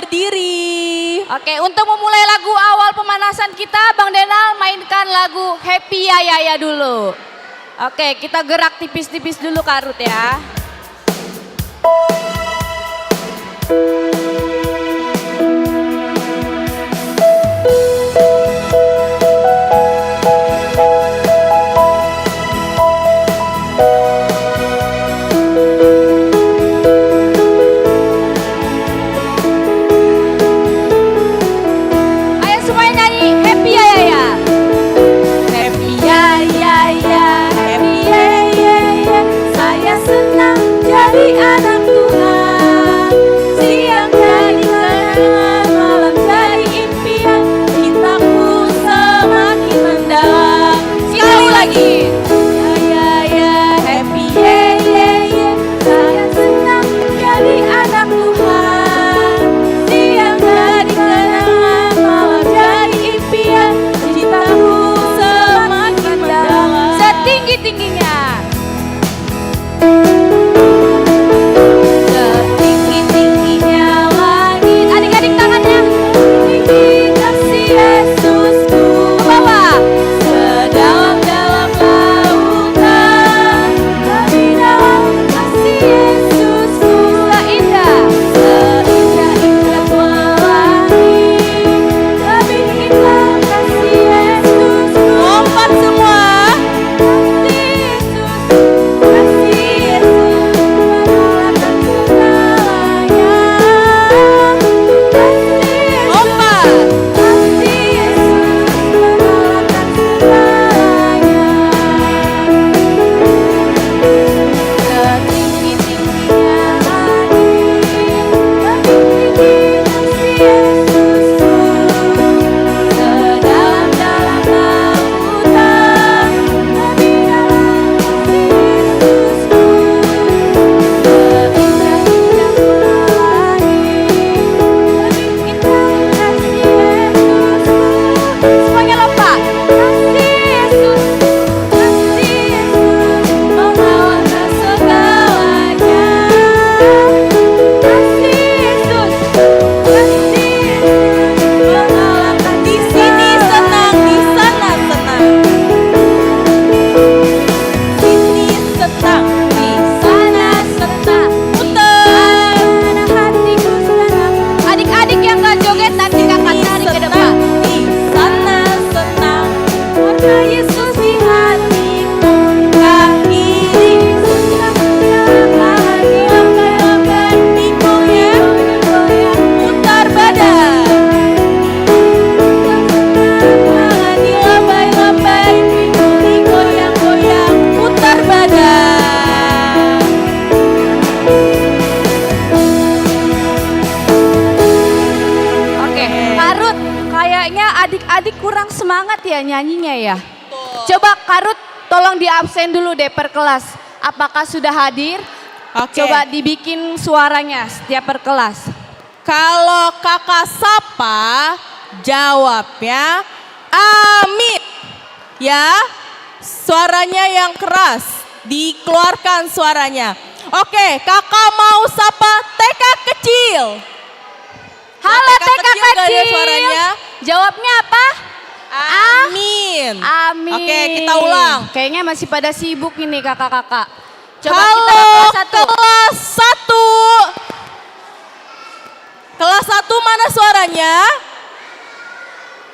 berdiri. Oke, untuk memulai lagu awal pemanasan kita, Bang Denal mainkan lagu Happy Ya Ya Ya dulu. Oke, kita gerak tipis-tipis dulu Karut ya. Ayo semuanya nyanyi Happy Ya Ya Ya. Happy Ya Ya Ya, Happy Ya Ya Ya. Saya senang jadi anak Tuhan. Siang jadi kenangan, malam jadi impian. Cintaku semakin mendalam. Sekali lagi. Ya ya ya, Happy Ya Ya Ya. Saya senang jadi anak Tuhan. Siang jadi kenangan, malam jadi impian. Cintaku semakin mendalam. Setinggi-tingginya. Setinggi-tingginya langit. Adik-adik tangannya. Tinggi kasih Yesusku. Ke bawah. Sedalam-dalam lautan. Lebih dalam kasih Yesusku. Seindah. Seindah-indah pelangi. Lebih indah kasih Yesusku. Lompat semua. Kasih Yesus. Kasih Yesus. Menyalakan segalanya. Lompat. Kasih Yesus. Menyalakan segalanya. Setinggi-tingginya langit. Lebih tinggi kasih Yesusku. Sedalam-dalam lautan. Lebih dalam kasih Yesusku. Seindah-indah pelangi. Lebih indah kasih Yesusku. Semuanya lompat. Kasih Yesus. Kasih Yesus. Menawarkan segalanya. Kasih Yesus. Kasih Yesus. Mengalahkan Di sini senang, di sana senang. Sini senang, di sana senang. putar. Mana hatiku senang. Adik-adik yang gak joget nanti kakak tarik ke depan. Di sana senang. Karena Yesus di hatiku. Kaki senang. Langkai-langkai digoyang. Putar badan. Tangan dilambai-lambai. Digoyang-goyang. Putar badan. Oke, Karut, kayaknya adik-adik kurang semangat ya nyanyinya ya. Coba Karut tolong di absen dulu deh per kelas. Apakah sudah hadir? Oke. Coba dibikin suaranya setiap per kelas. Kalau kakak sapa, jawabnya amin. Ya, suaranya yang keras, dikeluarkan suaranya. Oke, kakak mau sapa TK kecil. Halo TK TK kecil gak ada kecil. suaranya? Jawabnya apa? Amin. Amin. Oke, kita ulang. Kayaknya masih pada sibuk ini kakak-kakak. Coba kita Halo, ke kelas 1. kelas 1. Kelas 1 mana suaranya?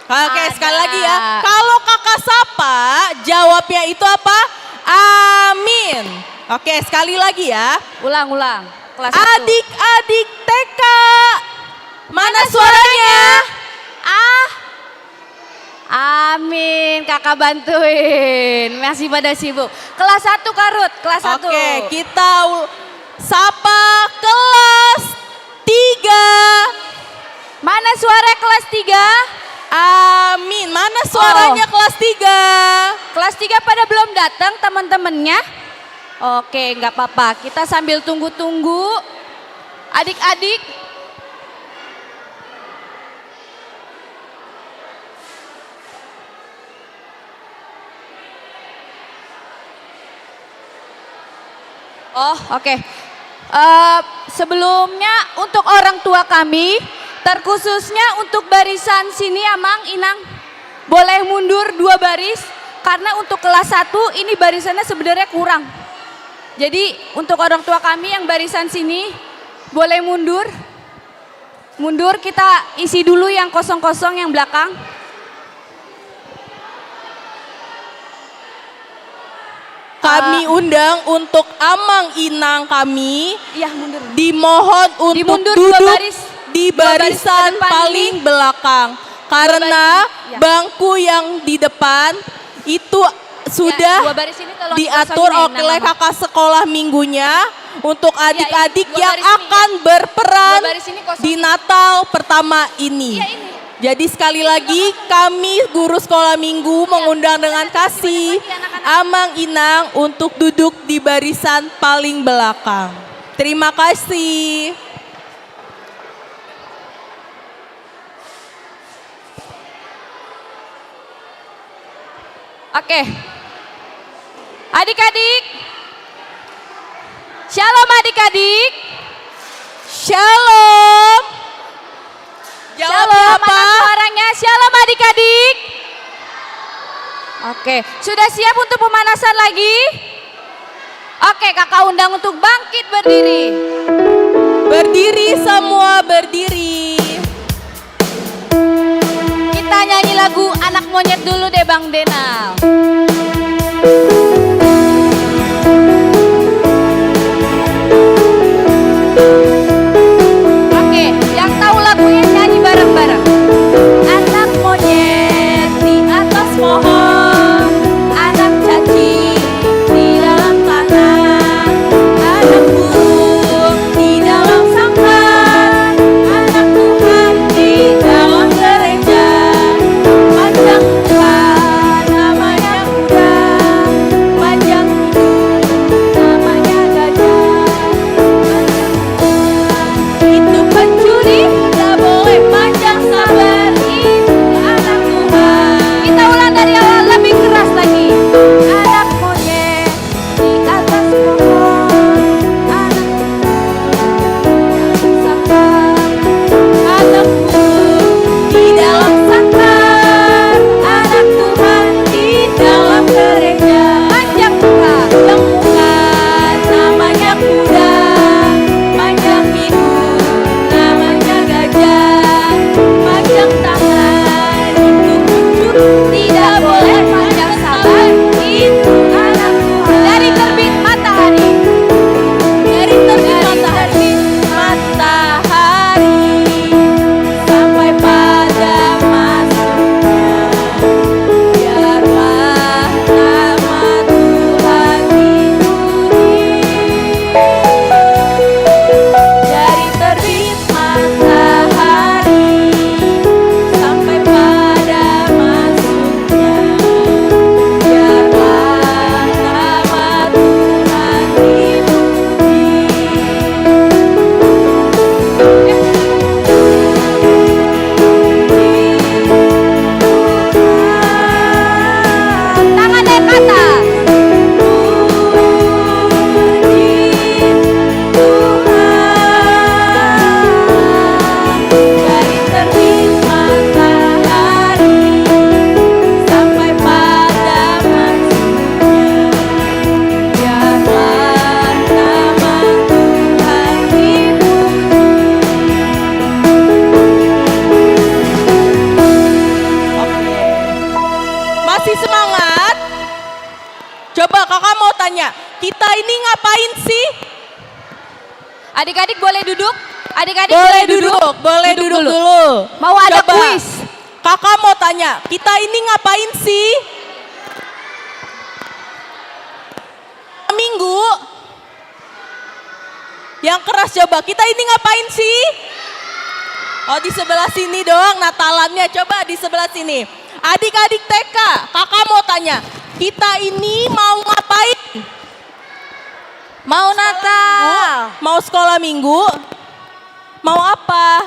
Oke, Ada. sekali lagi ya. Kalau kakak sapa, jawabnya itu apa? Amin. Oke, sekali lagi ya. Ulang-ulang. Kelas 1. Adik-adik TK, mana suaranya? Amin, kakak bantuin. Masih pada sibuk. Kelas 1 Karut, kelas 1. Oke, kita sapa kelas 3. Mana suara kelas 3? Amin. Mana suaranya kelas 3? Kelas 3 pada belum datang teman-temannya? Oke, nggak apa-apa. Kita sambil tunggu-tunggu. Adik-adik. Oh, oke. Sebelumnya untuk orang tua kami, Terkhususnya untuk barisan sini Amang, Inang, boleh mundur 2 baris. Karena untuk kelas 1 ini barisannya sebenarnya kurang. Jadi untuk orang tua kami yang barisan sini boleh mundur. Mundur, kita isi dulu yang kosong-kosong yang belakang. Kami undang untuk Amang Inang kami Iya, mundur. dimohon untuk Dimundur duduk 2 baris. di Dua baris barisan ke depan paling ini. belakang. Karena Ya. bangku yang di depan itu sudah 2 baris ini tolong diatur dikosongin ya, oleh Inang. kakak sekolah minggunya untuk adik-adik dua yang baris ini akan ya. berperan 2 baris ini kosong. di Natal pertama ini. Iya, ini. Jadi sekali lagi kami guru sekolah minggu mengundang dengan kasih Amang Inang untuk duduk di barisan paling belakang. Terima kasih. Oke. Adik-adik. Shalom adik-adik. Shalom. Jawab Shalom apa? anak suaranya. Shalom adik-adik. Oke, sudah siap untuk pemanasan lagi? Oke, kakak undang untuk bangkit berdiri. Berdiri semua, berdiri. Kita nyanyi lagu Anak Monyet dulu deh Bang Denal. Oke, yang tahu lagunya nyanyi bareng-bareng. Anak monyet di atas pohon, anak cacing di dalam tanah, anak burung di dalam sangkar, anak Tuhan di dalam gereja. Panjang muka namanya kuda, panjang hidung namanya gajah. Itu pencuri, tak boleh panjang sabar, itu anak Tuhan. Kita ulang dari awal lebih keras lagi. Anak monyet di atas pohon, anak sangkar, anak burung di dalam sangkar, anak Tuhan di dalam gereja. Panjang muka namanya kuda, panjang hidung namanya gajah, panjang tangan untuk mencuri, tidak boleh panjang sabar, itu anak Tuhan. Dari terbit matahari, dari terbit matahari sampai pada masuknya, biarlah nama Tuhan dipuji. Dari terbit matahari sampai pada masuknya, biarlah nama Tuhan dipuji. Tangan naik ke atas. Dari terbit matahari sampai pada masuknya, biarlah nama Tuhan Masih semangat? Coba kakak mau tanya, kita ini ngapain sih? Adik-adik boleh duduk? Adik-adik Boleh duduk, boleh duduk dulu. Mau ada Coba, kuis. Kakak mau tanya, kita ini ngapain sih? Minggu. Yang keras coba, kita ini ngapain sih? Oh di sebelah sini dong Natalannya, coba di sebelah sini. Adik-adik TK, kakak mau tanya, kita ini mau ngapain? Mau Natal. Mau sekolah minggu? Mau apa?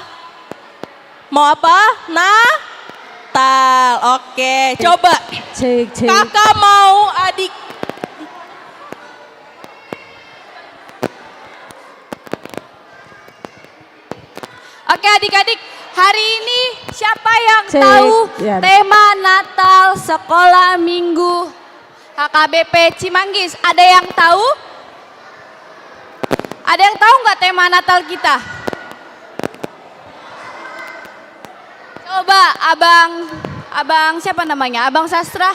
Mau apa? Natal. Oke, coba. Cek. Kakak mau adik. Oke adik-adik, Hari ini siapa yang Cek, tahu ya. tema Natal Sekolah Minggu HKBP Cimanggis? Ada yang tahu? Ada yang tahu nggak tema Natal kita? Coba abang siapa namanya? Abang Sastra.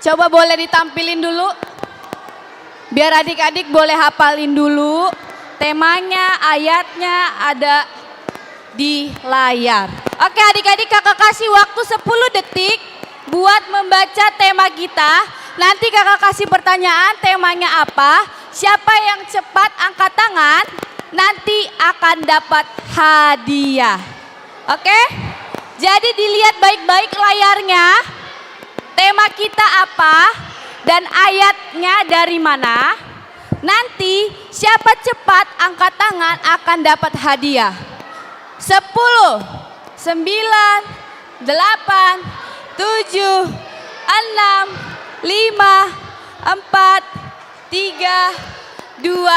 Coba boleh ditampilin dulu. Biar adik-adik boleh hafalin dulu. Temanya, ayatnya ada di layar. Oke adik-adik, kakak kasih waktu 10 detik buat membaca tema kita. Nanti kakak kasih pertanyaan, temanya apa? Siapa yang cepat angkat tangan, nanti akan dapat hadiah. Oke? Jadi dilihat baik-baik layarnya. Tema kita apa dan ayatnya dari mana? Nanti siapa cepat angkat tangan akan dapat hadiah. 10, 9, 8, 7, 6, 5, 4, 3, 2,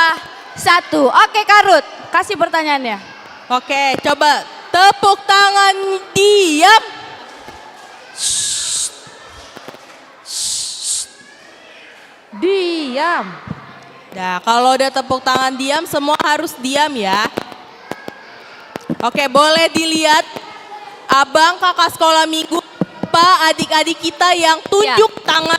1. Oke Karut, kasih pertanyaannya. Oke, coba tepuk tangan diam. Diam. Nah, kalau udah tepuk tangan diam, semua harus diam ya. Oke, boleh dilihat abang kakak sekolah minggu, Pak, adik-adik kita yang tunjuk tangan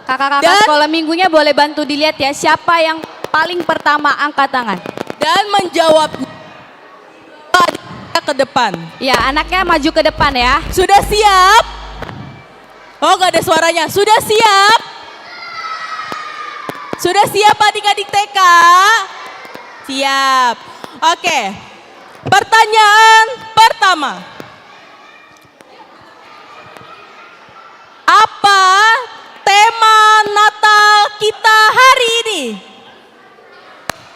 Kakak-kakak Dan- sekolah minggunya boleh bantu dilihat ya, siapa yang paling pertama angkat tangan. dan menjawab ke depan. Ya, anaknya maju ke depan ya. Sudah siap? Oh, gak ada suaranya. Sudah siap? Sudah siap adik-adik TK? Siap. Oke. Pertanyaan pertama. Apa tema Natal kita hari ini?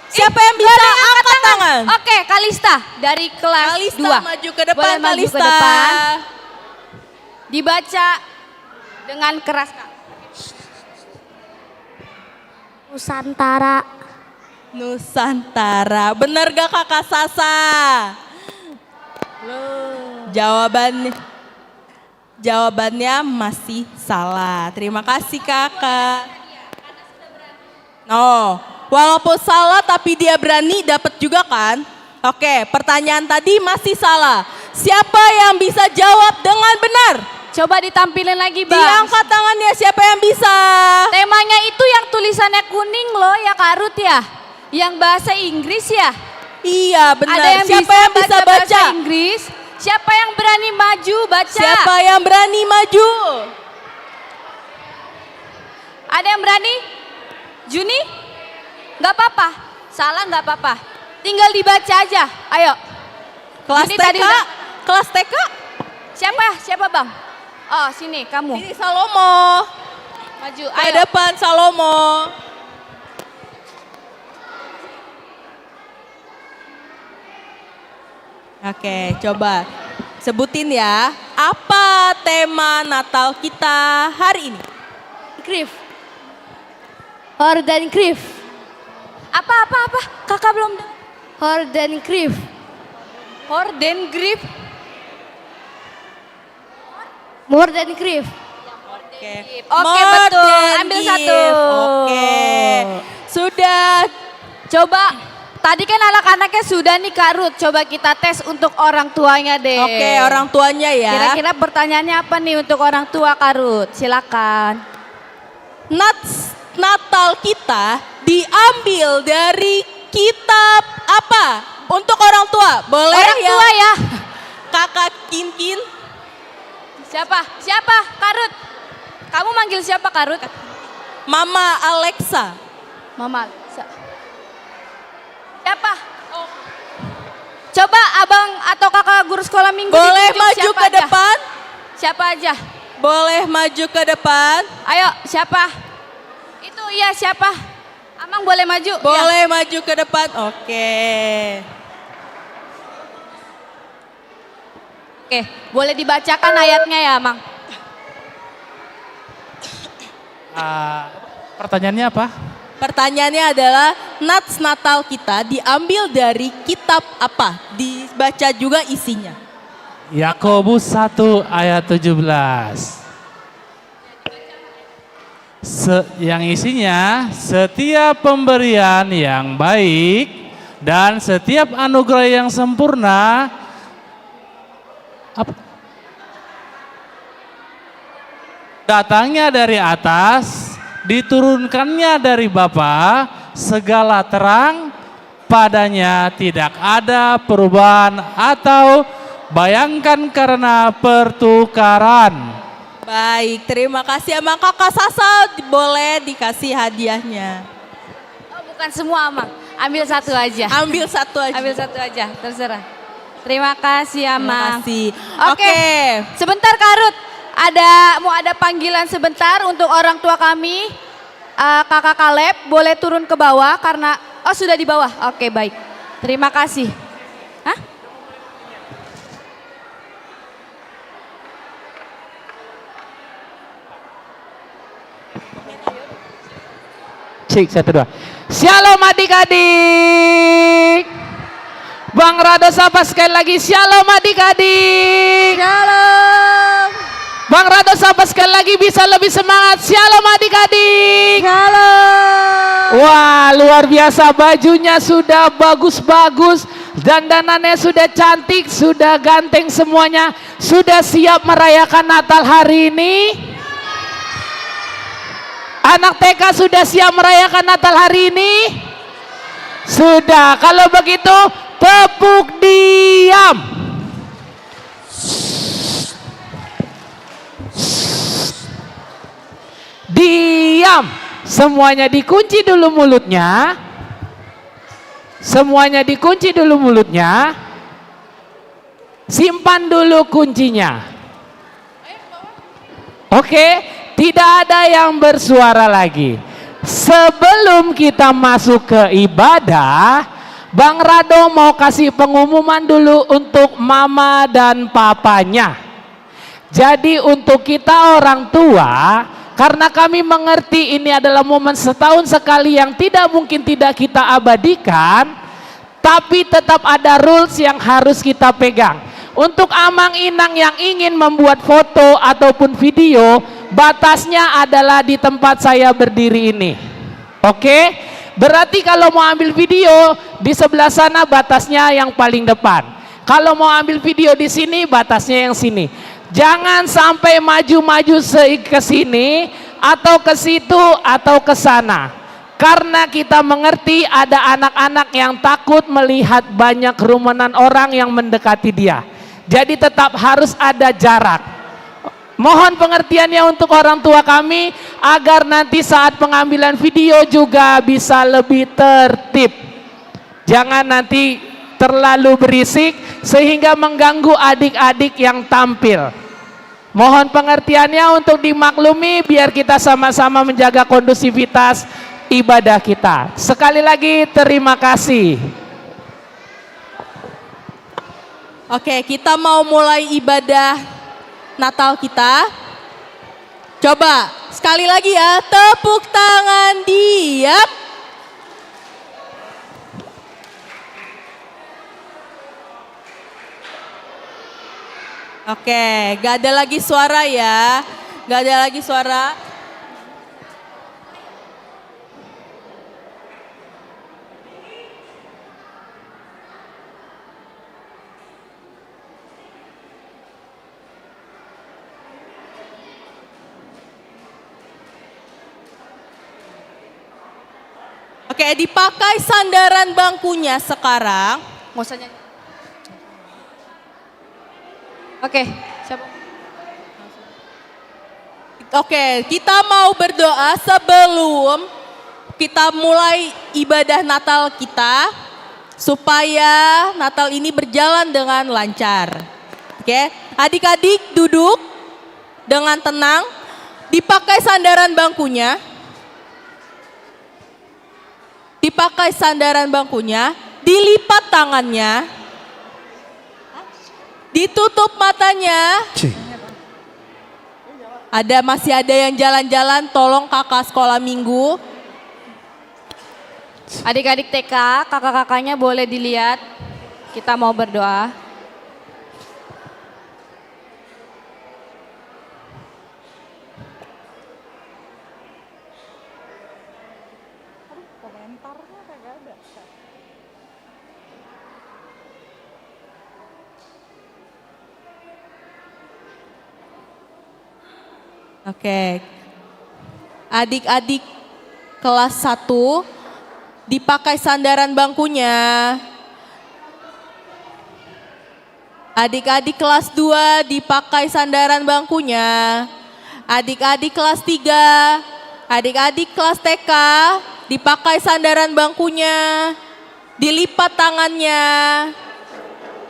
Siapa yang bisa angkat tangan? Oke, Kalista dari kelas Kalista 2. maju ke depan, Boleh maju ke Kalista. depan. Dibaca dengan keras, Kak. Nusantara. Nusantara. Benar gak kakak Sasa? Jawabannya masih salah. Terima kasih kakak. Oh, walaupun salah tapi dia berani dapat juga kan? Oke, pertanyaan tadi masih salah. Siapa yang bisa jawab dengan benar? Coba ditampilin lagi, Bang. Diangkat tangannya, siapa yang bisa? Temanya itu yang tulisannya kuning loh ya, Karut ya. Yang bahasa Inggris ya. Iya benar. Ada yang Siapa yang bisa bahasa baca? Inggris? Siapa yang berani maju baca? Siapa yang berani maju? Ada yang berani? Juni? Gak apa-apa. Salah gak apa-apa. Tinggal dibaca aja. Ayo. Kelas Ini TK? tadi udah- Kelas TK? Siapa? Siapa Bang? Oh sini kamu. Ini Salomo. Maju. Ke Ayo. depan Salomo. Oke, coba sebutin ya. Apa tema Natal kita hari ini? Grief. Horden Grief. Apa? Kakak belum dengar. Horden Grief. Horden Grief. More than grief. Oke, Oke, More betul. than Ambil gift. satu. Oke, sudah. Coba. Tadi kan anak-anaknya sudah nih Kak Ruth. Coba kita tes untuk orang tuanya deh. Oke, orang tuanya ya. Kira-kira pertanyaannya apa nih untuk orang tua Kak Ruth? Silakan. Natal kita diambil dari kitab apa? Untuk orang tua, boleh Orang ya? tua ya. Kakak Kinkin, Siapa? Kak Ruth. Kamu manggil siapa Kak Ruth? Mama Alexa. Mama. Siapa? Coba abang atau kakak guru sekolah minggu Boleh ditunjuk maju siapa ke aja? depan? Siapa aja? Boleh maju ke depan? Ayo siapa? Itu iya siapa? Amang boleh maju? Ya. Boleh maju ke depan? Oke. Oke, boleh dibacakan ayatnya ya Amang? Pertanyaannya apa? Pertanyaannya adalah Natal kita diambil dari kitab apa? baca juga isinya. Yakobus 1 ayat 17. Yang isinya, setiap pemberian yang baik dan setiap anugerah yang sempurna datangnya dari atas, diturunkannya dari Bapa, segala terang, padanya tidak ada perubahan atau bayangkan karena pertukaran. Baik, terima kasih Amang. Kakak Sasa boleh dikasih hadiahnya. Oh, bukan semua Amang, ambil satu aja. Ambil satu aja. Ambil satu aja, terserah. Terima kasih Terima Amang. kasih. Oke, sebentar Karut. Mau ada panggilan sebentar untuk orang tua kami. Kakak Kaleb boleh turun ke bawah karena sudah di bawah. Oke, baik. Terima kasih. Hah? Cik, 1, 2. Shalom adik-adik. Bang Rado sapa sekali lagi. Shalom adik-adik. Shalom. Bang Rado sapa sekali lagi, bisa lebih semangat. Shalom adik-adik. Shalom. Wah, luar biasa, bajunya sudah bagus-bagus, dandanannya sudah cantik, sudah ganteng semuanya. Sudah siap merayakan Natal hari ini? Anak TK sudah siap merayakan Natal hari ini? Sudah. Kalau begitu, tepuk diam. Diam. Semuanya dikunci dulu mulutnya. Semuanya dikunci dulu mulutnya. Simpan dulu kuncinya. Oke. Tidak ada yang bersuara lagi. Sebelum kita masuk ke ibadah, Bang Rado mau kasih pengumuman dulu untuk mama dan papanya. Jadi untuk kita orang tua, karena kami mengerti ini adalah momen setahun sekali yang tidak mungkin tidak kita abadikan, tapi tetap ada rules yang harus kita pegang. Untuk Amang Inang yang ingin membuat foto ataupun video, batasnya adalah di tempat saya berdiri ini. Oke? Berarti kalau mau ambil video di sebelah sana, batasnya yang paling depan. Kalau mau ambil video di sini, batasnya yang sini. Jangan sampai maju-maju ke sini atau ke situ atau ke sana. Karena kita mengerti ada anak-anak yang takut melihat banyak kerumunan orang yang mendekati dia. Jadi tetap harus ada jarak. Mohon pengertiannya untuk orang tua kami agar nanti saat pengambilan video juga bisa lebih tertib. Jangan nanti terlalu berisik sehingga mengganggu adik-adik yang tampil. Mohon pengertiannya untuk dimaklumi biar kita sama-sama menjaga kondusivitas ibadah kita. Sekali lagi terima kasih. Oke, kita mau mulai ibadah Natal kita. Coba sekali lagi ya, tepuk tangan diam. Oke, gak ada lagi suara ya. Gak ada lagi suara. Oke, dipakai sandaran bangkunya sekarang. Mau saja. Oke, siapa? Oke, kita mau berdoa sebelum kita mulai ibadah Natal kita supaya Natal ini berjalan dengan lancar. Oke, adik-adik duduk dengan tenang, dipakai sandaran bangkunya. Dipakai sandaran bangkunya, dilipat tangannya, ditutup matanya. Masih ada yang jalan-jalan, tolong kakak sekolah minggu. Adik-adik TK, kakak-kakaknya boleh dilihat. kita mau berdoa. Oke. Adik-adik kelas 1 dipakai sandaran bangkunya. Adik-adik kelas 2 dipakai sandaran bangkunya. Adik-adik kelas 3, adik-adik kelas TK dipakai sandaran bangkunya. Dilipat tangannya.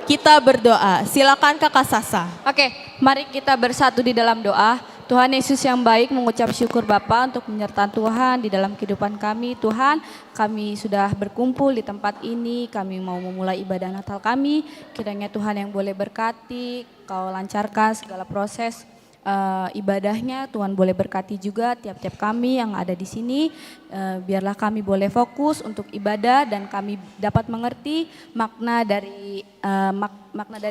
Kita berdoa. Silakan Kakak Sasa. Oke, mari kita bersatu di dalam doa. Tuhan Yesus yang baik, mengucap syukur Bapa untuk menyertai Tuhan di dalam kehidupan kami. Tuhan, kami sudah berkumpul di tempat ini, kami mau memulai ibadah Natal kami. Kiranya Tuhan yang boleh berkati, Kau lancarkan segala proses ibadahnya. Tuhan boleh berkati juga tiap-tiap kami yang ada di sini. Biarlah kami boleh fokus untuk ibadah dan kami dapat mengerti makna dari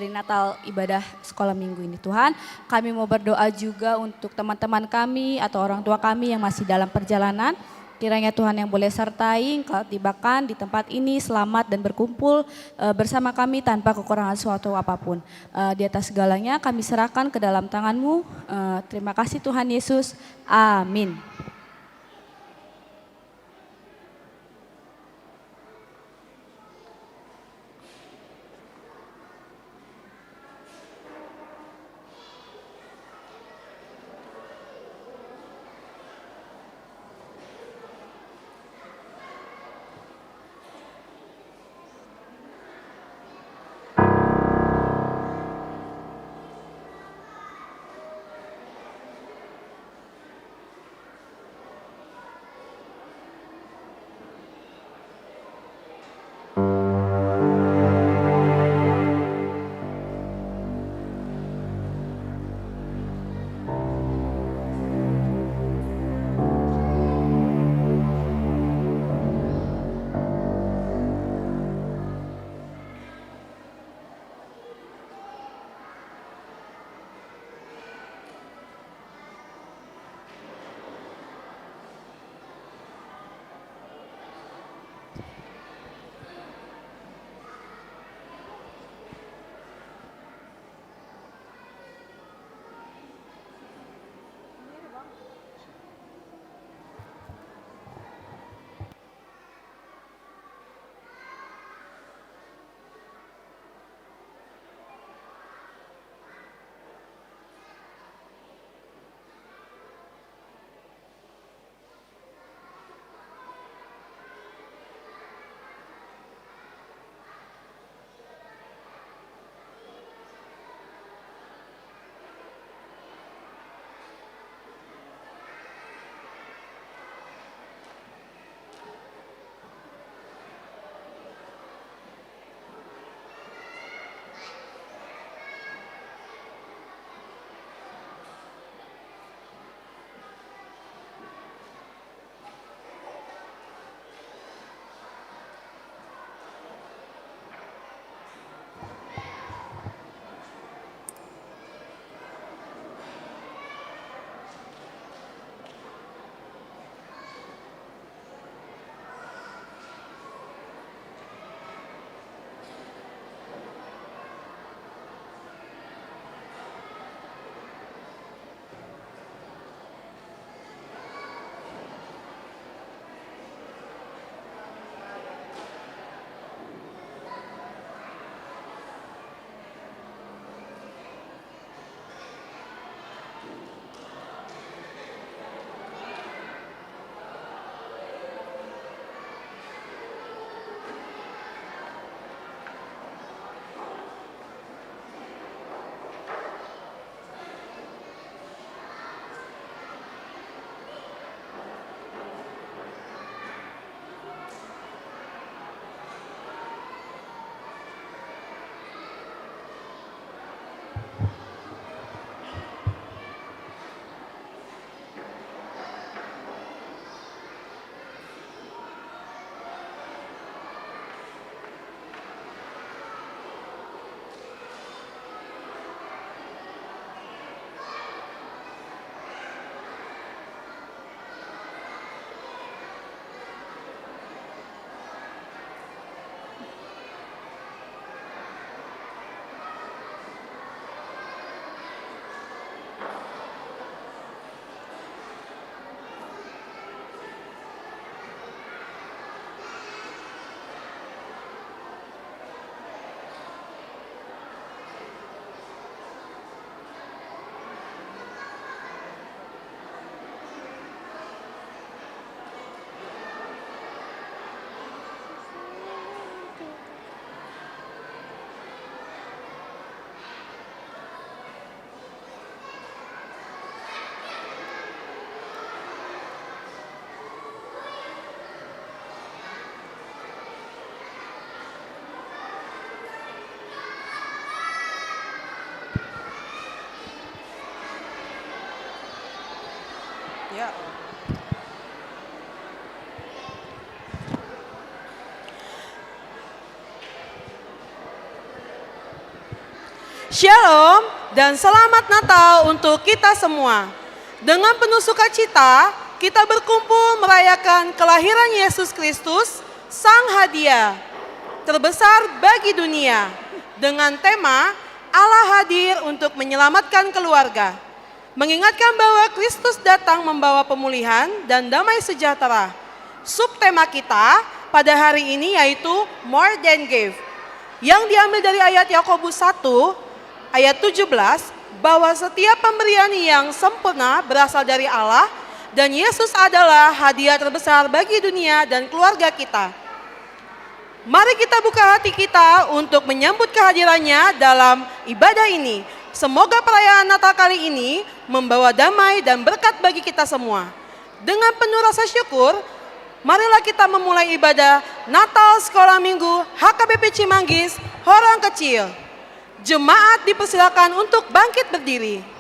Natal ibadah sekolah minggu ini. Tuhan, kami mau berdoa juga untuk teman-teman kami atau orang tua kami yang masih dalam perjalanan. Kiranya Tuhan yang boleh sertai, Engkau tibakan di tempat ini selamat dan berkumpul bersama kami tanpa kekurangan suatu apapun. Di atas segalanya kami serahkan ke dalam tangan-Mu. Terima kasih Tuhan Yesus. Amin. Shalom dan selamat Natal untuk kita semua. Dengan penuh sukacita, kita berkumpul merayakan kelahiran Yesus Kristus, Sang Hadiah terbesar bagi dunia. Dengan tema, Allah hadir untuk menyelamatkan keluarga. Mengingatkan bahwa Kristus datang membawa pemulihan dan damai sejahtera. Subtema kita pada hari ini yaitu More Than Give, yang diambil dari ayat Yakobus 1 ayat 17, bahwa setiap pemberian yang sempurna berasal dari Allah dan Yesus adalah hadiah terbesar bagi dunia dan keluarga kita. Mari kita buka hati kita untuk menyambut kehadirannya dalam ibadah ini. Semoga perayaan Natal kali ini membawa damai dan berkat bagi kita semua. Dengan penuh rasa syukur, marilah kita memulai ibadah Natal Sekolah Minggu HKBP Cimanggis, Horang Kecil. Jemaat dipersilakan untuk bangkit berdiri.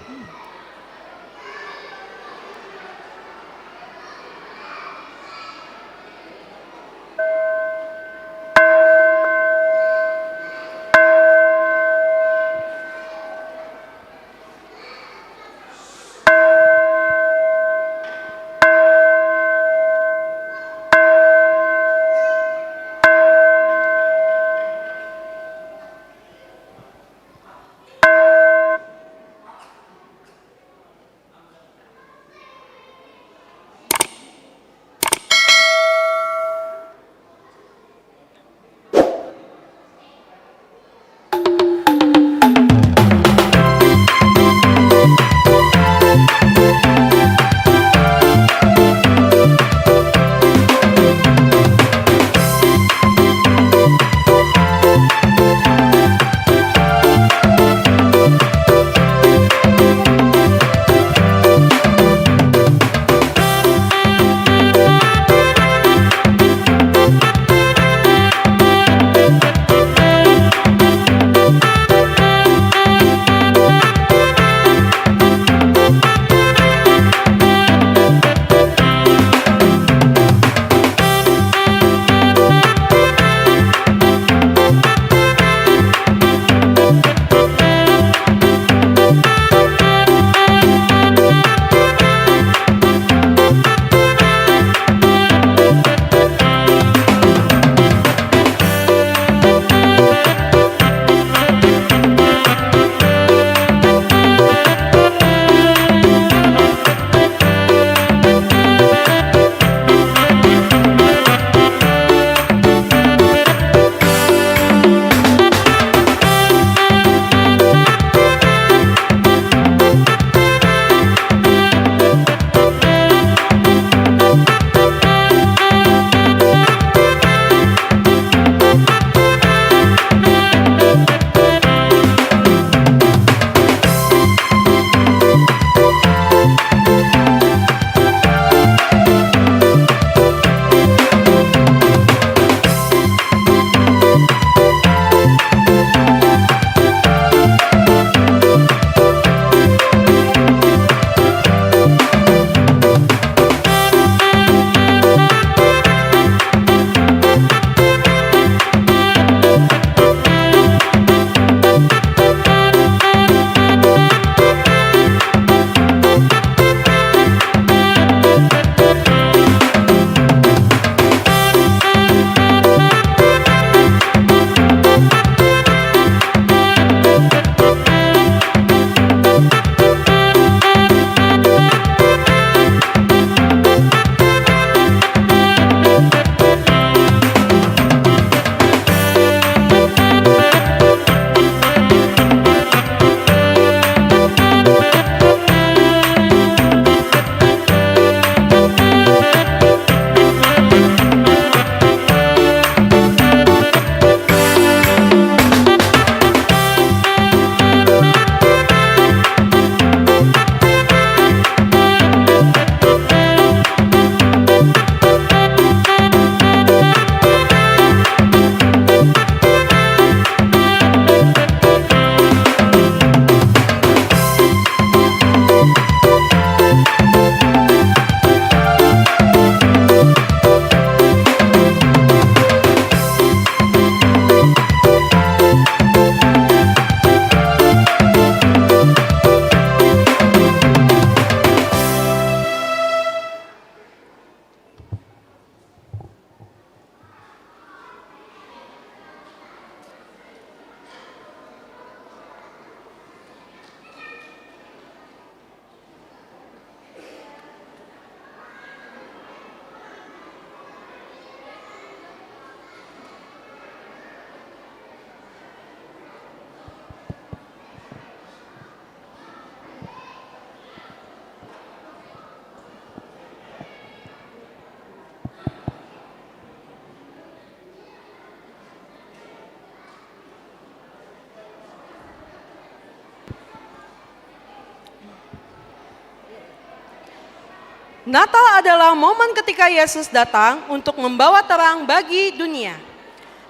Natal adalah momen ketika Yesus datang untuk membawa terang bagi dunia.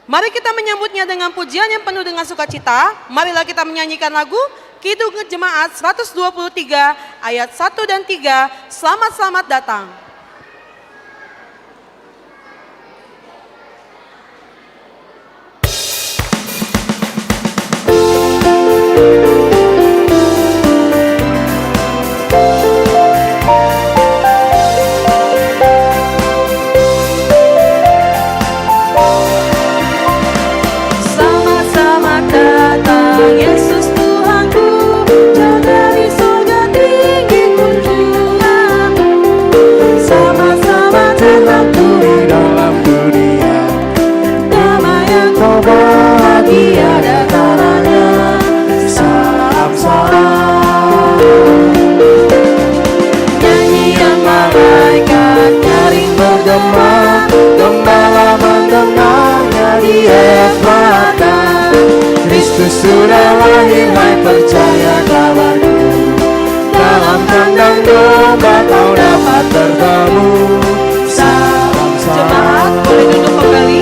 Mari kita menyambutnya dengan pujian yang penuh dengan sukacita. Marilah kita menyanyikan lagu Kidung Jemaat 123 ayat 1 dan 3. Selamat-selamat datang. Yesus Tuhanku, jaga di surga tinggi kunjunganmu. Sama-sama datang di dalam dunia, damai yang kau bahagia datangannya. Salam-salam, nyanyian malaikat nyaring bergema, gembala mendengarnya di Efrata. Kristus sudah lahir, hai percaya kabarku. Dalam kandang domba kau dapat bertemu. Salam-salam. Jemaat boleh duduk kembali.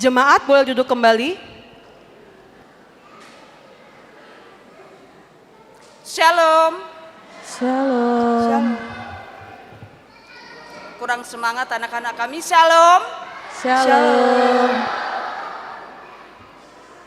Jemaat boleh duduk kembali. Shalom. Shalom. Kurang semangat anak-anak kami. Shalom. Shalom.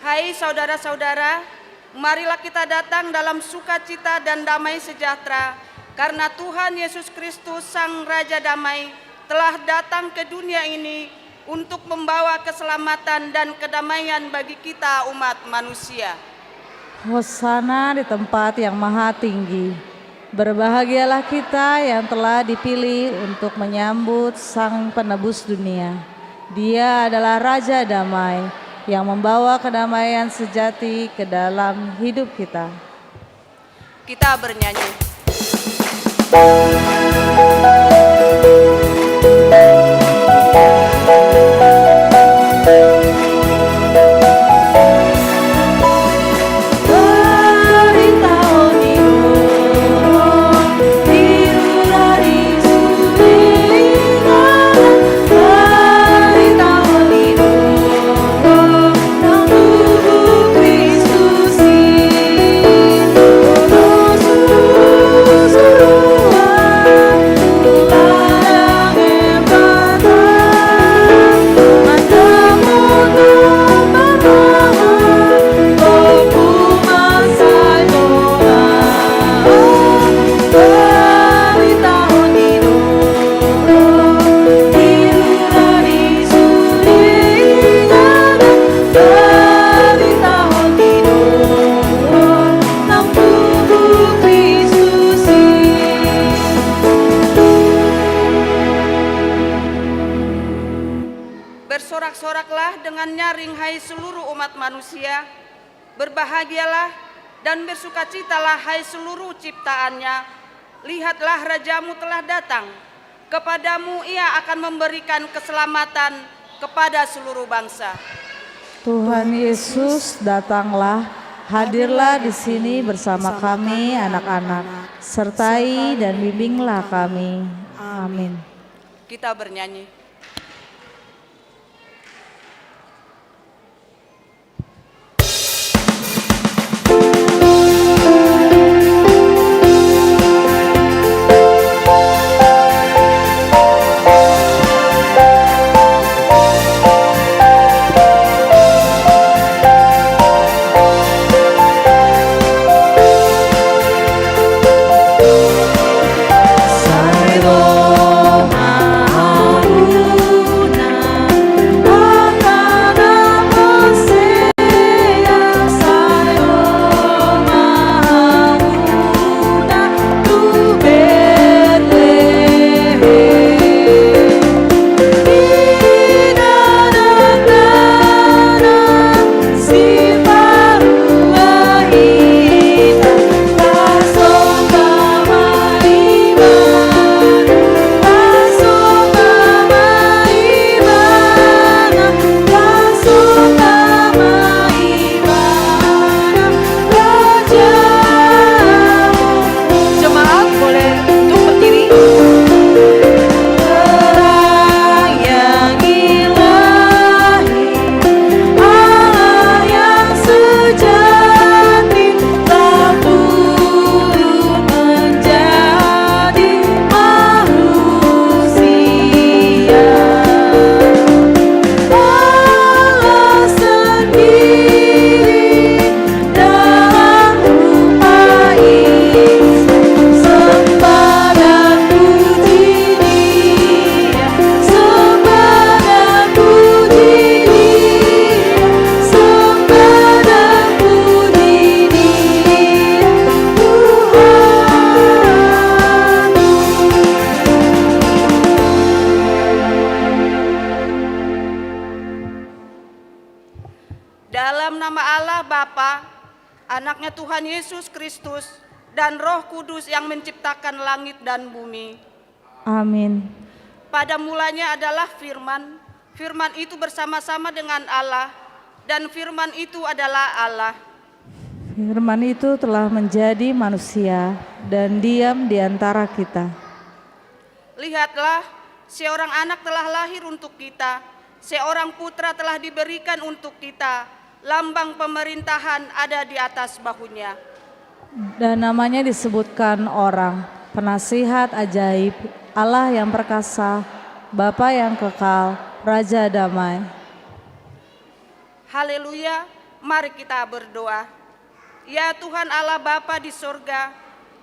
Hai saudara-saudara, marilah kita datang dalam sukacita dan damai sejahtera, karena Tuhan Yesus Kristus Sang Raja Damai telah datang ke dunia ini untuk membawa keselamatan dan kedamaian bagi kita umat manusia. Hosana di tempat yang maha tinggi. Berbahagialah kita yang telah dipilih untuk menyambut Sang Penebus dunia. Dia adalah Raja Damai yang membawa kedamaian sejati ke dalam hidup kita. Kita bernyanyi. Bersorak-soraklah dengan nyaring, hai seluruh umat manusia. Berbahagialah dan bersukacitalah, hai seluruh ciptaannya. Lihatlah Rajamu telah datang. Kepadamu ia akan memberikan keselamatan kepada seluruh bangsa. Tuhan Yesus, datanglah, hadirlah di sini bersama kami anak-anak. Sertai dan bimbinglah kami. Amin. Kita bernyanyi. Sai Roma Allah Bapa, anaknya Tuhan Yesus Kristus, dan Roh Kudus yang menciptakan langit dan bumi. Amin. Pada mulanya adalah firman, firman itu bersama-sama dengan Allah, dan firman itu adalah Allah. Firman itu telah menjadi manusia dan diam di antara kita. Lihatlah, seorang anak telah lahir untuk kita, seorang putra telah diberikan untuk kita, lambang pemerintahan ada di atas bahunya. Dan namanya disebutkan orang, penasihat ajaib, Allah yang perkasa, Bapa yang kekal, Raja damai. Haleluya, mari kita berdoa. Ya Tuhan Allah Bapa di sorga,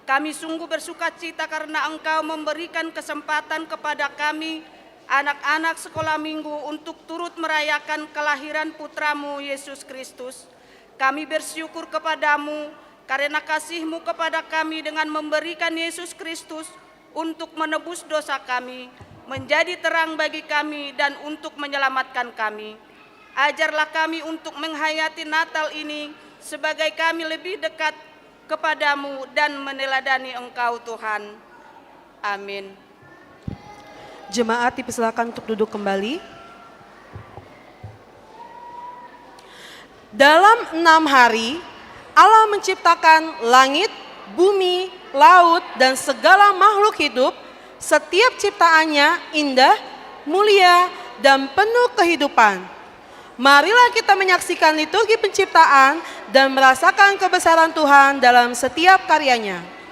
kami sungguh bersuka cita karena Engkau memberikan kesempatan kepada kami, anak-anak sekolah minggu, untuk turut merayakan kelahiran putramu Yesus Kristus. Kami bersyukur kepadamu karena kasih-Mu kepada kami dengan memberikan Yesus Kristus untuk menebus dosa kami, menjadi terang bagi kami dan untuk menyelamatkan kami. Ajarlah kami untuk menghayati Natal ini sebagai kami lebih dekat kepadamu dan meneladani Engkau Tuhan. Amin. Jemaat dipersilakan untuk duduk kembali. Dalam 6 hari, Allah menciptakan langit, bumi, laut, dan segala makhluk hidup. Setiap ciptaannya indah, mulia, dan penuh kehidupan. Marilah kita menyaksikan liturgi penciptaan dan merasakan kebesaran Tuhan dalam setiap karyanya.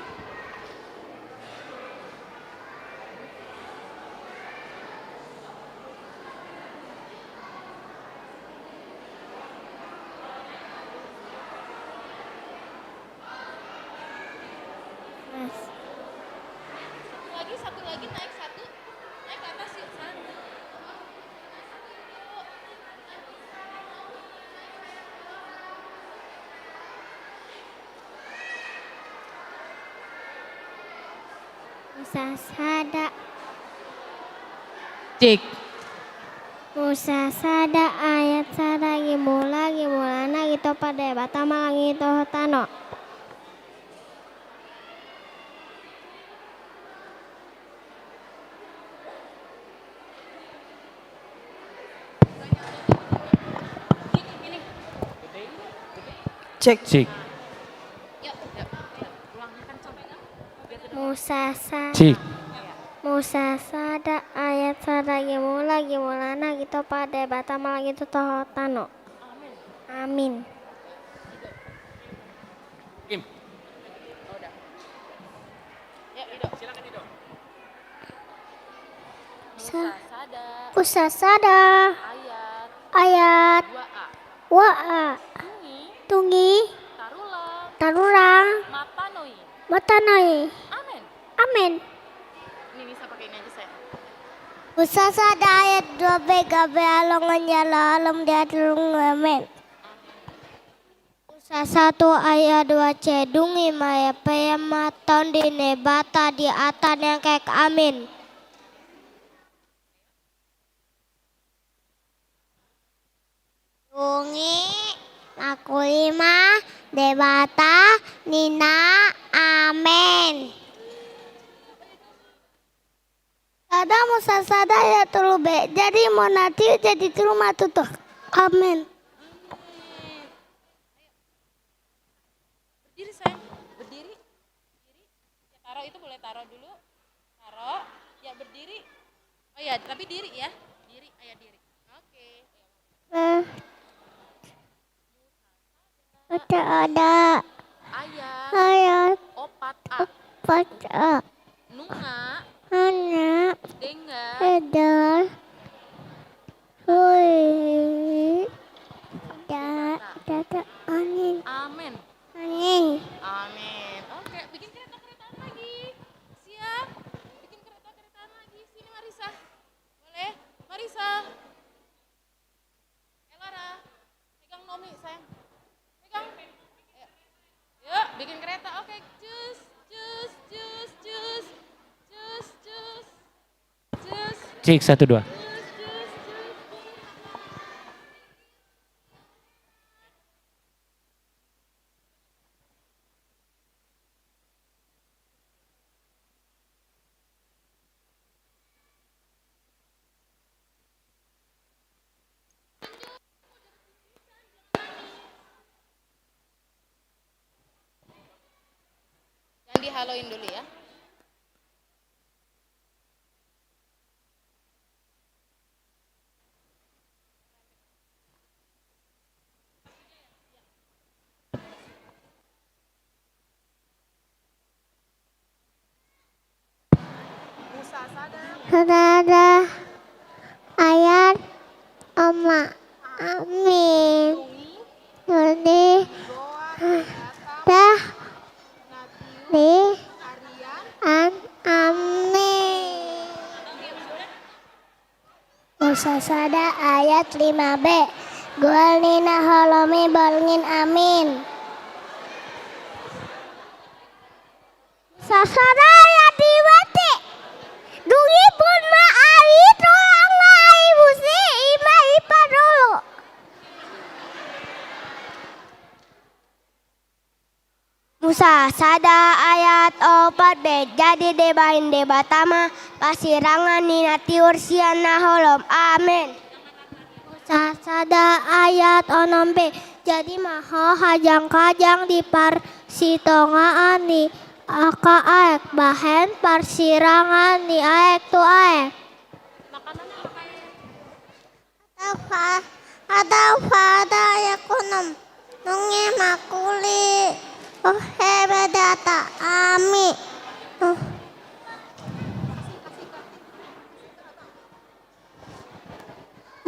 Satu lagi naik satu, naik ke atas yuk. Musasada, Cik. musasada ayat sada gimulana gitu pada batama gitu tano. Cek. Cik. Cik. Musasada ayat sada gimulana gitu pada batama gitu tano. Amin. Kim. Musasada ayat waa tungi tarurang matanoi. Amin. Ini bisa pakai ini aja saya. Musasada ayat 2b gabe alongan jala alam diaturung. Amin. Satu ayat 2 cedungi maya peyama tahun di nebata di atan yang kek. Amin. Dungi aku 5 debata nina. Amin. Ada musasada ya tulu be. Jadi mau nanti jadi rumah tutup. Amin. Berdiri sayang, berdiri. Ya, taruh itu boleh taruh dulu. Taruh, ya berdiri. Oh ya, tapi diri ya. Diri, ayah diri. Oke. Ada ayat Opat A, pada Nunga, anak Dengga, edar hui dada angin Amin. angin. Amin. Oke, bikin kereta-keretaan lagi. Siap? Bikin kereta-keretaan lagi. Sini Marisa. Boleh? Marisa. Lara. Pegang Nomi, sayang. Pegang. Ayo. Yuk, bikin kereta. Oke, cus, cus, cus, cus. Cus, cus. Cus. Cik 1 2. Cus, cus, cus. haloin dulu ya. Saudara ayat Oma amin. Jadi dah di amin. Musasada ayat 5b. Gualnina holomi balngin amin. Musasada ayat 2b. Dungi pun maai tolong maai busi ima ipa dulu. Musa sada ayat 4b. Jadi debain debatama pasirangan nina tiur siana holom amin. Musa sada ayat 6b. Jadi maho hajang kajang di parsitongaan ni aka aek bahen persirangan ni aek tu aek. Atau pada ayak kunum nungi makuli bedata ami.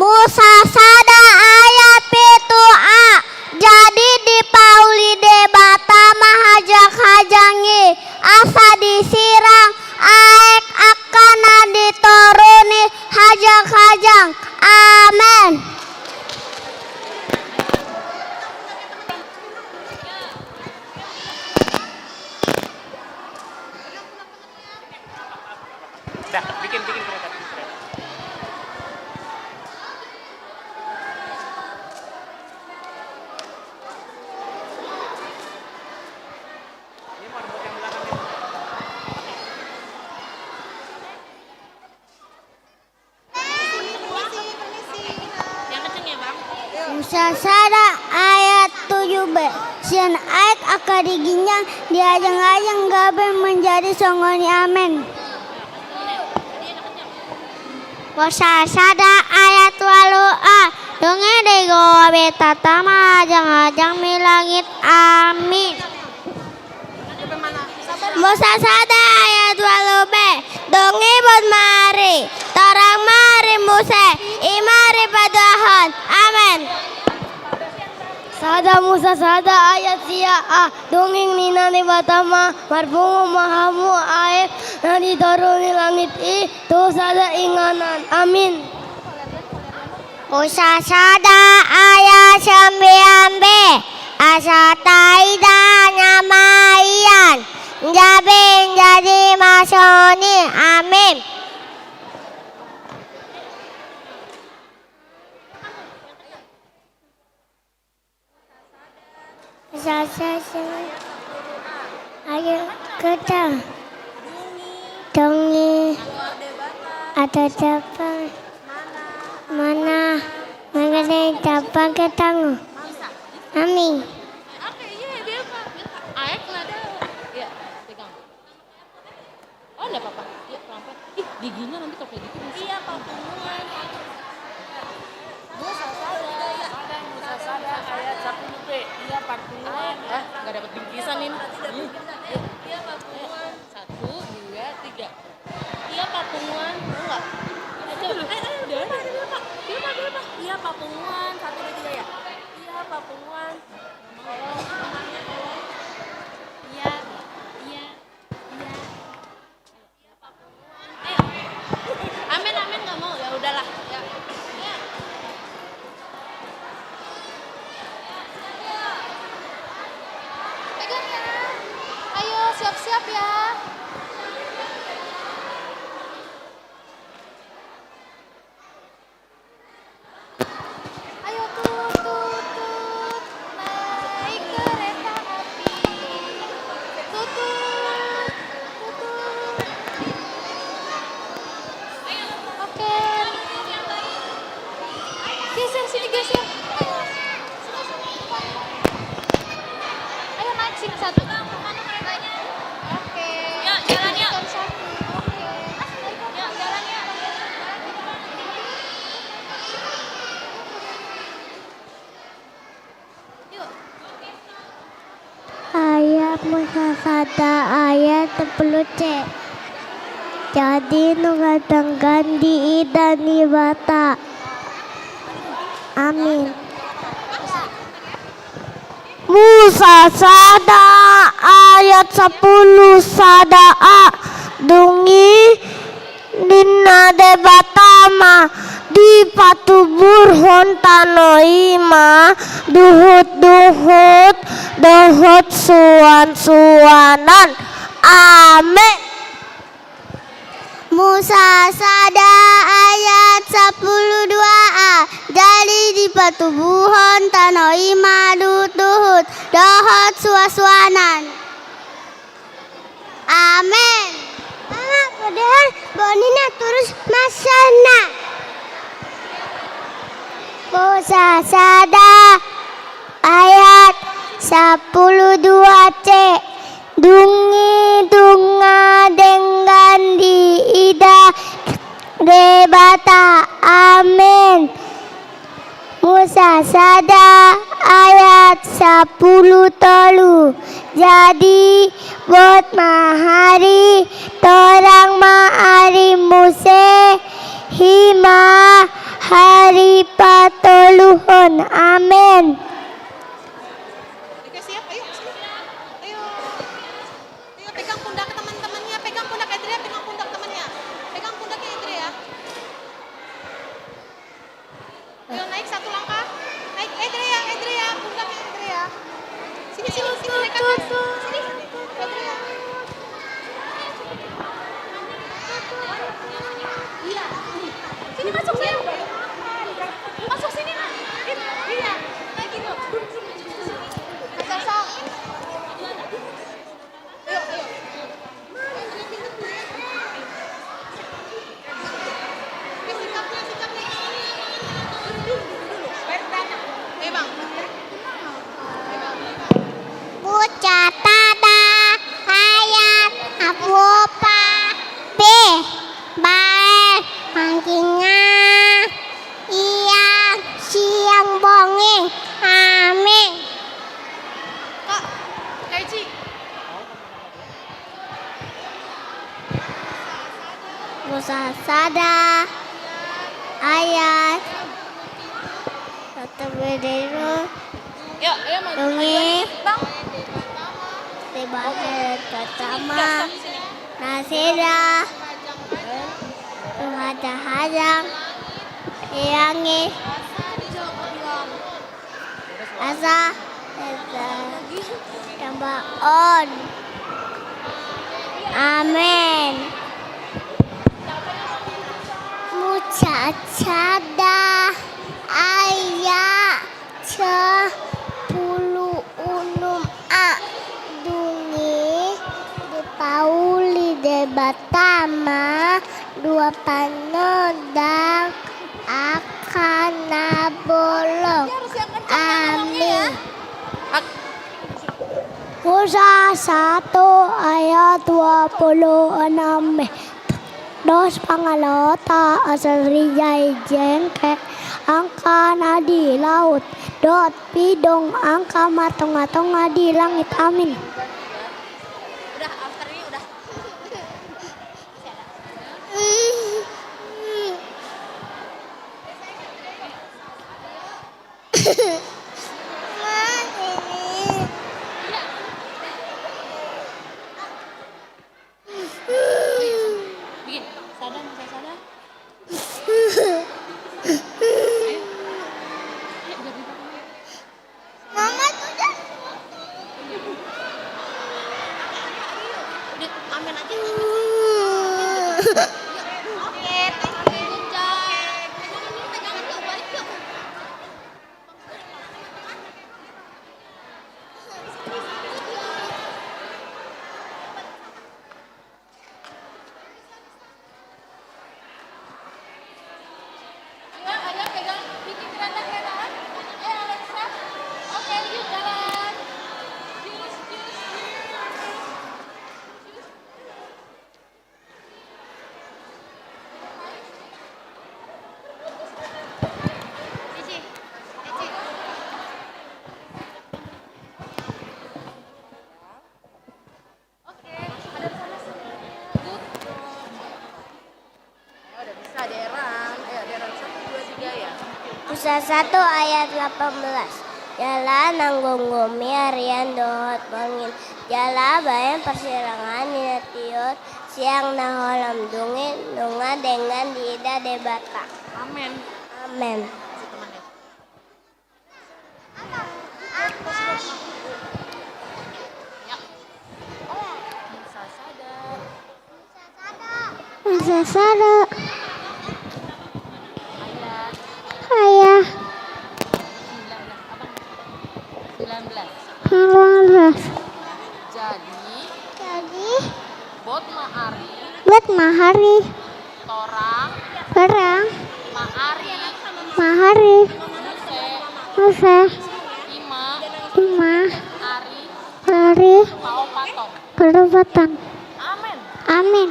Musa sada ayat 7a. Jadi di pauli debata mahajak-hajangi asa disirang aek akana dituruni hajak-hajang amin. Dah, bikin kereta. Musasada ayat 7b. Sian aek akadiginyang diajang-ajang gabe menjadi songoni amin. Musasada ayat 8a. Donge dego beta tama ajang-ajang milangit amin. Musasada ayat 8b. Donge bot mari tarang mari muse imari padahon amin. Sada Musa sada ayat siya dongeng nina ni batama marpungo mahamu ae nadi turuni langit tu sada inganan amin. Musa sada ayat 9b. Asa taida nyamaian jabin jadi masoni amin. Ayo kita dongi ada dapat mana mengenai dapat ketang amin. Oke, iya dia Pak. Aek nada. Iya, pegang. Oh, enggak apa-apa. Iya, pelan-pelan. Ih, giginya nanti kalau kayak gitu bisa. Iya, Pak. Musasada ayat 10b. Iya, patungan. Enggak dapat bingkisan ini. Iya, patungan. 1 2 3. Iya, patungan. Enggak. Ayo, udah. Pak. Iya, patungan. 1 2 3 ya. Iya, patungan. Iya. Ayo. Amin nggak mau ya udahlah. Ya. Iya. Pegang ya. Ayo siap-siap ya. Ayo tut naik kereta api. Tutut. Oke. Geser sini geser. Ayo naik sini 1. Oke. Musa Sada ayat 10C. Jadi nugatangkan di dan di bata. Amin. Musa Sada ayat 10 Sada A. Dungi dina debatama di patubur hontanoima duhut suan-suanan. Amin. Musa Sada ayat 12a. Jadi di patubuhon tanoima duhut suan-suanan. Amin. Mama padahal bonina terus masana. Musa Sada ayat 12C. Dungi dunga dengan diida debata. Amin. Musa Sada ayat 10 Jadi buat mahari torang mahari Muse hima hari patoluhon. Amin. Oke, siap, ayo sini. Ayo. Ayo pegang pundak teman-temannya, pegang pundak Adria, pegang pundak temannya. Pegang pundaknya Adria. Ayo naik satu langkah. Naik Adria, pundaknya Adria. Sini naik ke atas. Sini. Adria. Iya. Sini masuk sini. Masuk sini. Iya. Lagi dong. Sok. Pucatada ayat apa B bae mangkinga iya siang bongeng. Amin. Kak, Kaiji. Musa Sada ayat 1 Yuk, ayo mau. Dungi Bang. Dibahas pertama Nasira Hadang Yangi Asa tambah on. Amin. Mucacada ayat 10 A. Dungi di pauli debatama dua panodang akan nabolong. Amin. Musa 1 ayat 26. Dos pangalota asal rijai jengke angka di laut dot pidong angka matong-matong di langit. Amin. Udah, afternya udah. Bikin, sadar, bisa sadar. Mama sudah. Udah, amin aja. Oke, Pegangan yuk, balik yuk. Ayo pegang, bikin gerakan. Alexa. Oke, yuk jalan. Jus. Musa 1 ayat 18. Jala nanggung gumi arian dohot bangin. Jala bayang persirangan ninatiot siang naholam dungin nunga dengan diida debata. Amin. Amin. Musa sada. Ayah. 19. 19. Jadi bot ma'ari Buat mahari. torang Perang. ma'ari Mahari. muse Musa. ima Lima. ari Hari. paopatong. Perubatan. Amin. Amin.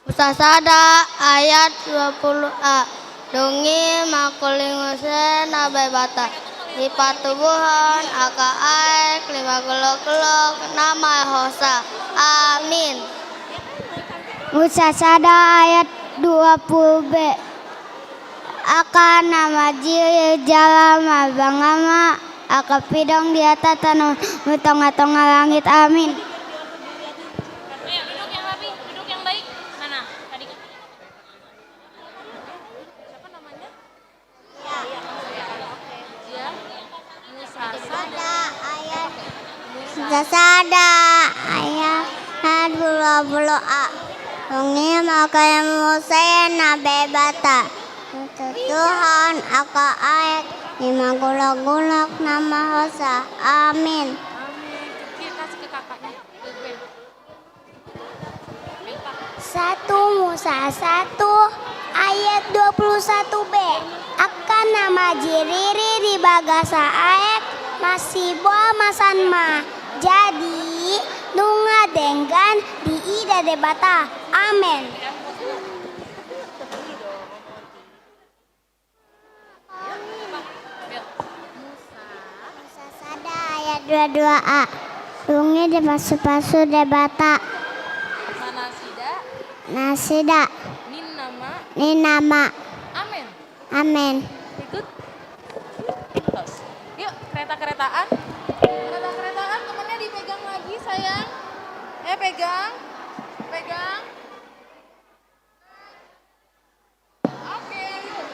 Musa sada ayat 20a. Dongi makuling usen abai bata. Di patubuhan aka aek 5 gelok-gelok nama hosa. Amin. Musa sada ayat 20b. Aka nama jalama bangama aka pidong di atas tanah tengah-tengah langit. Amin. Ayo duduk yang rapi, duduk yang baik. Mana? Tadi kan? Siapa namanya? Ya. Musa sada. Musa sada ayat 20a. Dongi makanya Musa nabe bata. Tuhan aka aek 5 gulak-gulak nama hosa. Amin. Amin. Kita kasih ke kakaknya. Ke Ben. 1 Musa 1 ayat 21b. Akan nama jiriri di bagasa aek masih boa masanma. Jadi nunga denggan di ida debata. Amin. Musa sada ayat 22a. Dungi di pasu-pasu debata. Mana sida? Nasida. Nin nama. Ini nama. Amin. Amin. Ikut. Terus. Yuk, kereta-keretaan. Kereta-keretaan temennya dipegang lagi, sayang. Pegang. Pegang. Oke, yuk.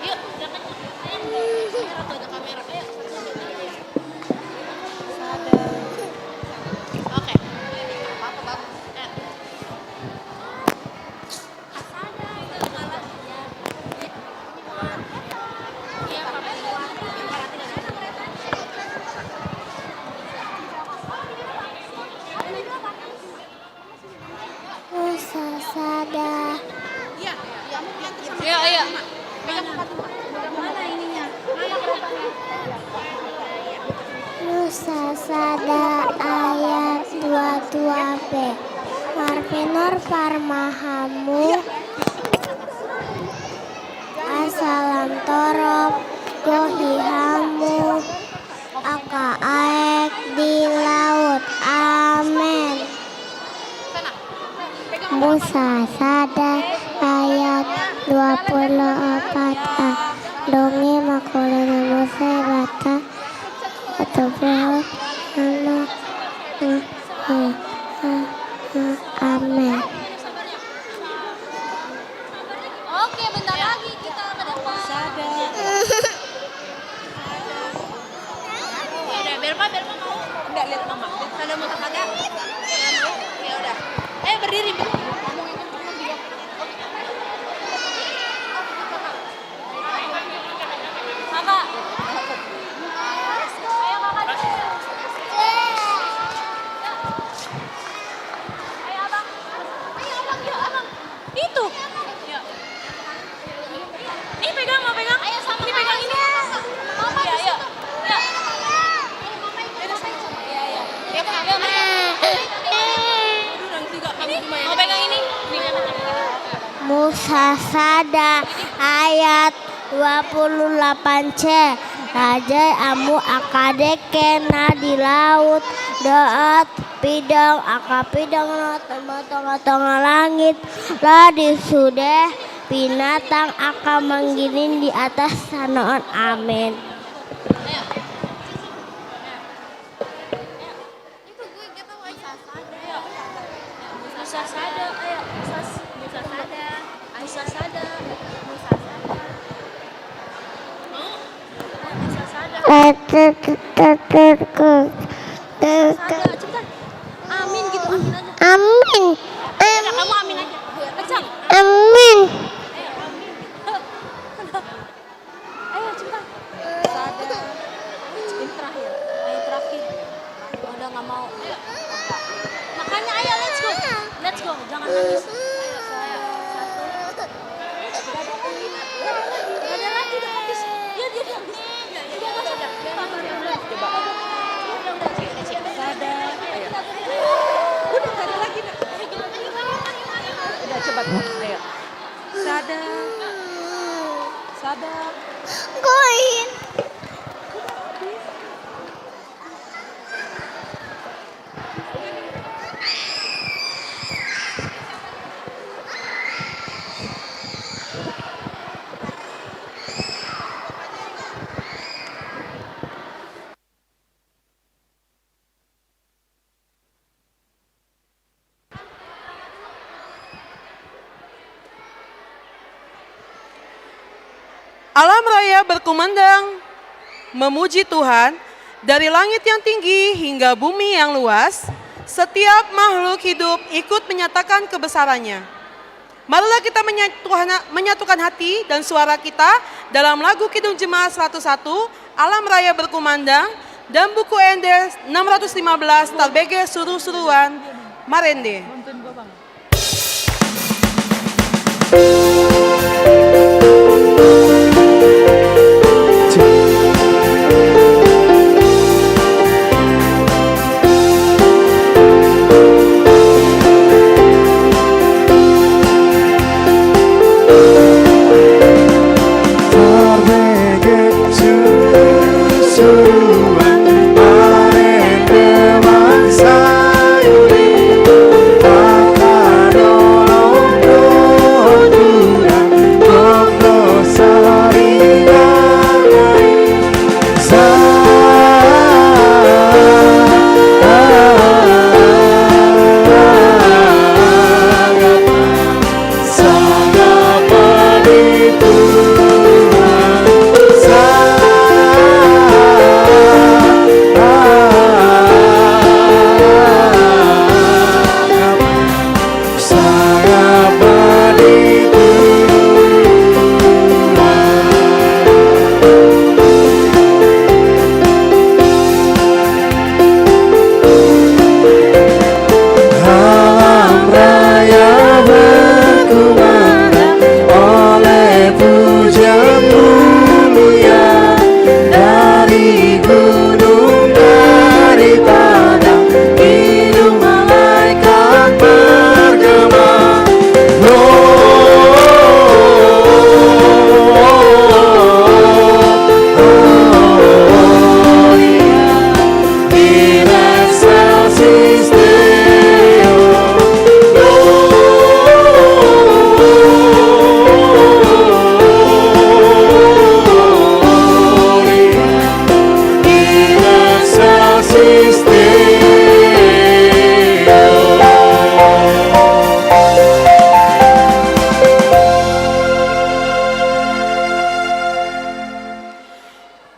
Yuk, jangan. Kamera tuh, ada kamera. Ayo. Oke. Apa bagus? Iya, Musa sada. Ayo, ayo. Musa sada ayat 22b. Marpinor parmahamu. Asalam torop gohihamu. Aka aek di laut. Amin. Musa sada ayat 24a. Dongi makulina Musa bata atau pohon amin. Oke, bentar lagi kita ke depan. Ya udah, biar Pak mau. Enggak lihat Mama. Ada motor kagak? Ya udah. Berdiri. Kakak. Ayo Kakak. Musasada ayat 28C. Raja amu akade kena di laut doat pidang akapidang no tengah-tengah langit lah disudah binatang akan menggiring di atas sanoan. Amin. Amin gitu, amin aja. Amin. Kamu amin aja. Kencang. Amin. Ayo cepetan. Sada. Ini terakhir. Ayo terakhir. Udah nggak mau. Ayo. Makanya ayo let's go. Let's go. Jangan nangis. Ayo saya. Satu. Gak ada lagi udah habis. Dia habis. Udah. Coba. Sada. Ayo. Udah nggak ada lagi. Udah cepat. Ayo. Sada. Sada. Koin. Alam raya berkumandang, memuji Tuhan, dari langit yang tinggi hingga bumi yang luas, setiap makhluk hidup ikut menyatakan kebesarannya. Marilah kita menyatukan hati dan suara kita dalam lagu Kidung Jemaat 101, Alam Raya Berkumandang, dan buku Ender 615, Tarbege Suruh-Suruhan, Marende.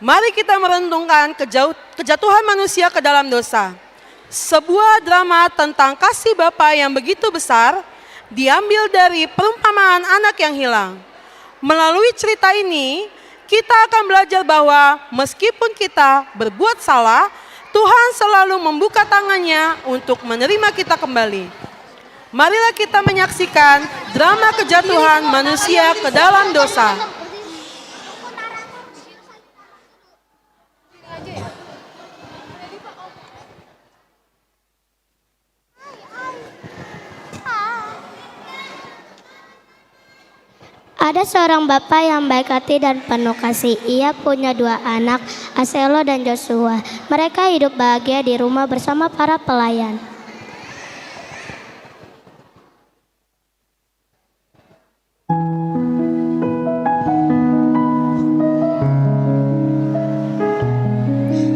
Mari kita merenungkan kejatuhan manusia ke dalam dosa. Sebuah drama tentang kasih Bapa yang begitu besar diambil dari perumpamaan anak yang hilang. Melalui cerita ini, kita akan belajar bahwa meskipun kita berbuat salah, Tuhan selalu membuka tangannya untuk menerima kita kembali. Marilah kita menyaksikan drama kejatuhan manusia ke dalam dosa. Ada seorang bapak yang baik hati dan penuh kasih. Ia punya 2 anak, Aselo dan Joshua. Mereka hidup bahagia di rumah bersama para pelayan.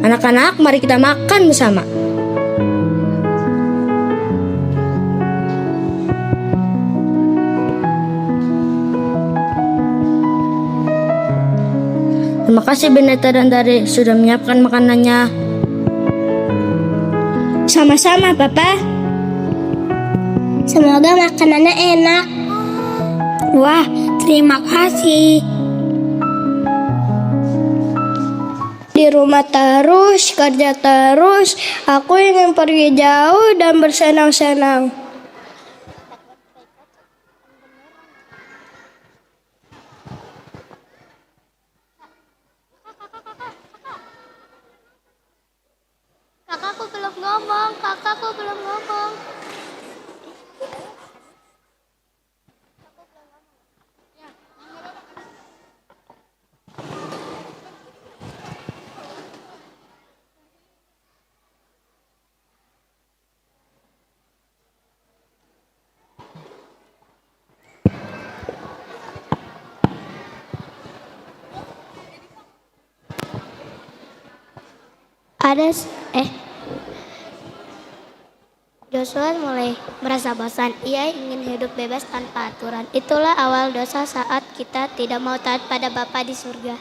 Anak-anak, mari kita makan bersama. Terima kasih Beneta dan Dari sudah menyiapkan makanannya. Sama-sama, Papa. Semoga makanannya enak. Wah, terima kasih. Di rumah terus, kerja terus. Aku ingin pergi jauh dan bersenang-senang. Kakakku belum ngomong. Joshua mulai merasa bosan. Ia ingin hidup bebas tanpa aturan. Itulah awal dosa saat kita tidak mau taat pada Bapa di surga.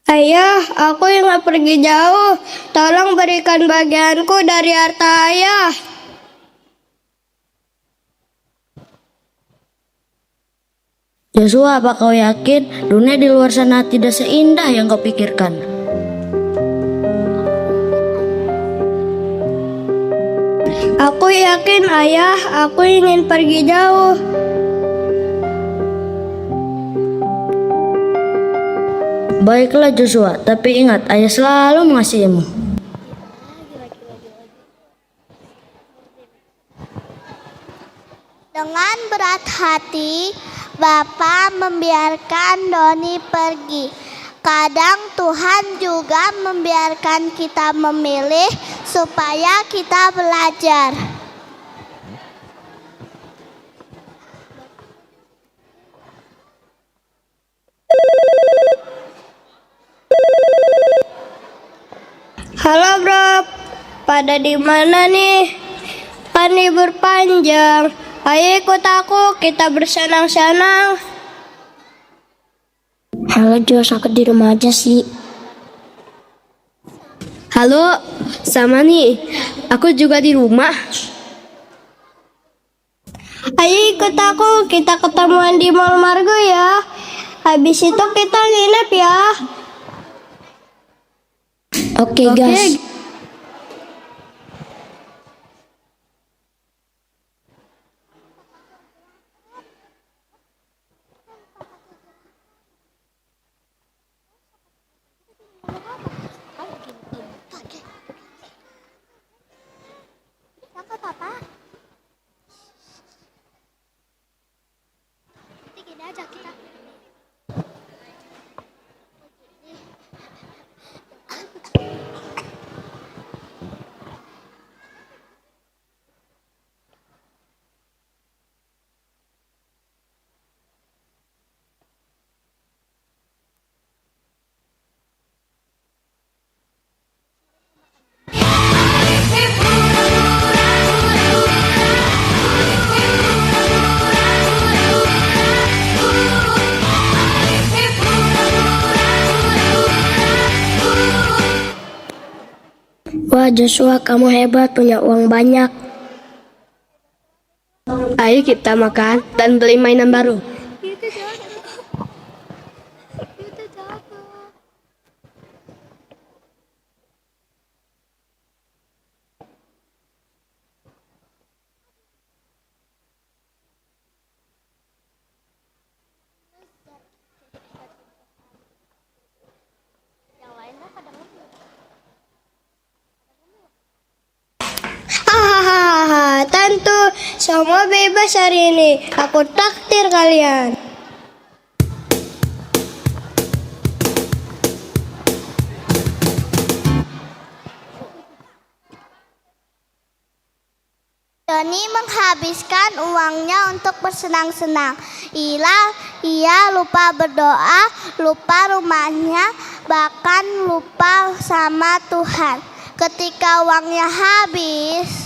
Ayah, aku ingin pergi jauh. Tolong berikan bagianku dari harta ayah. Joshua, apa kau yakin dunia di luar sana tidak seindah yang kau pikirkan? Aku yakin ayah, aku ingin pergi jauh. Baiklah Joshua, tapi ingat ayah selalu mengasihimu. Dengan berat hati, Bapa membiarkan Doni pergi. Kadang Tuhan juga membiarkan kita memilih supaya kita belajar. Halo bro, pada di mana nih? Kan libur panjang. Ayo ikut aku, kita bersenang-senang. Halo Jos, aku di rumah aja sih. Halo, sama nih. Aku juga di rumah. Ayo ikut aku, kita ketemuan di Mall Margo ya. Habis itu kita nginep ya. Oke, guys. Wah Joshua, kamu hebat, punya uang banyak. Ayo kita makan dan beli mainan baru. Semua bebas hari ini. Aku takdir kalian. Doni menghabiskan uangnya untuk bersenang-senang. Ia lupa berdoa, lupa rumahnya, bahkan lupa sama Tuhan. Ketika uangnya habis,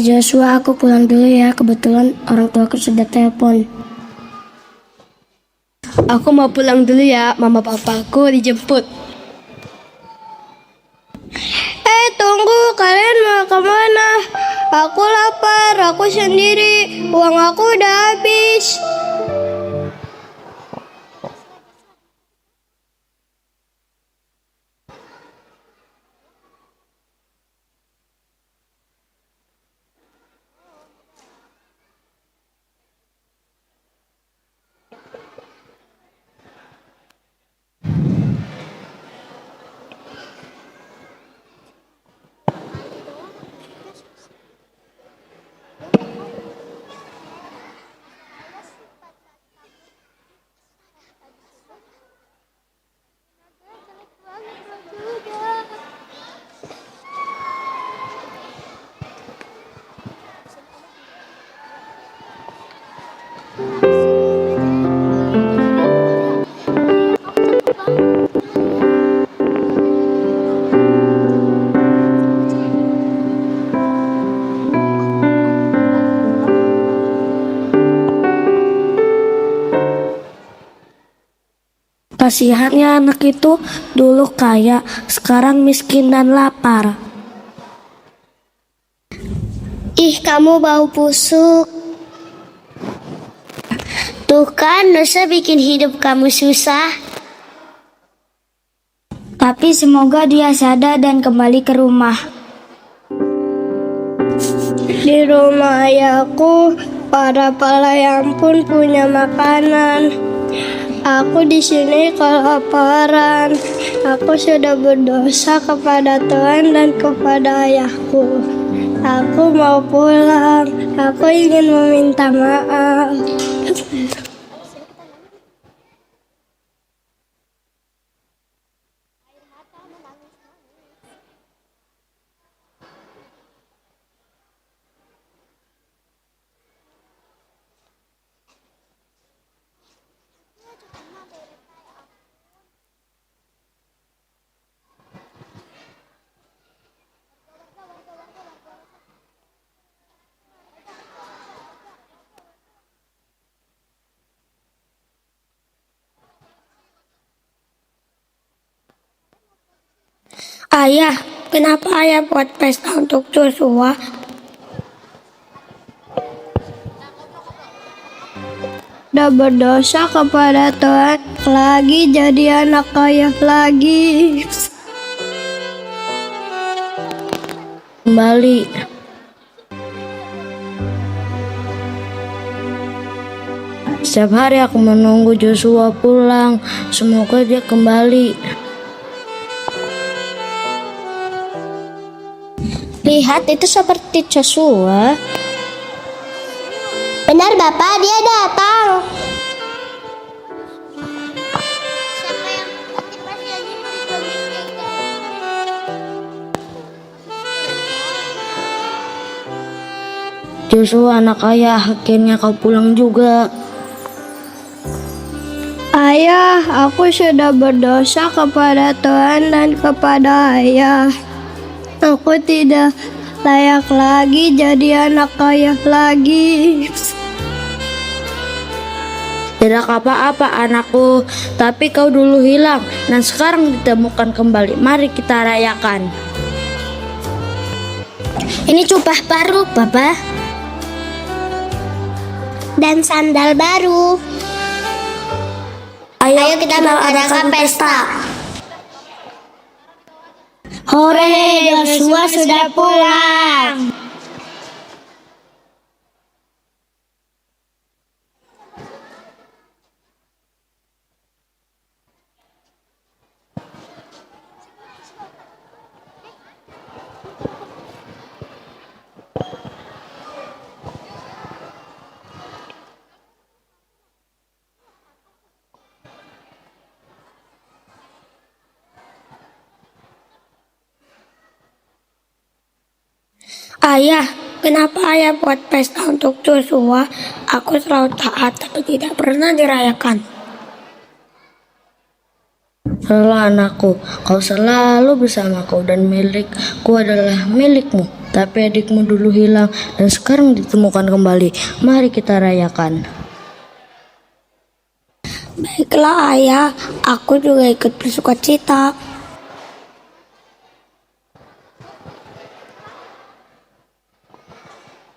Joshua, aku pulang dulu ya. Kebetulan orang tuaku sudah telepon. Aku mau pulang dulu ya, mama papaku dijemput. tunggu, kalian mau kemana? Aku lapar, aku sendiri, uang aku udah habis. Kasihan ya anak itu, dulu kaya, sekarang miskin dan lapar. Ih, kamu bau busuk. Tuh kan, dosa bikin hidup kamu susah. Tapi semoga dia sadar dan kembali ke rumah. Di rumah ayahku, para pelayan pun punya makanan. Aku di sini kelaparan. Aku sudah berdosa kepada Tuhan dan kepada ayahku. Aku mau pulang. Aku ingin meminta maaf. Ayah, kenapa ayah buat pesta untuk Joshua? Udah berdosa kepada Tuhan, lagi jadi anak kaya lagi. Kembali. Setiap hari aku menunggu Joshua pulang. Semoga dia kembali. Lihat, itu seperti Joshua. Benar Bapak, dia datang. Joshua anak ayah, akhirnya kau pulang juga. Ayah, aku sudah berdosa kepada Tuhan dan kepada ayah. Aku tidak layak lagi jadi anak kaya lagi. Tidak apa-apa anakku, tapi kau dulu hilang dan sekarang ditemukan kembali. Mari kita rayakan. Ini jubah baru, Papa. Dan sandal baru. Ayo kita mengadakan pesta. Hore, Joshua sudah pulang. Ayah, kenapa ayah buat pesta untuk Joshua? Aku selalu taat tapi tidak pernah dirayakan. Salah anakku, kau selalu bersamaku dan milikku adalah milikmu. Tapi adikmu dulu hilang dan sekarang ditemukan kembali. Mari kita rayakan. Baiklah ayah, aku juga ikut bersuka cita.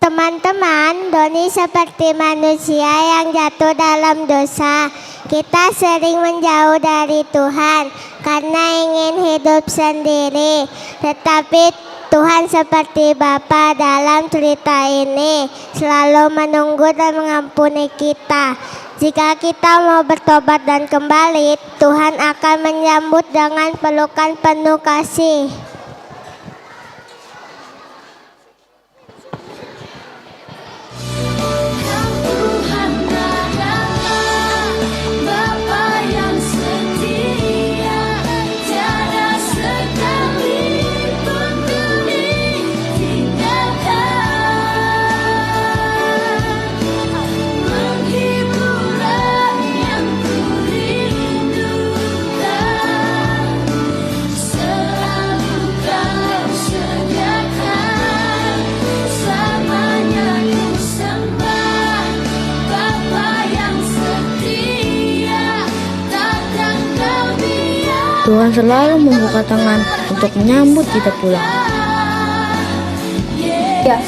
Teman-teman, Doni seperti manusia yang jatuh dalam dosa. Kita sering menjauh dari Tuhan karena ingin hidup sendiri. Tetapi Tuhan seperti Bapa dalam cerita ini selalu menunggu dan mengampuni kita. Jika kita mau bertobat dan kembali, Tuhan akan menyambut dengan pelukan penuh kasih. Tuhan selalu membuka tangan untuk menyambut kita pulang. Ya.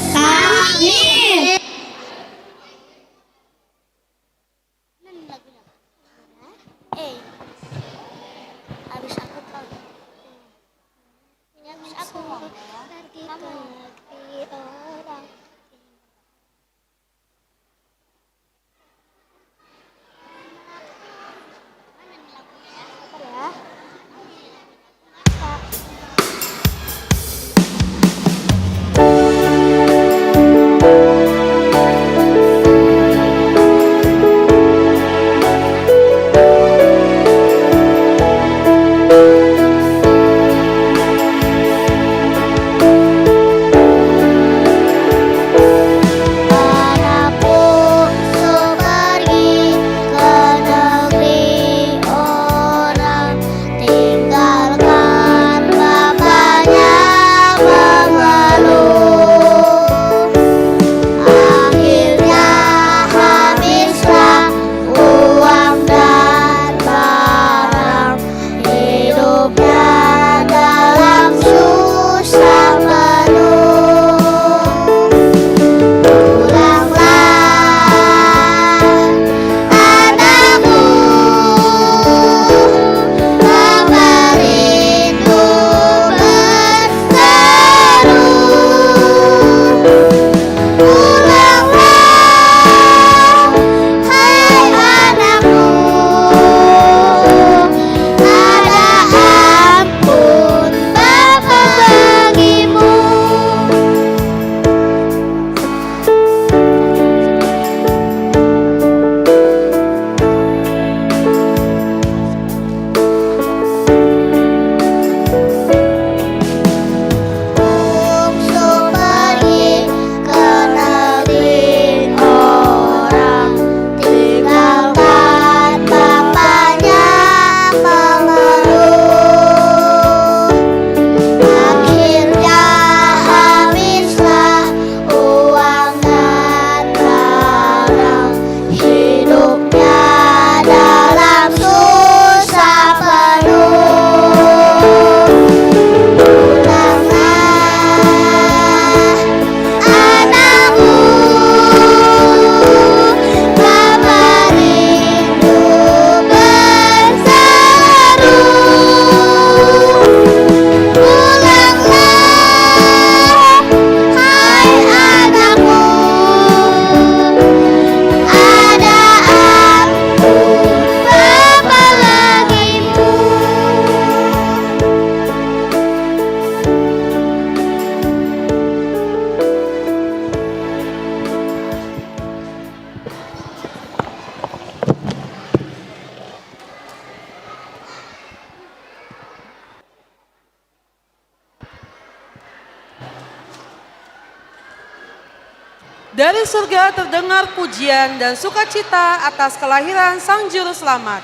Dari surga terdengar pujian dan sukacita atas kelahiran Sang Juru Selamat.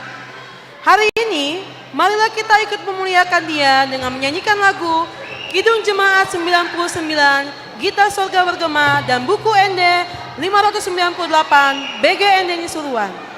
Hari ini, marilah kita ikut memuliakan Dia dengan menyanyikan lagu Kidung Jemaat 99, Gita Sorga Bergema, dan buku ND 598 BGND Nisuruan.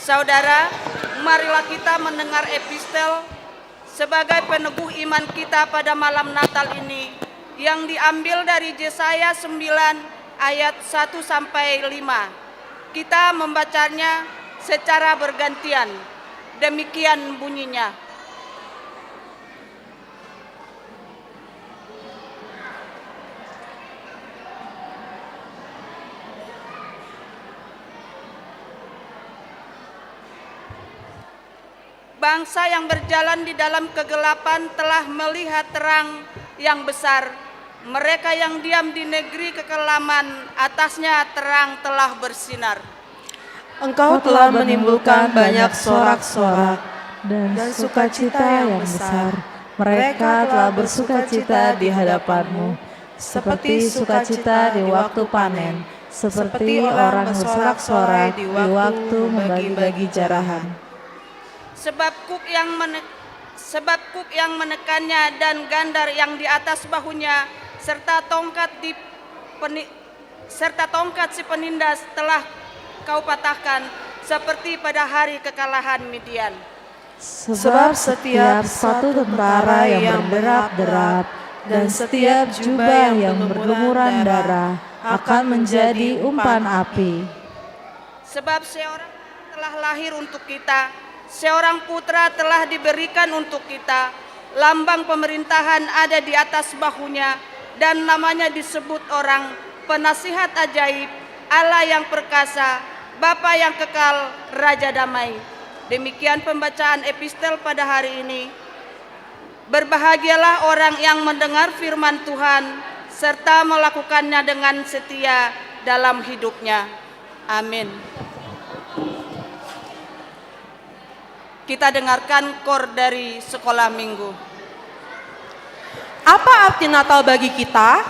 Saudara, marilah kita mendengar epistel sebagai peneguh iman kita pada malam Natal ini yang diambil dari Yesaya 9 ayat 1 sampai 5. Kita membacanya secara bergantian. Demikian bunyinya. Bangsa yang berjalan di dalam kegelapan telah melihat terang yang besar. Mereka yang diam di negeri kekelaman, atasnya terang telah bersinar. Engkau telah menimbulkan banyak sorak-sorak dan sukacita yang besar. Mereka telah bersukacita di hadapanmu, seperti sukacita di waktu panen, seperti orang bersorak-sorai di waktu membagi-bagi jarahan. Sebab kuk yang menekannya dan gandar yang di atas bahunya serta tongkat si penindas telah kau patahkan seperti pada hari kekalahan Midian. Sebab setiap satu tentara yang berderap-derap dan setiap jubah yang berlumuran darah akan menjadi umpan api. Sebab seorang telah lahir untuk kita, seorang putra telah diberikan untuk kita, lambang pemerintahan ada di atas bahunya, dan namanya disebut orang penasihat ajaib, Allah yang perkasa, Bapa yang kekal, Raja damai. Demikian pembacaan epistel pada hari ini. Berbahagialah orang yang mendengar firman Tuhan, serta melakukannya dengan setia dalam hidupnya. Amin. Kita dengarkan kor dari sekolah minggu. Apa arti Natal bagi kita?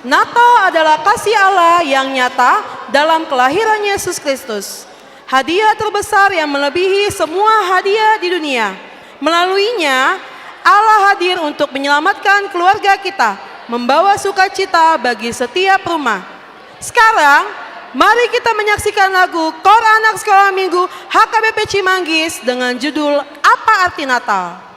Natal adalah kasih Allah yang nyata dalam kelahiran Yesus Kristus. Hadiah terbesar yang melebihi semua hadiah di dunia. Melaluinya, Allah hadir untuk menyelamatkan keluarga kita, membawa sukacita bagi setiap rumah. Sekarang, mari kita menyaksikan lagu Kor Anak Sekolah Minggu HKBP Cimanggis dengan judul Apa Arti Natal.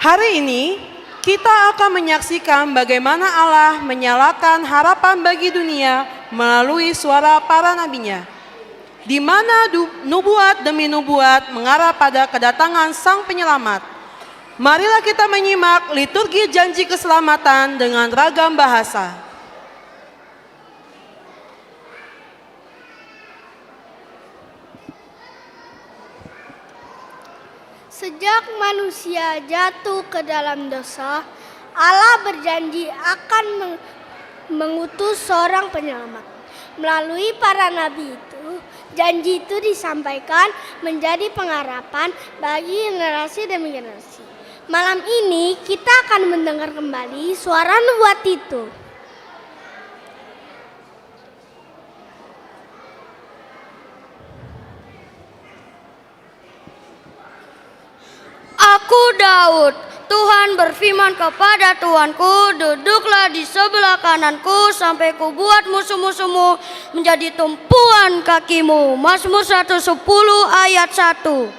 Hari ini kita akan menyaksikan bagaimana Allah menyalakan harapan bagi dunia melalui suara para nabinya, di mana nubuat demi nubuat mengarah pada kedatangan Sang Penyelamat. Marilah kita menyimak liturgi janji keselamatan dengan ragam bahasa. Sejak manusia jatuh ke dalam dosa, Allah berjanji akan mengutus seorang penyelamat. Melalui para nabi itu, janji itu disampaikan menjadi pengharapan bagi generasi demi generasi. Malam ini kita akan mendengar kembali suara nubuat itu. Aku Daud, Tuhan berfirman kepada Tuanku, duduklah di sebelah kananku sampai kubuat musuh-musuhmu menjadi tumpuan kakimu. Mazmur 110 ayat 1.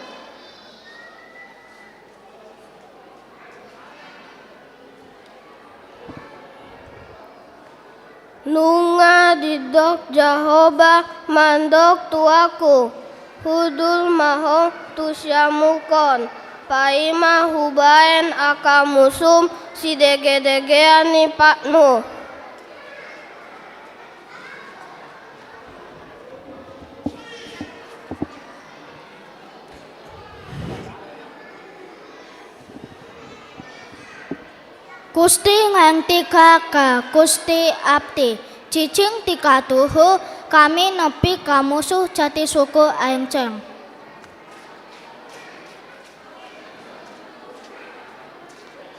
Nunga didok Jehovah mandok tuaku, hudul maho tusyamukon. Paima hubaen akamusum si dege-degeani paknu. Kusti ngenti kaka, kusti abdi, cicing tika tuhu, kami nepi kamusuh jati suku enceng.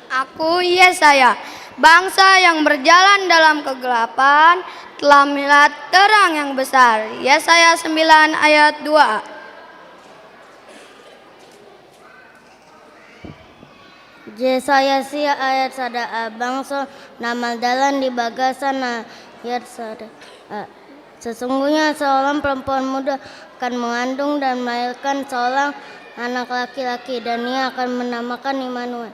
Aku Yesaya, bangsa yang berjalan dalam kegelapan telah melihat terang yang besar. Yesaya 9 ayat 2. Yesaya sia ayat sada bangsa nama dalan di bagasan ayat sada. Sesungguhnya seorang perempuan muda akan mengandung dan melahirkan seorang anak laki-laki, dan ia akan menamakan Immanuel.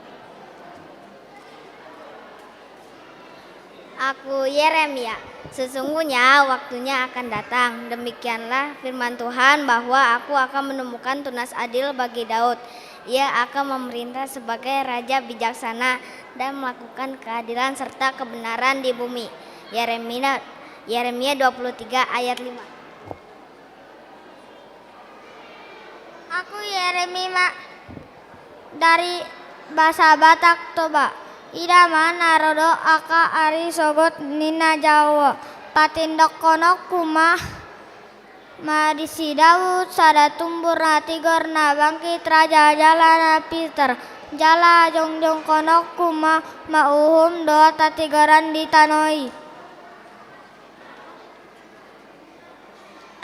Aku Yeremia, sesungguhnya waktunya akan datang. Demikianlah firman Tuhan bahwa aku akan menemukan tunas adil bagi Daud. Ia akan memerintah sebagai raja bijaksana dan melakukan keadilan serta kebenaran di bumi. Yeremia 23 ayat 5. Aku Yeremia dari bahasa Batak Toba. Ida mana rodo aka ari sogot nina Jawa. Patindok konok kumah madisi Daud sada tumbur na tigorna bangkit raja jalana Peter. Jala jongjong konok kumah mauhum doa tatigaran ditanoi.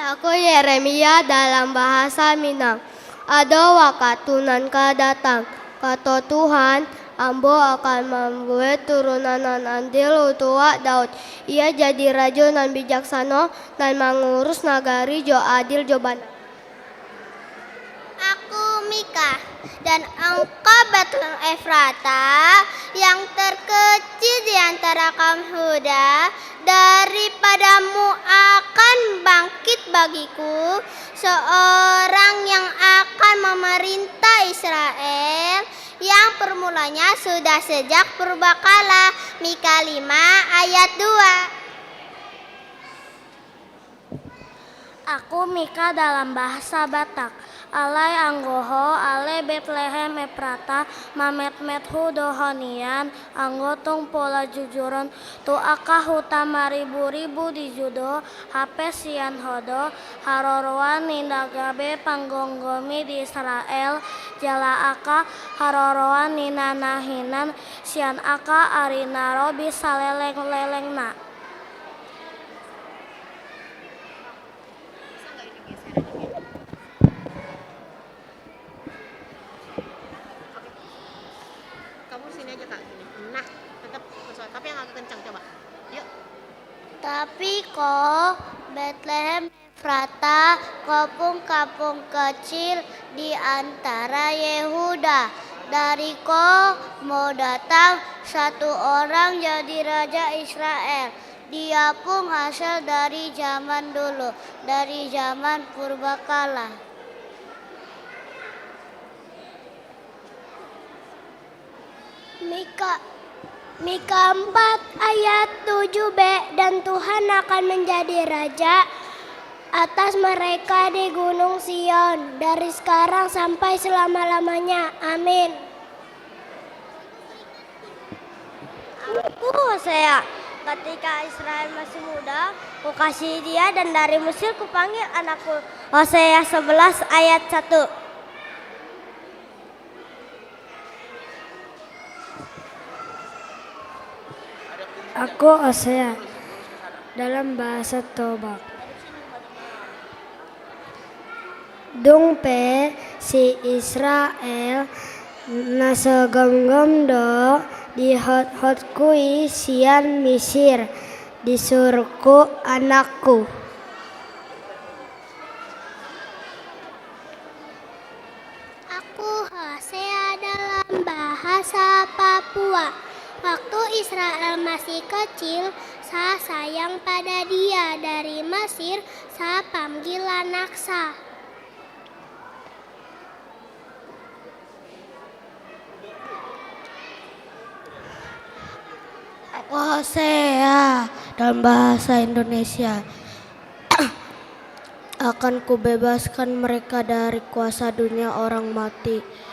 Aku Yeremia dalam bahasa Minang. Ada wakatunan kadatang, kata Tuhan, ambo akan membuat turunan andil utua Daud. Ia jadi raja nan bijaksana dan mengurus nagari jo adil jo benar. Aku Mika, dan engkau Betlehem Efrata yang terkecil di antara kaum Huda, daripadamu akan bangkit bagiku seorang yang akan memerintah Israel, yang permulanya sudah sejak purbakala. Mika 5 ayat 2. Aku Mika dalam bahasa Batak. Alai anggoho, ale Betlehem Efrata, mamet-methu dohonian, anggotung pola jujuron, tu akah huta maribu-ribu di judo, hape sian hodo, haroroan nindagabe panggonggomi di Israel, jala aka haroroan ninanahinan, sian aka arinaro bisa leleng-leleng na. Tapi kok Betlehem Efrata, kapung-kapung kecil di antara Yehuda, Dariko mau datang satu orang jadi raja Israel. Dia pun hasil dari zaman dulu, dari zaman purbakala. Mika 4 ayat 7b, dan Tuhan akan menjadi raja atas mereka di Gunung Sion dari sekarang sampai selama-lamanya. Amin. Aku Hosea, ketika Israel masih muda, ku kasih dia, dan dari Mesir ku panggil anakku. Hosea 11 ayat 1. Aku Hosea dalam bahasa Tobak. Dung pe si Israel nasa gom do di hot kui sian Misir disurku anakku. Aku Hosea dalam bahasa Papua. Waktu Israel masih kecil, saya sayang pada dia. Dari Mesir, saya panggil anak saya. Aku Hosea dalam bahasa Indonesia. Akan kubebaskan mereka dari kuasa dunia orang mati.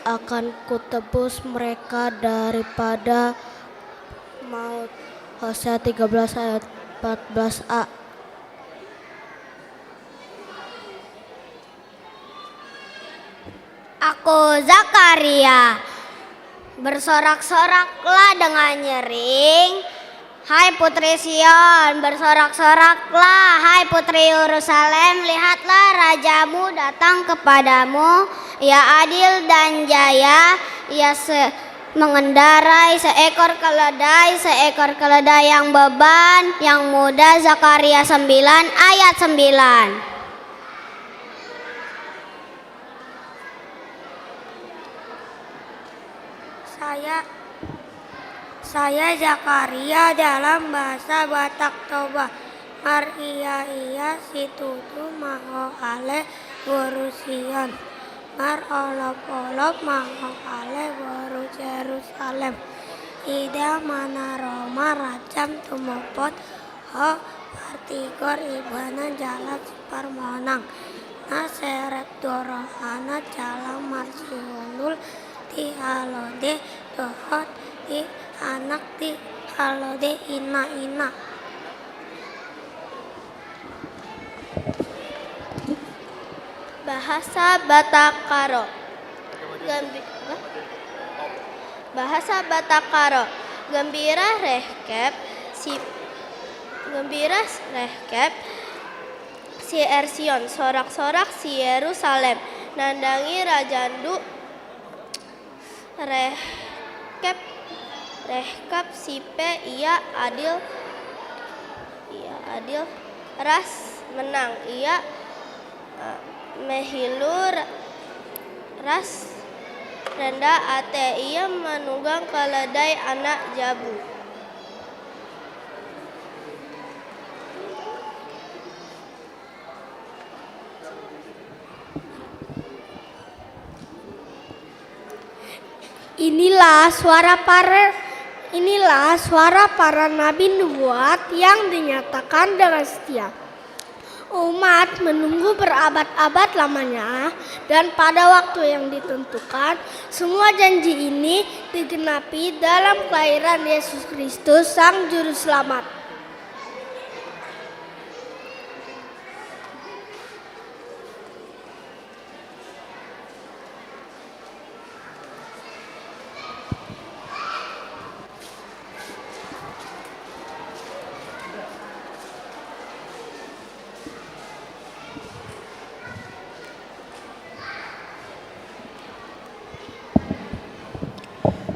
Akan kutebus mereka daripada maut. Hosea 13 ayat 14a. Aku Zakaria. Bersorak-soraklah dengan nyering, hai putri Sion, bersorak-soraklah hai putri Yerusalem, lihatlah rajamu datang kepadamu, ia adil dan jaya, ia mengendarai seekor keledai yang beban, yang muda. Zakaria 9 ayat 9. Saya Zakaria dalam bahasa Batak Toba. Iya situtu maho ale Worusion. Mar olop ale Woru Jerusalem. Ida mana Roma racam tumopot ho partigor ibana jalan parmonang. Na seret dorohana jalan marsiwonul ti halode dohot ti anak ti halode ina. Bahasa Batakaro. Gembira rehkep si Ersion, sorak-sorak si Yerusalem, nandangi rajandu rehkep si pe ia adil ras menang, ia mehilur ras rendah ate, ia menunggang keledai anak jabu. Inilah suara para nabi nubuat yang dinyatakan dengan setia. Umat menunggu berabad-abad lamanya, dan pada waktu yang ditentukan, semua janji ini digenapi dalam kelahiran Yesus Kristus, Sang Juru Selamat.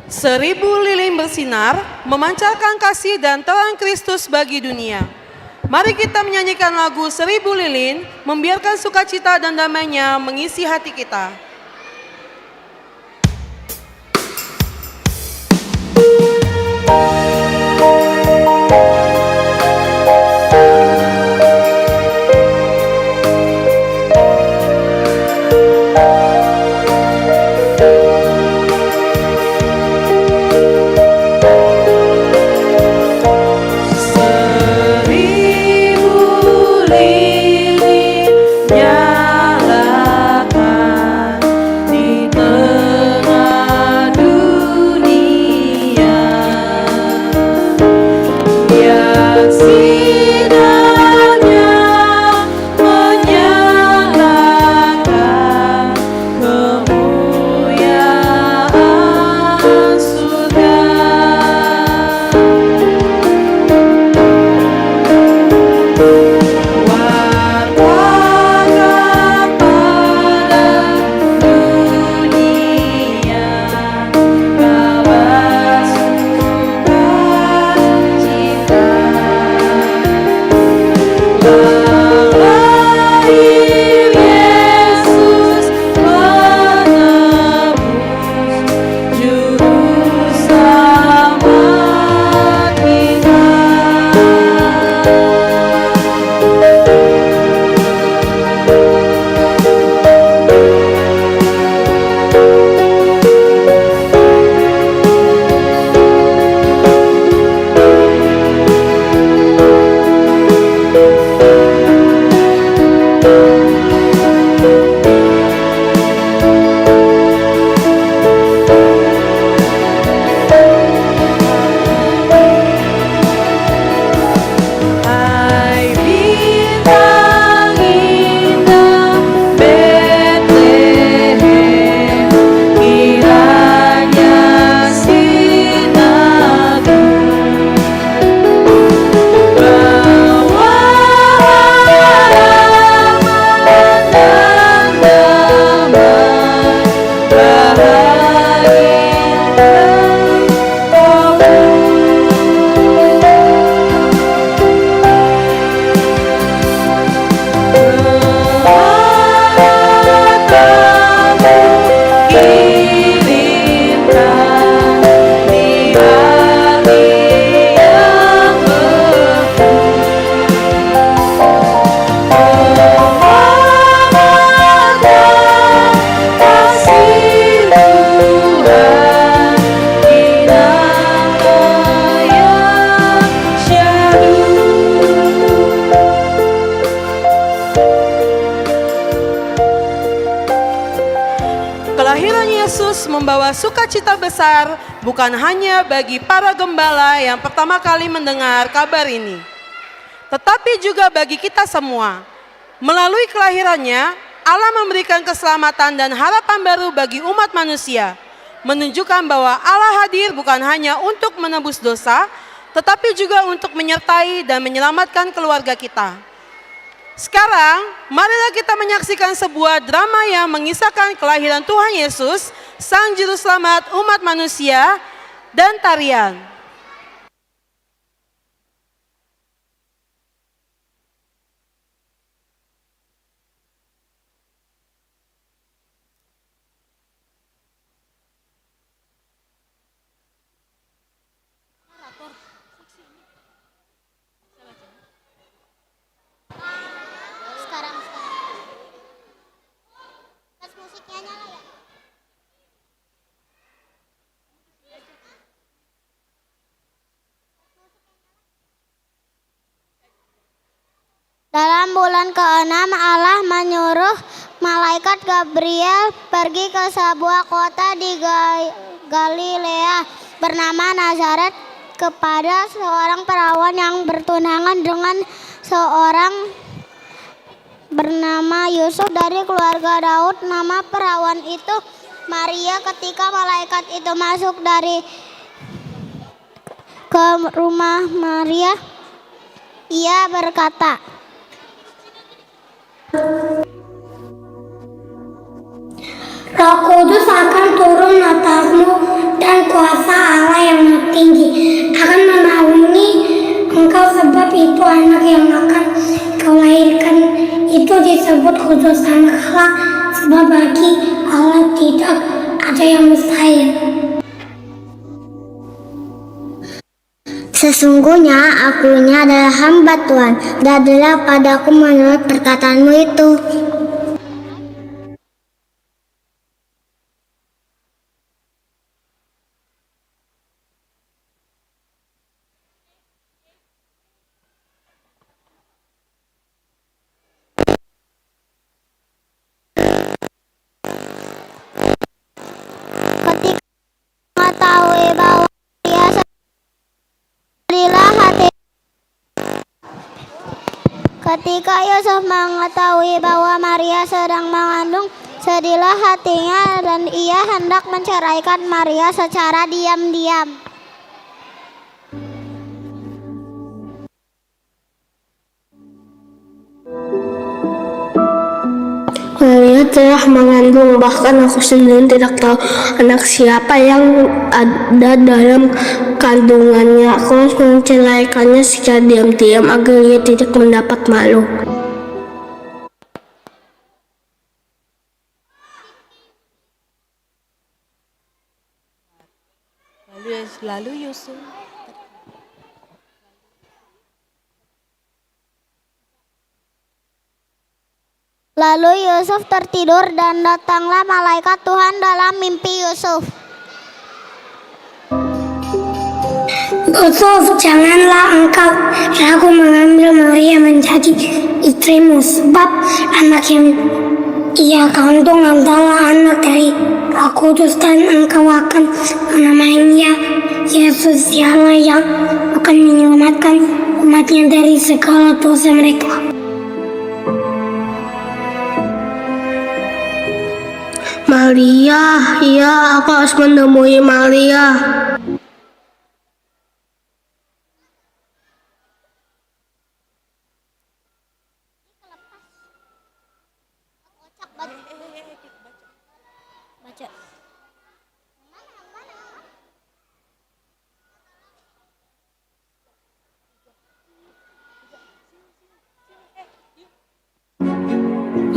Seribu lilin bersinar, memancarkan kasih dan terang Kristus bagi dunia. Mari kita menyanyikan lagu Seribu Lilin, membiarkan sukacita dan damainya mengisi hati kita. nyalakan di tengah dunia, yang sinarnya menyalakan kemuliaan surga. Wartakan pada dunia kabar sukacita, lahir Yesus penebus juru selamat kita. Hai bintang indah Betlehem, kiranya sinarmu bawa harapan dan damai, bahagia kamu. Kelahiran Yesus membawa sukacita besar bukan hanya bagi para gembala yang pertama kali mendengar kabar ini, tetapi juga bagi kita semua. Melalui kelahirannya, Allah memberikan keselamatan dan harapan baru bagi umat manusia, menunjukkan bahwa Allah hadir bukan hanya untuk menebus dosa, tetapi juga untuk menyertai dan menyelamatkan keluarga kita. Sekarang, marilah kita menyaksikan sebuah drama yang mengisahkan kelahiran Tuhan Yesus, Sang Juru Selamat umat manusia, dan tarian. Dalam bulan ke-6 Allah menyuruh malaikat Gabriel pergi ke sebuah kota di Galilea bernama Nazaret kepada seorang perawan yang bertunangan dengan seorang bernama Yusuf dari keluarga Daud. Nama perawan itu Maria. Ketika malaikat itu masuk ke rumah Maria, ia berkata, Roh Kudus akan turun atasmu dan kuasa Allah yang tinggi akan menaungi engkau, sebab itu anak yang akan kau lahirkan itu disebut kudus anak Allah, sebab bagi Allah tidak ada yang mustahil. sesungguhnya aku ini adalah hamba Tuhan, jadilah padaku menurut perkataanmu itu. Ketika Yusuf mengetahui bahwa Maria sedang mengandung, sedihlah hatinya dan ia hendak menceraikan Maria secara diam-diam. Maria telah mengandung, bahkan aku sendiri tidak tahu anak siapa yang ada dalam kandungannya. Aku harus menceraikannya secara diam-diam agar ia tidak mendapat malu. Lalu Yusuf. Lalu Yusuf tertidur dan datanglah malaikat Tuhan dalam mimpi Yusuf. Yusuf, janganlah engkau ragu mengambil Maria menjadi istrimu, sebab anak yang ia kandung adalah anak dari Roh Kudus, dan engkau akan menamainya Yesus. Dialah yang akan menyelamatkan umatnya dari segala dosa mereka. Maria, ya, aku harus menemui Maria.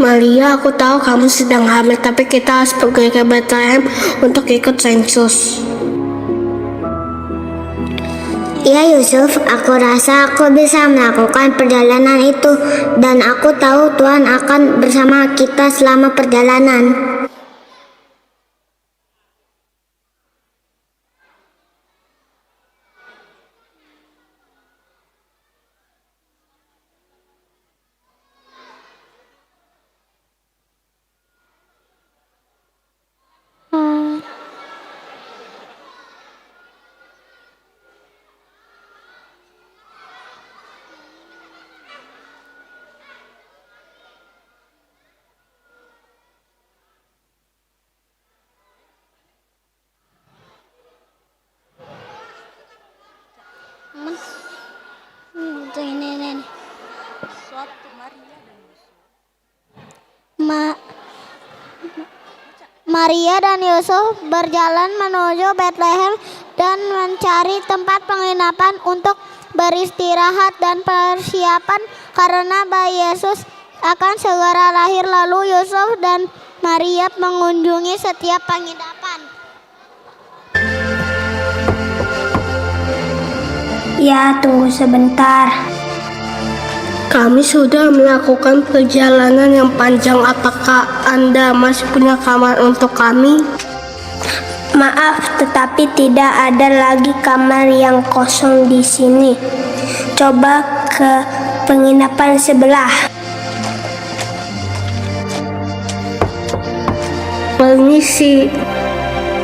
Maria, aku tahu kamu sedang hamil, tapi kita harus pergi ke Bethlehem untuk ikut sensus. Iya Yusuf, aku rasa aku bisa melakukan perjalanan itu dan aku tahu Tuhan akan bersama kita selama perjalanan. Maria dan Yusuf berjalan menuju Bethlehem dan mencari tempat penginapan untuk beristirahat dan persiapan karena bayi Yesus akan segera lahir. Lalu Yusuf dan Maria mengunjungi setiap penginapan. Ya, tunggu sebentar. Kami sudah melakukan perjalanan yang panjang. Apakah Anda masih punya kamar untuk kami? Maaf, tetapi tidak ada lagi kamar yang kosong di sini. Coba ke penginapan sebelah. Permisi.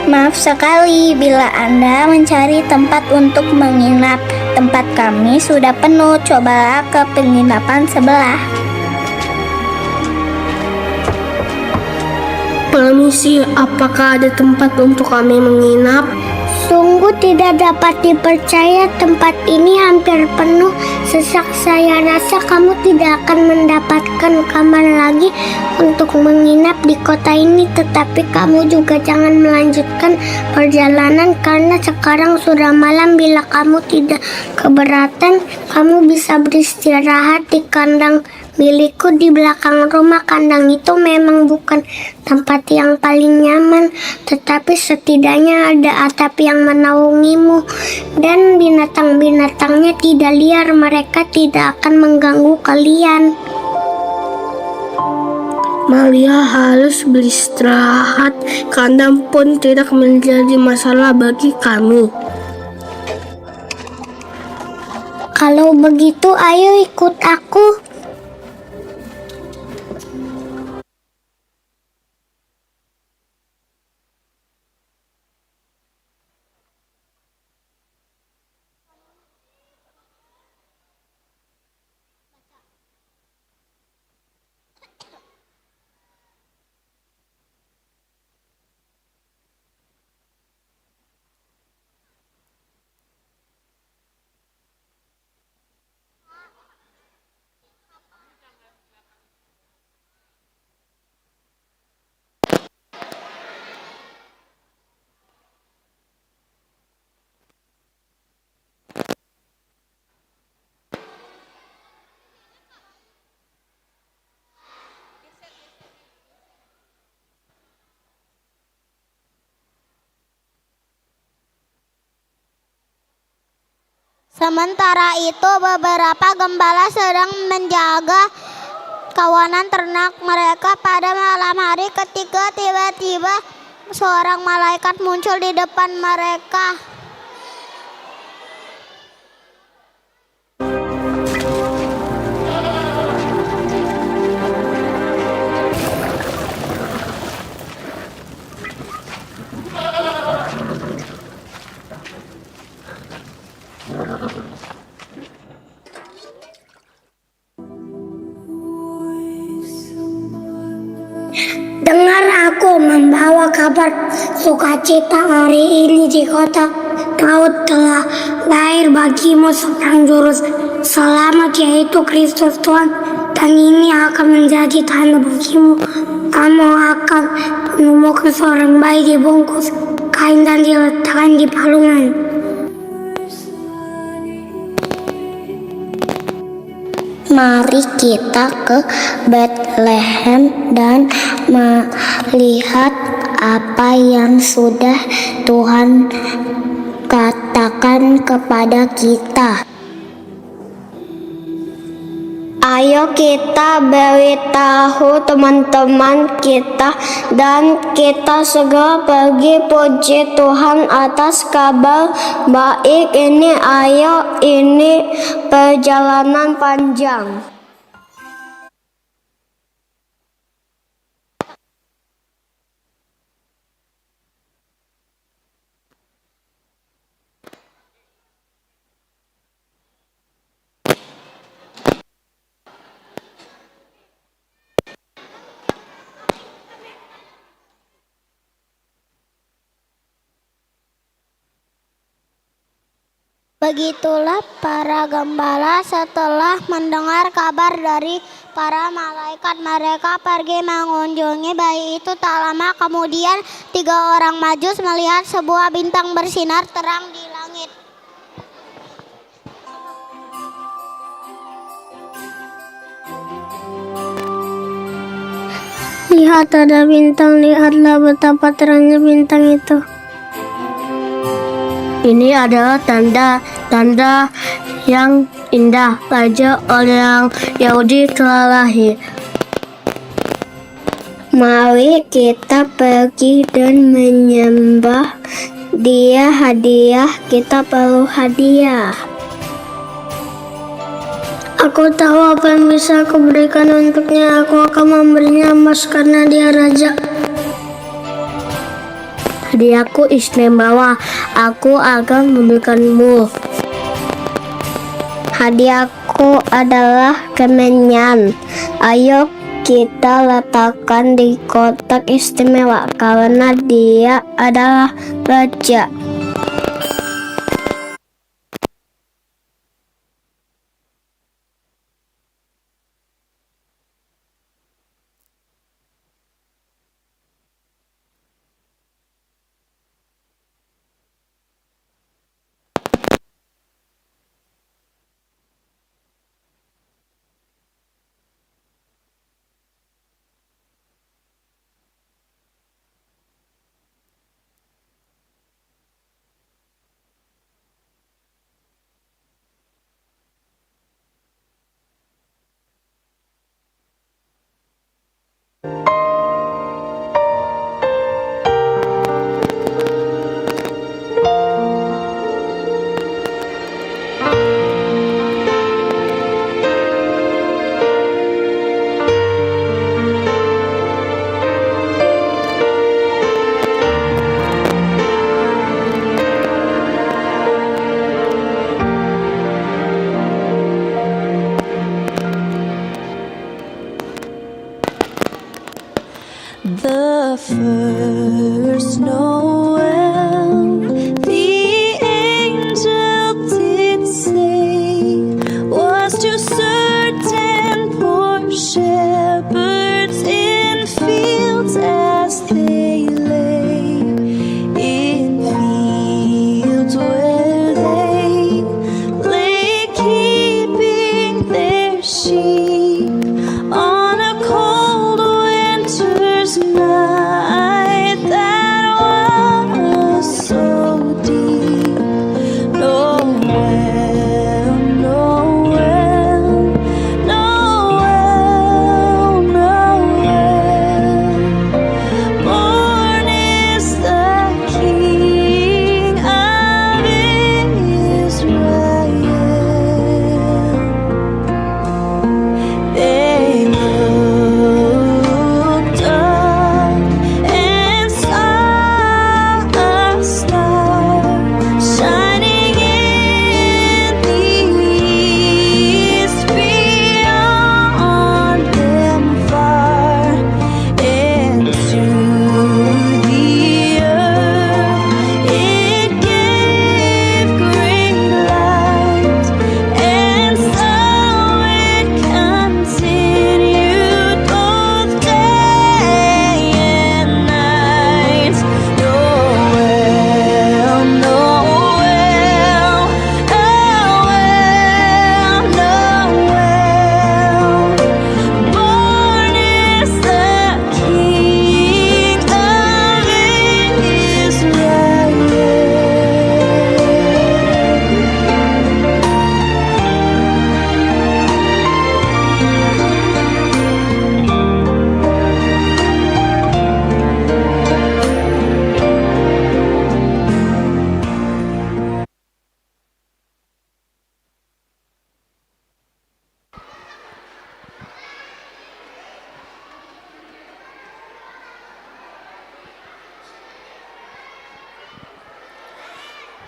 Maaf sekali bila Anda mencari tempat untuk menginap. Tempat kami sudah penuh. Cobalah ke penginapan sebelah. Permisi, apakah ada tempat untuk kami menginap? Sungguh tidak dapat dipercaya, tempat ini hampir penuh sesak. Saya rasa kamu tidak akan mendapatkan kamar lagi untuk menginap di kota ini. Tetapi kamu juga jangan melanjutkan perjalanan karena sekarang sudah malam. Bila kamu tidak keberatan, kamu bisa beristirahat di kandang milikku di belakang rumah. Kandang itu memang bukan tempat yang paling nyaman, tetapi setidaknya ada atap yang menaungimu dan binatang-binatangnya tidak liar. Mereka tidak akan mengganggu kalian. Maria harus beristirahat. Kandang pun tidak menjadi masalah bagi kami. Kalau begitu, ayo ikut aku. Sementara itu beberapa gembala sedang menjaga kawanan ternak mereka pada malam hari ketika tiba-tiba seorang malaikat muncul di depan mereka. Dengar aku membawa kabar sukacita hari ini di kota Daud telah lahir bagimu seorang juru selamat, yaitu Kristus Tuhan. Dan ini akan menjadi tanda bagimu. Kamu akan menemukan seorang bayi dibungkus kain dan diletakkan di palungan. Mari kita ke Bethlehem dan melihat apa yang sudah Tuhan katakan kepada kita. Ayo kita beritahu teman-teman kita dan kita segera pergi. Puji Tuhan atas kabar baik ini. Ayo, ini perjalanan panjang. Begitulah para gembala setelah mendengar kabar dari para malaikat. Mereka pergi mengunjungi bayi itu. Tak lama kemudian 3 orang majus melihat sebuah bintang bersinar terang di langit. Lihat, ada bintang, lihatlah betapa terangnya bintang itu. Ini adalah tanda yang indah. Raja orang Yahudi telah lahir. Mari kita pergi dan menyembah dia. Hadiah, kita perlu hadiah. Aku tahu apa yang bisa aku berikan untuknya. Aku akan memberinya emas karena dia raja. Hadiahku istimewa, aku akan memberikanmu. Hadiahku adalah kemenyan. Ayo kita letakkan di kotak istimewa karena dia adalah raja. The first Noel, the angel did say, was to certain poor shepherds in fields as they lay, in fields where they lay keeping their sheep on a cold winter's night. That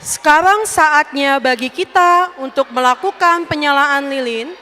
Sekarang saatnya bagi kita untuk melakukan penyalaan lilin.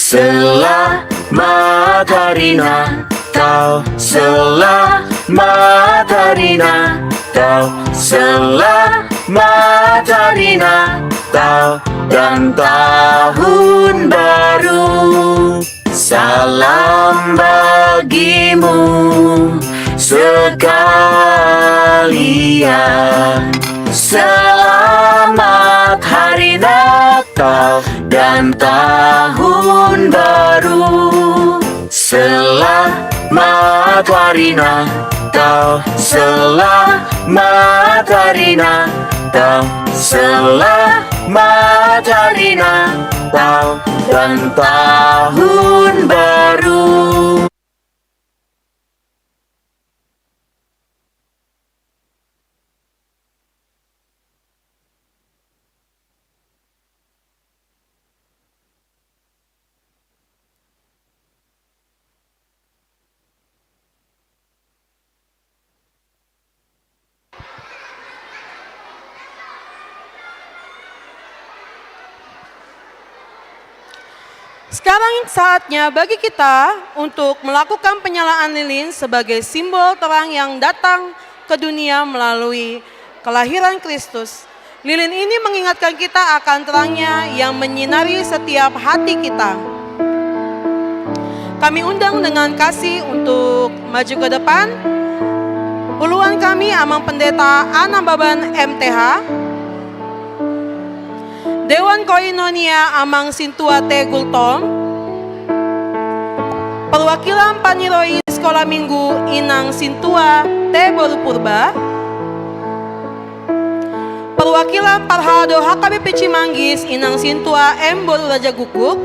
Selamat hari Natal, selamat hari Natal, selamat hari Natal dan tahun baru. Salam bagimu sekalian. Selamat hari Natal dan tahun baru. Selamat hari Natal, selamat hari Natal, selamat hari Natal dan tahun baru. Sekarang saatnya bagi kita untuk melakukan penyalaan lilin sebagai simbol terang yang datang ke dunia melalui kelahiran Kristus. Lilin ini mengingatkan kita akan terangnya yang menyinari setiap hati kita. Kami undang dengan kasih untuk maju ke depan. Uluan kami Amang Pendeta Ana Baban MTH, Dewan Koinonia Amang Sintua T. Gultom, perwakilan Paniroi Sekolah Minggu Inang Sintua T. Boru Purba, perwakilan Parhaldo HKBP Cimanggis Inang Sintua M. Boru Raja Gukuk,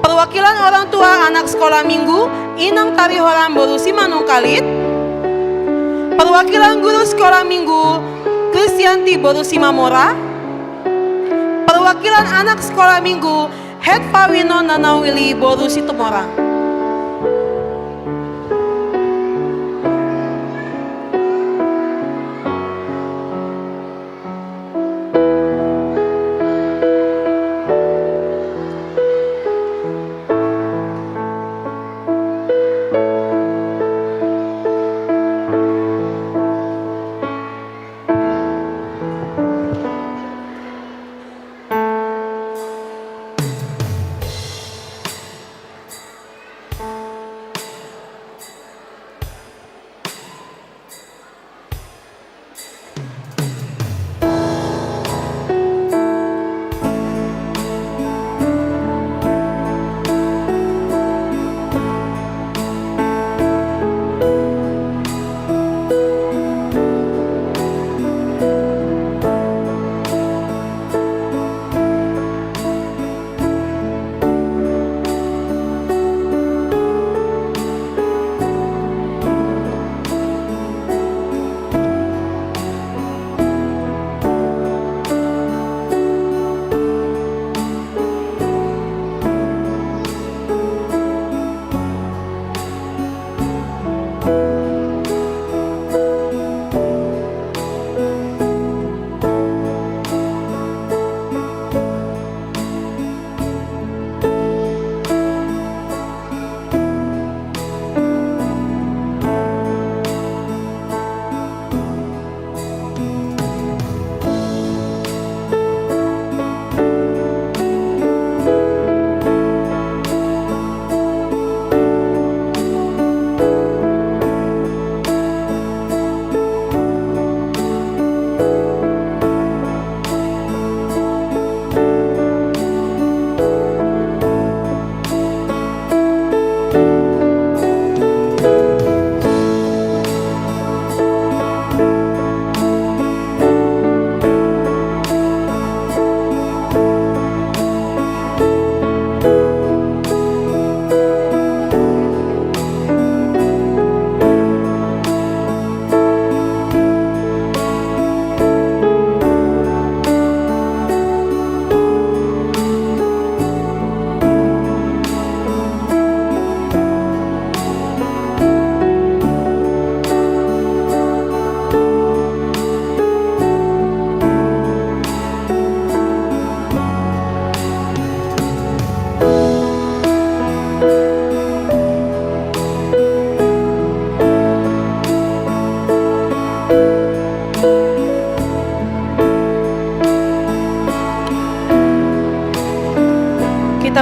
perwakilan orang tua anak Sekolah Minggu Inang Tarihoran Boru Simanung Kalit, perwakilan guru Sekolah Minggu Kristianti Boru Simamora, perwakilan anak Sekolah Minggu Het Pawino Nanawili Boru Situmorang.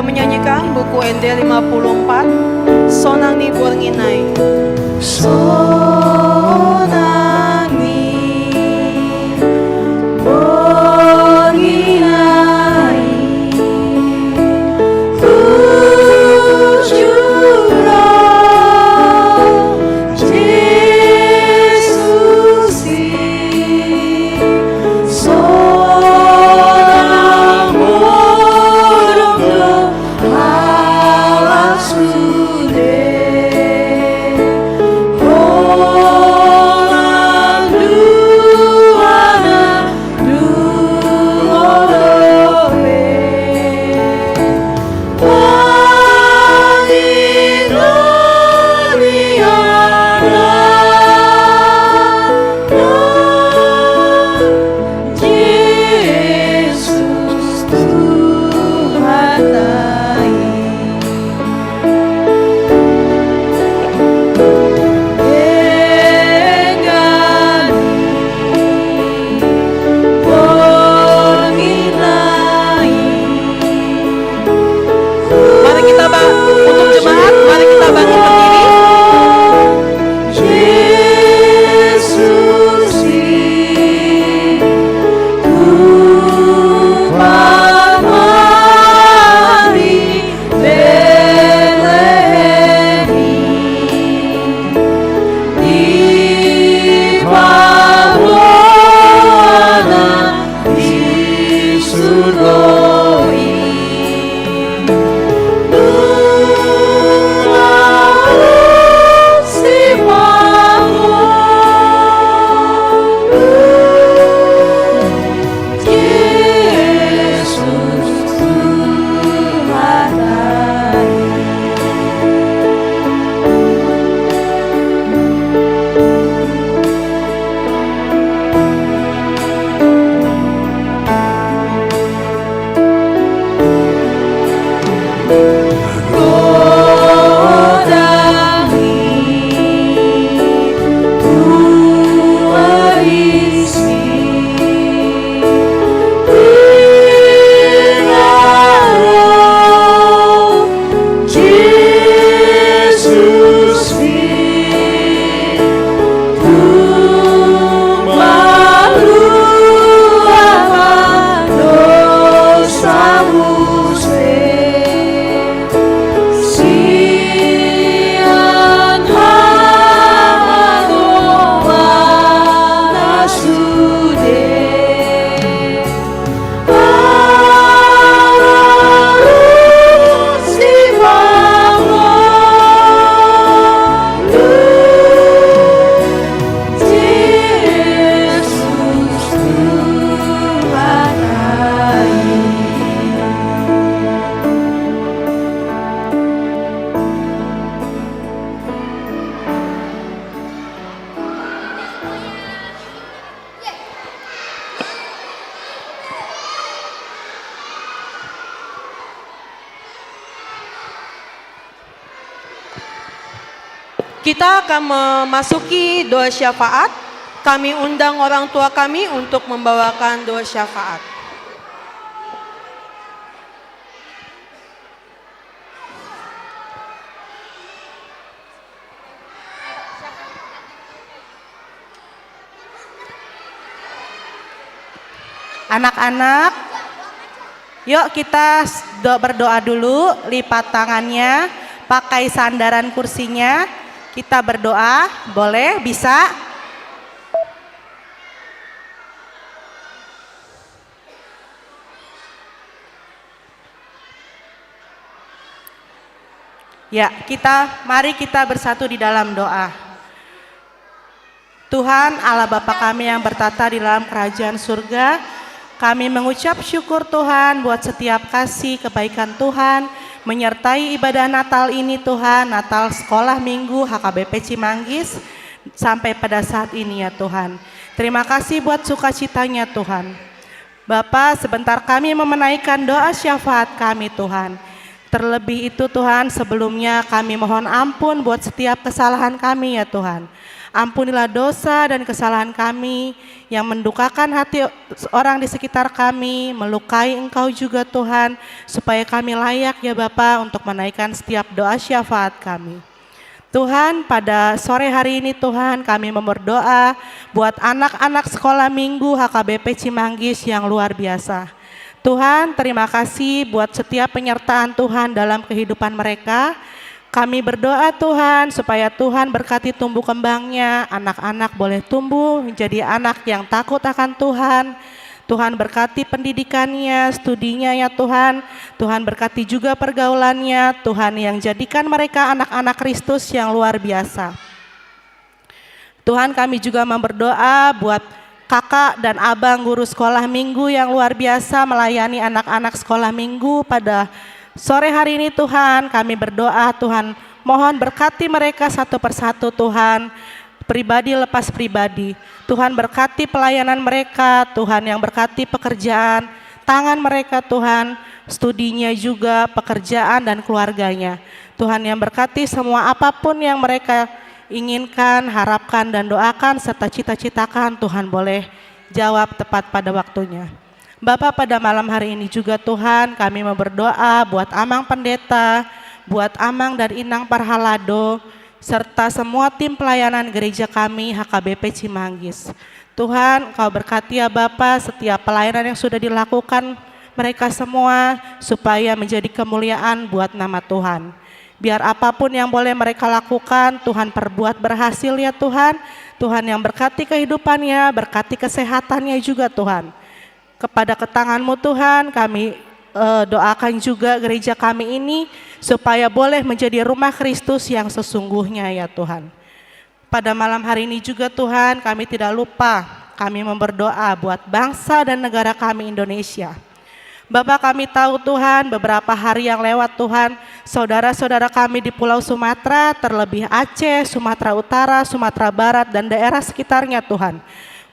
menyanyikan buku ND 54, Sonang ni Bornginai. Sonang ni Bornginai, Kita akan memasuki doa syafaat. Kami undang orang tua kami untuk membawakan doa syafaat. Anak-anak, yuk kita berdoa dulu, lipat tangannya, pakai sandaran kursinya, kita berdoa, boleh, bisa? Ya, mari kita bersatu di dalam doa. Tuhan Allah Bapa kami yang bertata di dalam kerajaan surga, kami mengucap syukur Tuhan buat setiap kasih kebaikan Tuhan menyertai ibadah Natal ini Tuhan, Natal sekolah minggu HKBP Cimanggis sampai pada saat ini ya Tuhan. Terima kasih buat sukacitanya Tuhan. Bapa, sebentar kami memenaikan doa syafaat kami Tuhan. Terlebih itu Tuhan, sebelumnya kami mohon ampun buat setiap kesalahan kami ya Tuhan. Ampunilah dosa dan kesalahan kami yang mendukakan hati orang di sekitar kami, melukai Engkau juga Tuhan, supaya kami layak ya Bapa untuk menaikkan setiap doa syafaat kami. Tuhan, pada sore hari ini Tuhan kami berdoa buat anak-anak sekolah minggu HKBP Cimanggis yang luar biasa. Tuhan, terima kasih buat setiap penyertaan Tuhan dalam kehidupan mereka. Kami berdoa Tuhan supaya Tuhan berkati tumbuh kembangnya, anak-anak boleh tumbuh menjadi anak yang takut akan Tuhan. Tuhan berkati pendidikannya, studinya ya Tuhan. Tuhan berkati juga pergaulannya, Tuhan yang jadikan mereka anak-anak Kristus yang luar biasa. Tuhan, kami juga berdoa buat kakak dan abang guru sekolah minggu yang luar biasa melayani anak-anak sekolah minggu pada sore hari ini Tuhan. Kami berdoa Tuhan, mohon berkati mereka satu persatu Tuhan, pribadi lepas pribadi. Tuhan berkati pelayanan mereka, Tuhan yang berkati pekerjaan tangan mereka Tuhan, studinya juga, pekerjaan dan keluarganya. Tuhan yang berkati semua apapun yang mereka inginkan, harapkan dan doakan serta cita-citakan, Tuhan boleh jawab tepat pada waktunya. Bapak, pada malam hari ini juga Tuhan kami mau berdoa buat Amang Pendeta, buat Amang dan Inang Parhalado, serta semua tim pelayanan gereja kami HKBP Cimanggis. Tuhan, Kau berkati ya Bapak setiap pelayanan yang sudah dilakukan mereka semua supaya menjadi kemuliaan buat nama Tuhan. Biar apapun yang boleh mereka lakukan, Tuhan perbuat berhasil ya Tuhan. Tuhan yang berkati kehidupannya, berkati kesehatannya juga Tuhan. Kepada ketangan-Mu Tuhan, kami doakan juga gereja kami ini supaya boleh menjadi rumah Kristus yang sesungguhnya ya Tuhan. Pada malam hari ini juga Tuhan, kami tidak lupa kami berdoa buat bangsa dan negara kami Indonesia. Bapak, kami tahu Tuhan beberapa hari yang lewat Tuhan, saudara-saudara kami di Pulau Sumatera, terlebih Aceh, Sumatera Utara, Sumatera Barat dan daerah sekitarnya Tuhan,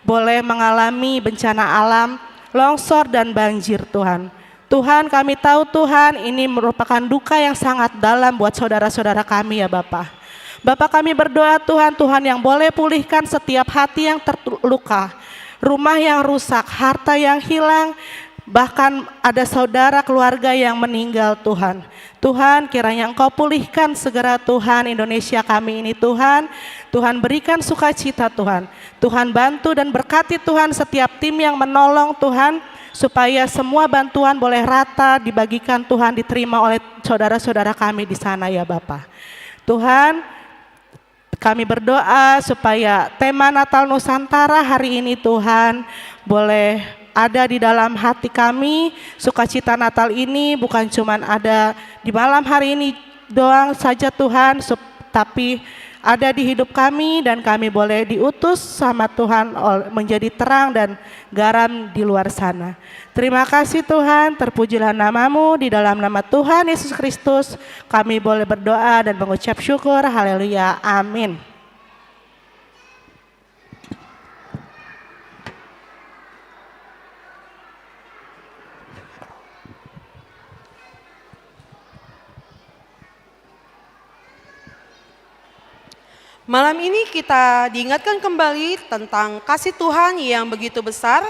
boleh mengalami bencana alam, longsor dan banjir Tuhan. Tuhan, kami tahu Tuhan ini merupakan duka yang sangat dalam buat saudara-saudara kami ya Bapak. Bapak, kami berdoa Tuhan, Tuhan yang boleh pulihkan setiap hati yang terluka, rumah yang rusak, harta yang hilang, bahkan ada saudara keluarga yang meninggal Tuhan. Tuhan, kiranya Engkau pulihkan segera Tuhan Indonesia kami ini Tuhan. Tuhan berikan sukacita Tuhan. Tuhan bantu dan berkati Tuhan setiap tim yang menolong Tuhan, supaya semua bantuan boleh rata dibagikan Tuhan, diterima oleh saudara-saudara kami di sana ya Bapak. Tuhan, kami berdoa supaya tema Natal Nusantara hari ini Tuhan boleh ada di dalam hati kami. Sukacita Natal ini bukan cuma ada di malam hari ini doang saja Tuhan, tapi ada di hidup kami dan kami boleh diutus sama Tuhan menjadi terang dan garam di luar sana. Terima kasih Tuhan, terpujilah nama-Mu, di dalam nama Tuhan Yesus Kristus kami boleh berdoa dan mengucap syukur. Haleluya, amin. Malam ini kita diingatkan kembali tentang kasih Tuhan yang begitu besar,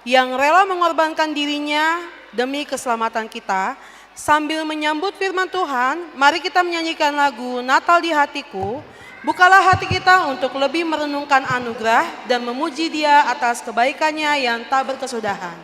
yang rela mengorbankan dirinya demi keselamatan kita. Sambil menyambut firman Tuhan, mari kita menyanyikan lagu Natal di Hatiku. Bukalah hati kita untuk lebih merenungkan anugerah dan memuji Dia atas kebaikannya yang tak berkesudahan.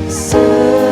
Seperti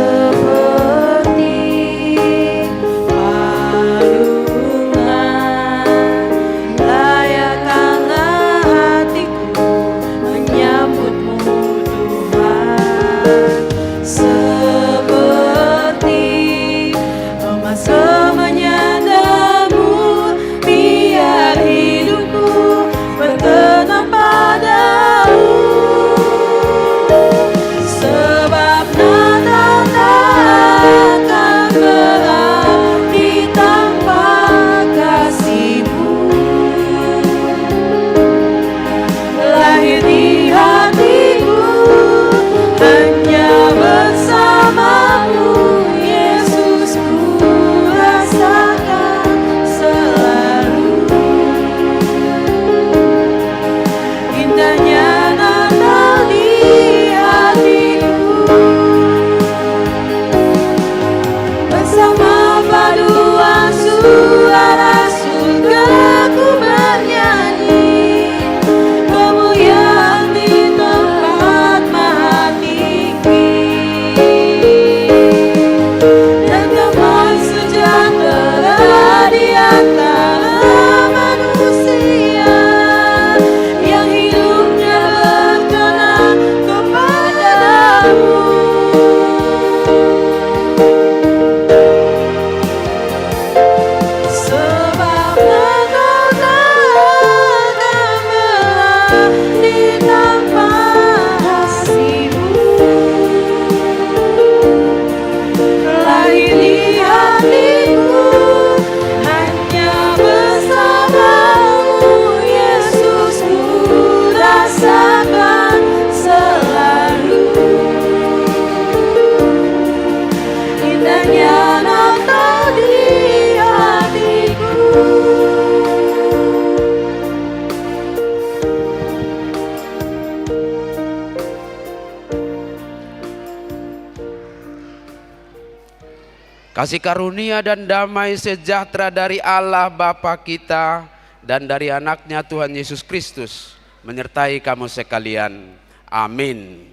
Kasih karunia dan damai sejahtera dari Allah Bapa kita dan dari anaknya Tuhan Yesus Kristus menyertai kamu sekalian. Amin.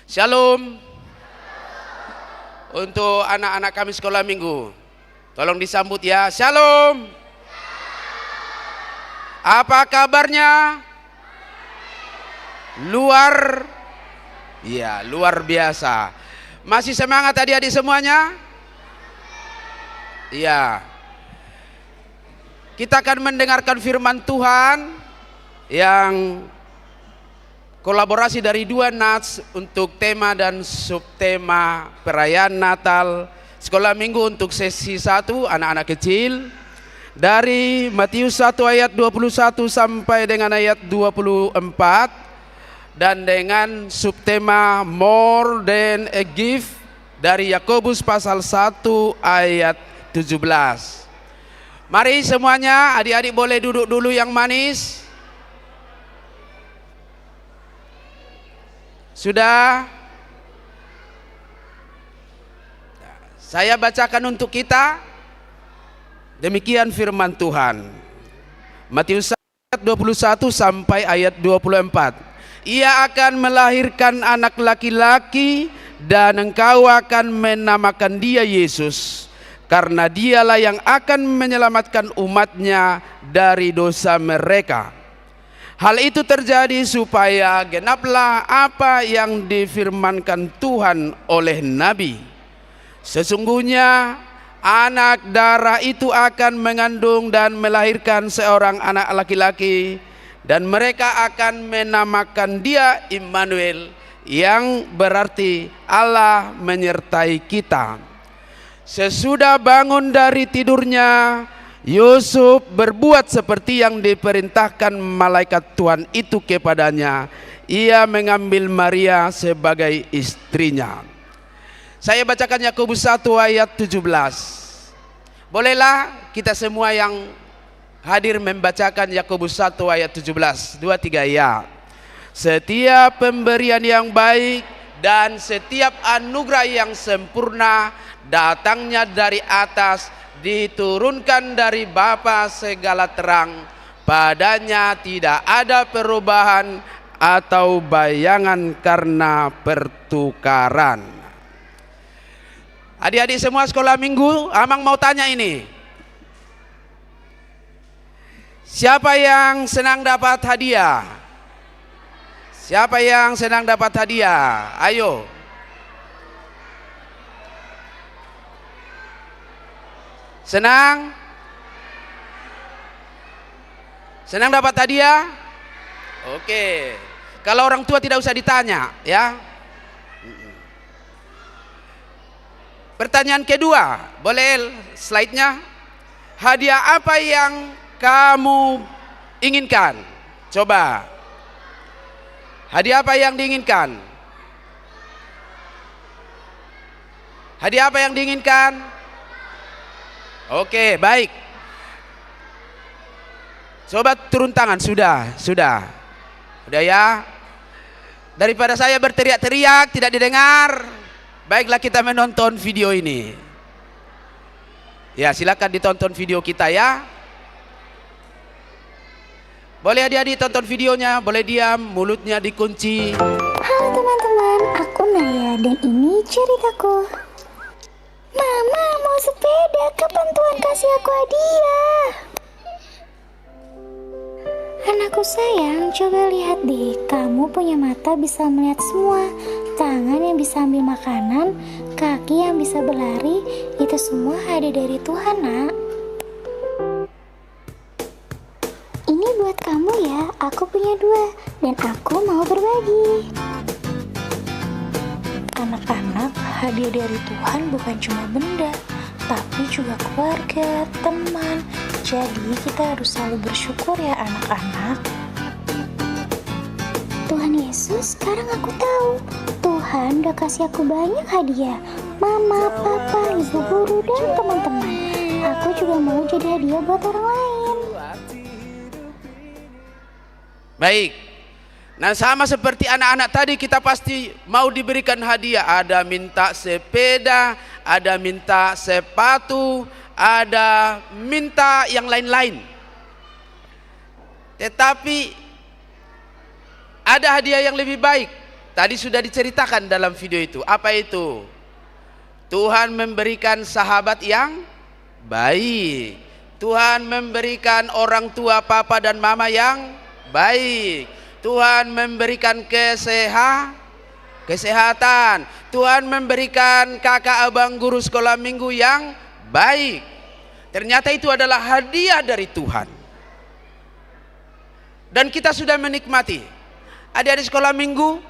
Shalom. Untuk anak-anak kami sekolah minggu, tolong disambut ya. Shalom. Apa kabarnya? Luar biasa. Masih semangat adik-adik semuanya? Iya. Kita akan mendengarkan firman Tuhan yang kolaborasi dari dua nats untuk tema dan subtema perayaan Natal sekolah minggu untuk sesi 1 anak-anak kecil dari Matius 1 ayat 21 sampai dengan ayat 24 dan dengan subtema More Than a Gift dari Yakobus pasal 1 ayat 17. Mari semuanya, adik-adik boleh duduk dulu yang manis. Sudah? Saya bacakan untuk kita. Demikian firman Tuhan. Matius 1 ayat 21 sampai ayat 24. Ia akan melahirkan anak laki-laki dan engkau akan menamakan dia Yesus, karena dialah yang akan menyelamatkan umatnya dari dosa mereka. Hal itu terjadi supaya genaplah apa yang difirmankan Tuhan oleh Nabi. Sesungguhnya anak darah itu akan mengandung dan melahirkan seorang anak laki-laki, dan mereka akan menamakan dia Immanuel, yang berarti Allah menyertai kita. Sesudah bangun dari tidurnya, Yusuf berbuat seperti yang diperintahkan malaikat Tuhan itu kepadanya. Ia mengambil Maria sebagai istrinya. Saya bacakan Yakobus 1 ayat 17. Bolehlah kita semua yang hadir membacakan Yakobus 1 ayat 17. 2, 3 ya. Setiap pemberian yang baik dan setiap anugerah yang sempurna datangnya dari atas, diturunkan dari Bapa segala terang. Padanya tidak ada perubahan atau bayangan karena pertukaran. Adik-adik semua sekolah minggu, Amang mau tanya ini. Siapa yang senang dapat hadiah? Siapa yang senang dapat hadiah? Ayo. Senang? Senang dapat hadiah? Oke. Kalau orang tua tidak usah ditanya, ya. Pertanyaan kedua, boleh slide-nya? Hadiah apa yang kamu inginkan? Coba. Hadiah apa yang diinginkan? Hadiah apa yang diinginkan? Oke, baik. Coba turun tangan, sudah. Sudah ya. Daripada saya berteriak-teriak tidak didengar, baiklah kita menonton video ini. Ya, silakan ditonton video kita ya. Boleh adik-adik tonton videonya, boleh diam, mulutnya dikunci. Halo teman-teman, aku Naya dan ini ceritaku. Mama mau sepeda, kapan Tuhan kasih aku hadiah? Anakku sayang, coba lihat deh, kamu punya mata bisa melihat semua, tangan yang bisa ambil makanan, kaki yang bisa berlari, itu semua hadiah dari Tuhan, nak. Ini buat kamu ya, aku punya 2 dan aku mau berbagi. Anak-anak, hadiah dari Tuhan bukan cuma benda, tapi juga keluarga, teman. Jadi kita harus selalu bersyukur ya anak-anak. Tuhan Yesus, sekarang aku tahu Tuhan udah kasih aku banyak hadiah. Mama, papa, ibu guru, dan teman-teman. Aku juga mau jadi hadiah buat orang lain. Baik. Nah, sama seperti anak-anak tadi, kita pasti mau diberikan hadiah. Ada minta sepeda, ada minta sepatu, ada minta yang lain-lain. Tetapi ada hadiah yang lebih baik. Tadi sudah diceritakan dalam video itu. Apa itu? Tuhan memberikan sahabat yang baik. Tuhan memberikan orang tua, papa dan mama yang baik. Tuhan memberikan kesehatan. Tuhan memberikan kakak abang guru sekolah minggu yang baik. Ternyata itu adalah hadiah dari Tuhan. Dan kita sudah menikmati. Adik-adik sekolah minggu,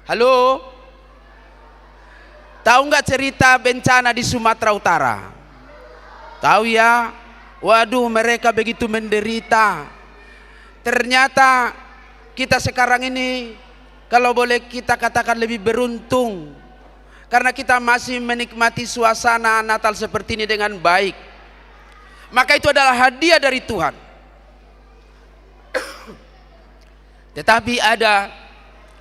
halo? Tahu nggak cerita bencana di Sumatera Utara? Tahu ya? Waduh, mereka begitu menderita. Ternyata kita sekarang ini, kalau boleh kita katakan, lebih beruntung. Karena kita masih menikmati suasana Natal seperti ini dengan baik. Maka itu adalah hadiah dari Tuhan. Tetapi ada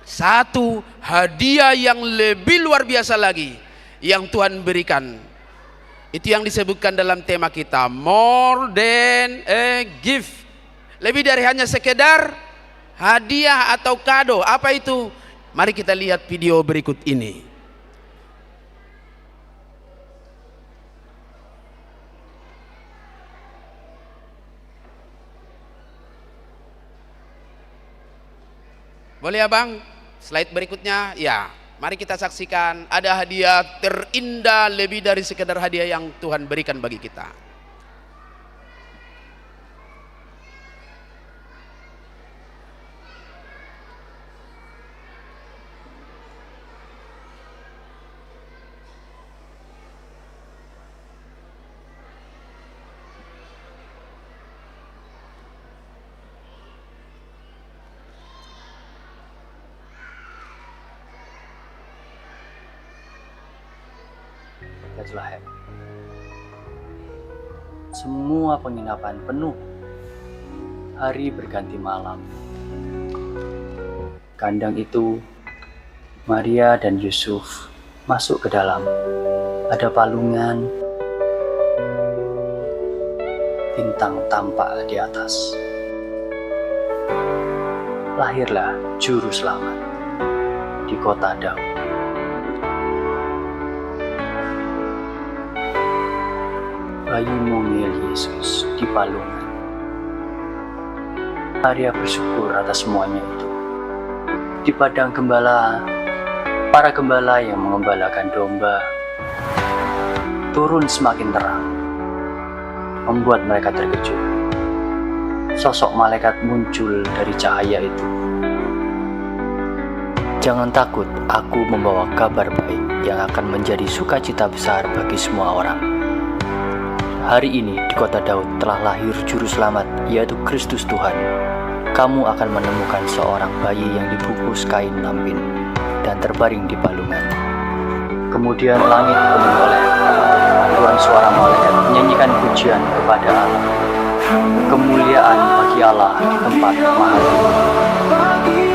satu hadiah yang lebih luar biasa lagi yang Tuhan berikan. Itu yang disebutkan dalam tema kita, more than a gift. Lebih dari hanya sekedar hadiah atau kado. Apa itu? Mari kita lihat video berikut ini. Boleh ya Bang? Slide berikutnya. Ya, mari kita saksikan. Ada hadiah terindah lebih dari sekedar hadiah yang Tuhan berikan bagi kita. Bethlehem. Semua penginapan penuh. Hari berganti malam. Kandang itu, Maria dan Yusuf masuk ke dalam. Ada palungan, bintang tampak di atas. Lahirlah Juru Selamat di kota Daud. Bayi mungil Yesus di palungan. Maria bersyukur atas semuanya itu. Di padang gembala, para gembala yang mengembalakan domba turun semakin terang, membuat mereka terkejut. Sosok malaikat muncul dari cahaya itu. Jangan takut, aku membawa kabar baik yang akan menjadi sukacita besar bagi semua orang. Hari ini di kota Daud telah lahir Juru Selamat, yaitu Kristus Tuhan. Kamu akan menemukan seorang bayi yang dibungkus kain lampin dan terbaring di palungan. Kemudian langit penuh oleh paduan suara malaikat menyanyikan pujian kepada Allah. Kemuliaan bagi Allah di tempat maha tinggi.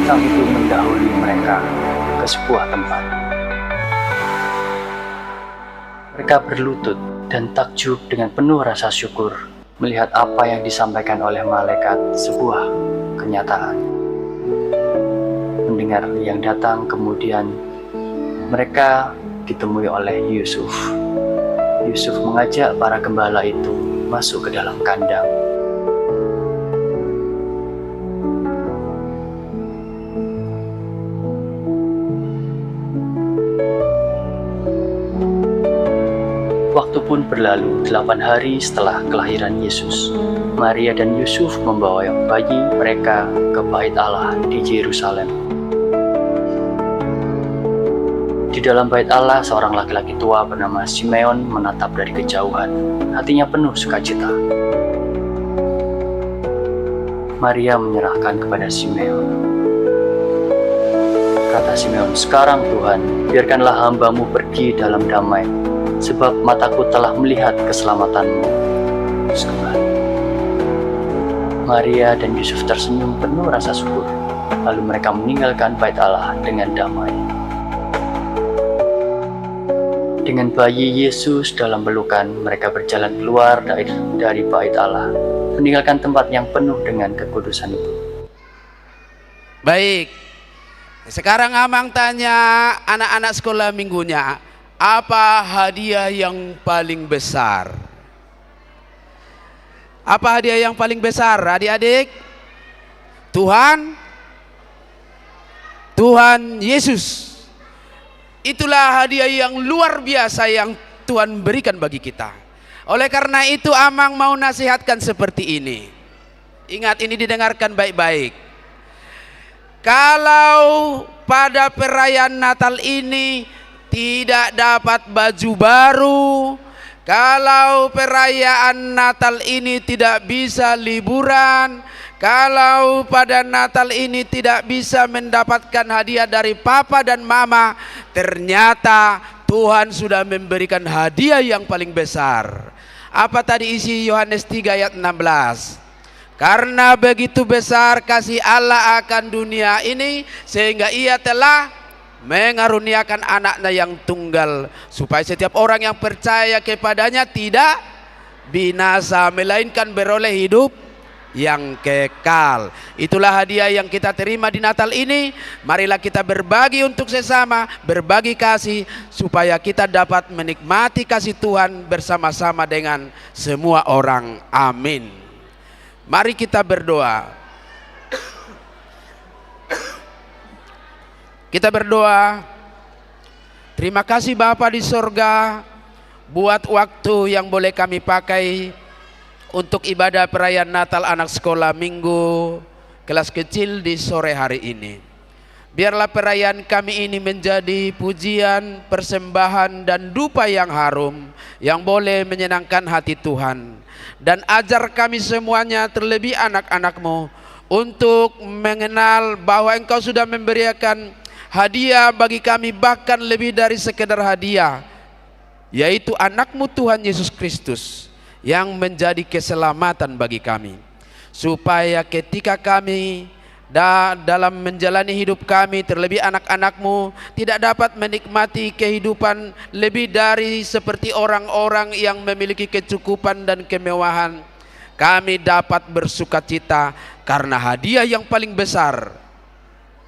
Bintang itu mendahului mereka ke sebuah tempat. Mereka berlutut dan takjub dengan penuh rasa syukur melihat apa yang disampaikan oleh malaikat, sebuah kenyataan. Mendengar yang datang, kemudian mereka ditemui oleh Yusuf. Yusuf mengajak para gembala itu masuk ke dalam kandang. Waktu pun berlalu 8 hari setelah kelahiran Yesus. Maria dan Yusuf membawa bayi mereka ke Bait Allah di Yerusalem. Di dalam Bait Allah, seorang laki-laki tua bernama Simeon menatap dari kejauhan. Hatinya penuh sukacita. Maria menyerahkan kepada Simeon. Kata Simeon, "Sekarang Tuhan, biarkanlah hambamu pergi dalam damai, sebab mataku telah melihat keselamatanmu." Maria dan Yusuf tersenyum penuh rasa syukur. Lalu mereka meninggalkan bait Allah dengan damai. Dengan bayi Yesus dalam pelukan, mereka berjalan keluar dari bait Allah, meninggalkan tempat yang penuh dengan kekudusan itu. Baik, sekarang Amang tanya anak-anak sekolah minggunya, apa hadiah yang paling besar? Apa hadiah yang paling besar, adik-adik? Tuhan Yesus. Itulah hadiah yang luar biasa yang Tuhan berikan bagi kita. Oleh karena itu Amang mau nasihatkan seperti ini. Ingat, ini didengarkan baik-baik. Kalau pada perayaan Natal ini tidak dapat baju baru, kalau perayaan Natal ini tidak bisa liburan, kalau pada Natal ini tidak bisa mendapatkan hadiah dari papa dan mama, ternyata Tuhan sudah memberikan hadiah yang paling besar. Apa tadi isi Yohanes 3 ayat 16? Karena begitu besar kasih Allah akan dunia ini, sehingga ia telah mengaruniakan anaknya yang tunggal, supaya setiap orang yang percaya kepadanya tidak binasa, melainkan beroleh hidup yang kekal. Itulah hadiah yang kita terima di Natal ini. Marilah kita berbagi untuk sesama, berbagi kasih, supaya kita dapat menikmati kasih Tuhan bersama-sama dengan semua orang. Amin. Mari kita berdoa. Kita berdoa. Terima kasih Bapa di sorga buat waktu yang boleh kami pakai untuk ibadah perayaan Natal anak sekolah minggu kelas kecil di sore hari ini. Biarlah perayaan kami ini menjadi pujian, persembahan dan dupa yang harum yang boleh menyenangkan hati Tuhan. Dan ajar kami semuanya, terlebih anak-anak-Mu, untuk mengenal bahwa Engkau sudah memberikan hadiah bagi kami, bahkan lebih dari sekedar hadiah, yaitu anak-Mu Tuhan Yesus Kristus yang menjadi keselamatan bagi kami. Supaya ketika kami dalam menjalani hidup kami, terlebih anak-anak-Mu, tidak dapat menikmati kehidupan lebih dari seperti orang-orang yang memiliki kecukupan dan kemewahan, kami dapat bersukacita karena hadiah yang paling besar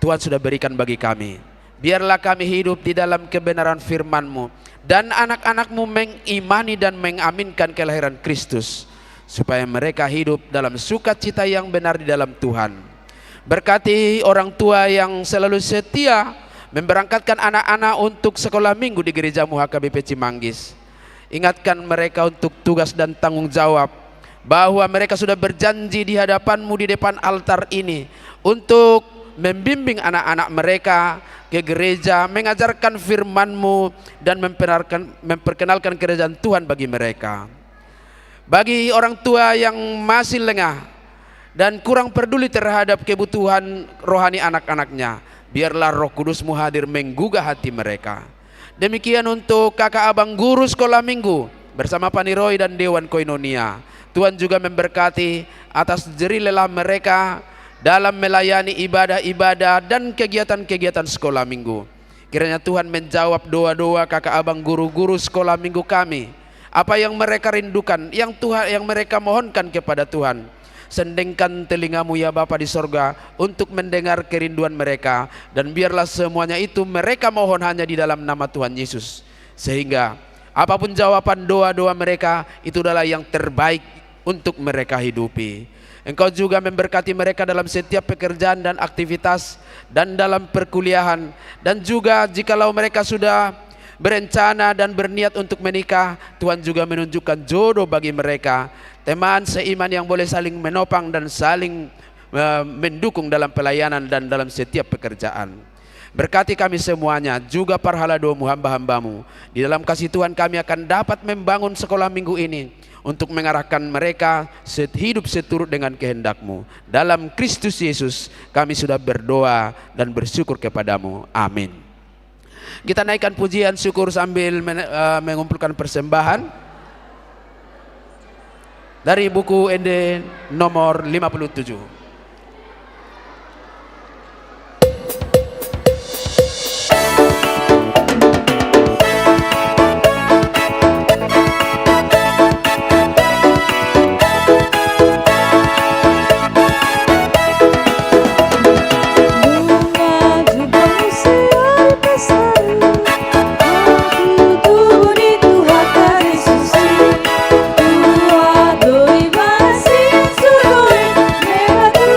Tuhan sudah berikan bagi kami. Biarlah kami hidup di dalam kebenaran firman-Mu, dan anak-anak-Mu mengimani dan mengaminkan kelahiran Kristus, supaya mereka hidup dalam sukacita yang benar di dalam Tuhan. Berkati orang tua yang selalu setia memberangkatkan anak-anak untuk sekolah minggu di Gereja-Mu HKBP Cimanggis. Ingatkan mereka untuk tugas dan tanggung jawab, bahwa mereka sudah berjanji di hadapan-Mu di depan altar ini untuk membimbing anak-anak mereka ke gereja, mengajarkan firman-Mu dan memperkenalkan kerajaan Tuhan bagi mereka. Bagi orang tua yang masih lengah dan kurang peduli terhadap kebutuhan rohani anak-anaknya, biarlah Roh Kudus-Mu hadir menggugah hati mereka. Demikian untuk kakak abang guru sekolah minggu bersama Paniroy dan Dewan Koinonia. Tuhan juga memberkati atas jerih lelah mereka dalam melayani ibadah-ibadah dan kegiatan-kegiatan sekolah minggu. Kiranya Tuhan menjawab doa-doa kakak abang guru-guru sekolah minggu kami. Apa yang mereka rindukan, yang mereka mohonkan kepada Tuhan, sendengkan telinga-Mu ya Bapa di sorga untuk mendengar kerinduan mereka, dan biarlah semuanya itu mereka mohon hanya di dalam nama Tuhan Yesus, sehingga apapun jawaban doa-doa mereka itu adalah yang terbaik untuk mereka hidupi. Engkau juga memberkati mereka dalam setiap pekerjaan dan aktivitas, dan dalam perkuliahan, dan juga jikalau mereka sudah berencana dan berniat untuk menikah, Tuhan juga menunjukkan jodoh bagi mereka, teman seiman yang boleh saling menopang dan saling mendukung dalam pelayanan dan dalam setiap pekerjaan. Berkati kami semuanya, juga para haladomu hamba-hambamu. Di dalam kasih Tuhan kami akan dapat membangun sekolah minggu ini untuk mengarahkan mereka hidup seturut dengan kehendak-Mu. Dalam Kristus Yesus kami sudah berdoa dan bersyukur kepadamu. Amin. Kita naikkan pujian syukur sambil mengumpulkan persembahan. dari buku ND nomor 57. Tua dor e vacina, suroi, mega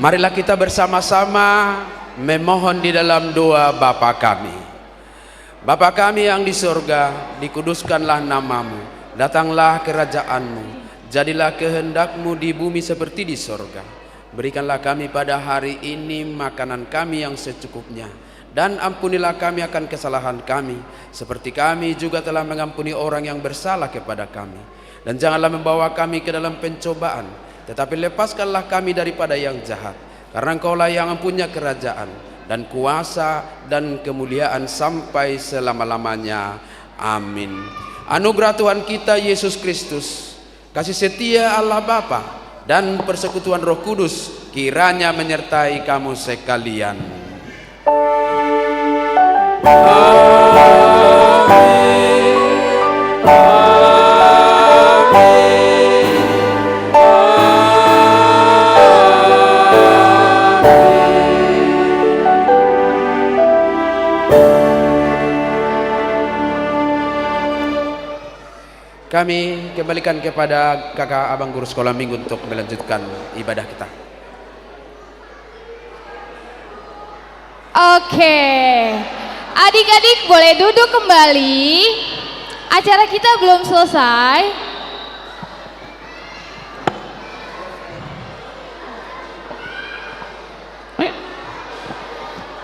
Marilah kita bersama-sama memohon di dalam doa Bapa kami. Bapa kami yang di surga, dikuduskanlah namamu, datanglah kerajaanmu, jadilah kehendakmu di bumi seperti di surga. Berikanlah kami pada hari ini makanan kami yang secukupnya, dan ampunilah kami akan kesalahan kami, seperti kami juga telah mengampuni orang yang bersalah kepada kami. Dan janganlah membawa kami ke dalam pencobaan, tetapi lepaskanlah kami daripada yang jahat. Karena Engkaulah yang mempunyai kerajaan dan kuasa dan kemuliaan sampai selama-lamanya. Amin. Anugerah Tuhan kita Yesus Kristus, kasih setia Allah Bapa, dan persekutuan Roh Kudus kiranya menyertai kamu sekalian. Kami kembalikan kepada kakak abang guru sekolah minggu untuk melanjutkan ibadah kita. Oke, adik-adik boleh duduk kembali. Acara kita belum selesai.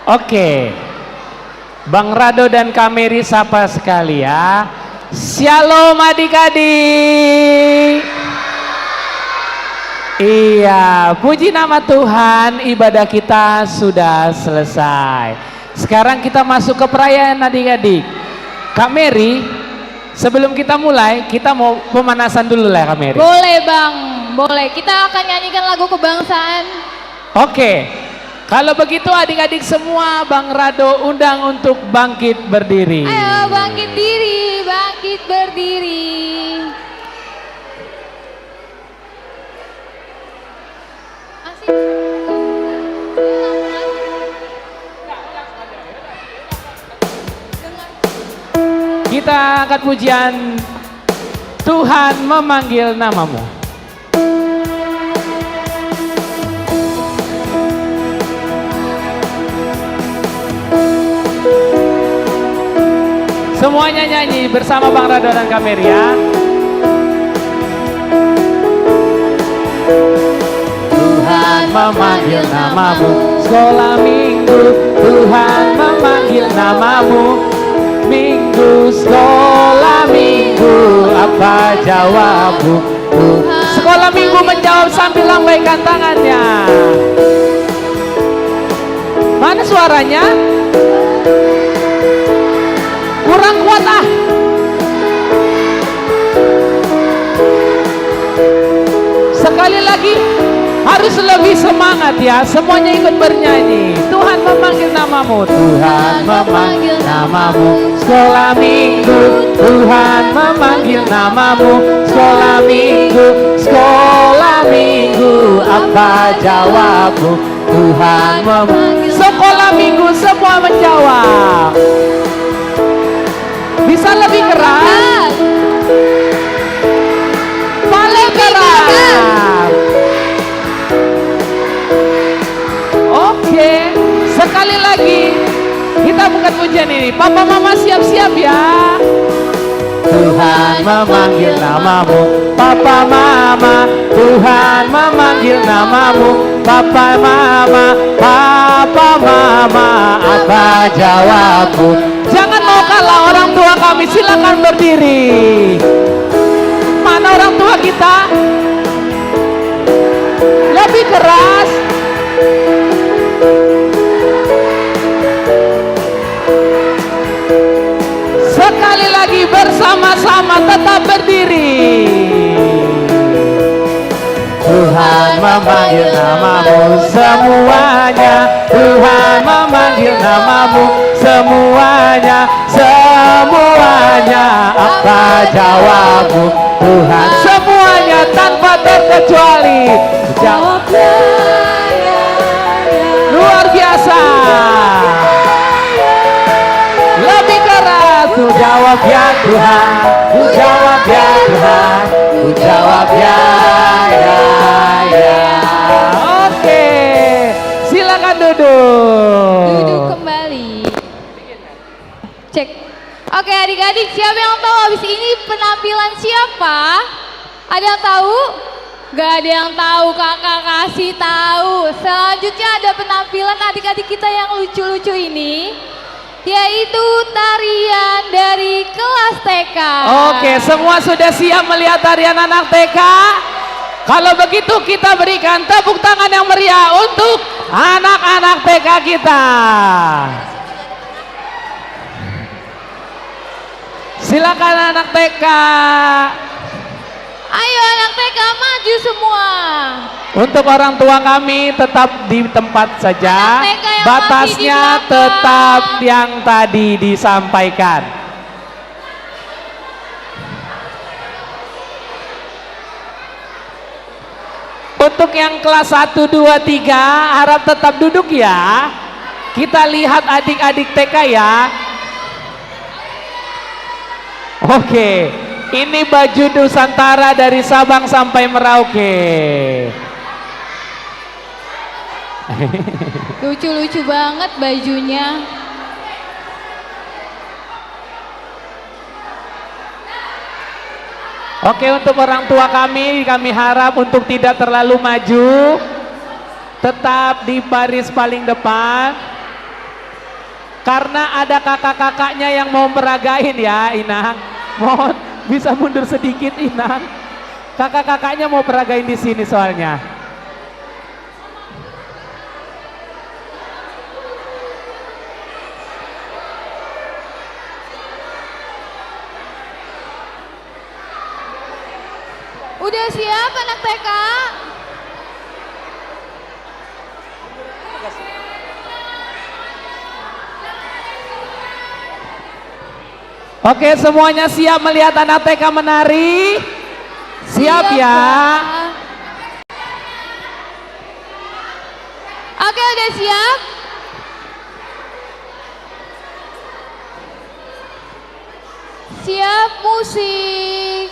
Oke, Bang Rado dan Kak Mary sapa sekali ya. Shalom adik-adik. Iya, puji nama Tuhan, ibadah kita sudah selesai. Sekarang kita masuk ke perayaan adik-adik. Kak Mary, sebelum kita mulai, kita mau pemanasan dulu lah Kak Mary. Boleh Bang, boleh. Kita akan nyanyikan lagu kebangsaan. Oke, kalau begitu adik-adik semua Bang Rado undang untuk bangkit berdiri. Ayo bangkit diri, bangkit berdiri. Kita angkat pujian Tuhan memanggil namamu. Semuanya nyanyi bersama Bang Rado dan Kak Mary ya. Tuhan memanggil namamu, sekolah minggu. Tuhan memanggil namamu, minggu sekolah minggu. Apa jawabmu? Sekolah minggu menjawab sambil lambaikan tangannya. Mana suaranya? Kurang kuat ah. Sekali lagi harus lebih semangat ya. Semuanya ikut bernyanyi. Tuhan memanggil namamu, Tuhan memanggil namamu, sekolah minggu. Tuhan memanggil namamu, sekolah minggu. Sekolah minggu, apa jawabmu? Tuhan memanggil. Sekolah minggu semua menjawab. Bisa lebih keras, paling keras. Oke, sekali lagi kita bukan pujian ini. Papa mama siap-siap ya. Tuhan memanggil namamu, Papa mama. Tuhan memanggil namamu, Papa mama. Papa mama, apa jawabmu? Jangan mau kalah orang tua kami, silakan berdiri. Mana orang tua kita? Lebih keras. Sekali lagi bersama-sama tetap berdiri. Tuhan memanggil namamu semuanya. Tuhan memanggil namamu semuanya. Semuanya, apa jawabmu? Tuhan semuanya tanpa terkecuali. Jawabnya luar biasa. Lebih keras. Ku jawab ya Tuhan, ku jawab ya Tuhan, ku jawab ya, ya, ya. Oke. duduk. Duduk kembali. Cek. Oke adik-adik, siapa yang tahu habis ini penampilan siapa? Ada yang tahu? Gak ada yang tahu, kakak kasih tahu. Selanjutnya ada penampilan adik-adik kita yang lucu-lucu ini, yaitu tarian dari kelas TK. Oke, semua sudah siap melihat tarian anak TK? Kalau begitu kita berikan tepuk tangan yang meriah untuk anak-anak TK kita. Silakan anak TK. Ayo anak TK maju semua. Untuk orang tua kami tetap di tempat saja. Anak TK yang Batasnya masih di belakang. tetap yang tadi disampaikan. Untuk yang kelas 1, 2, 3 harap tetap duduk ya. Kita lihat adik-adik TK ya. Oke, ini baju Nusantara dari Sabang sampai Merauke. Lucu-lucu banget bajunya. Oke, untuk orang tua kami harap untuk tidak terlalu maju, tetap di baris paling depan, karena ada kakak-kakaknya yang mau meragain ya, Inang. Mohon bisa mundur sedikit, Inang. Kakak-kakaknya mau peragain di sini soalnya. Udah siap anak TK? Oke, semuanya siap melihat anak TK menari? Siap ya? Oke, udah siap? Siap musik.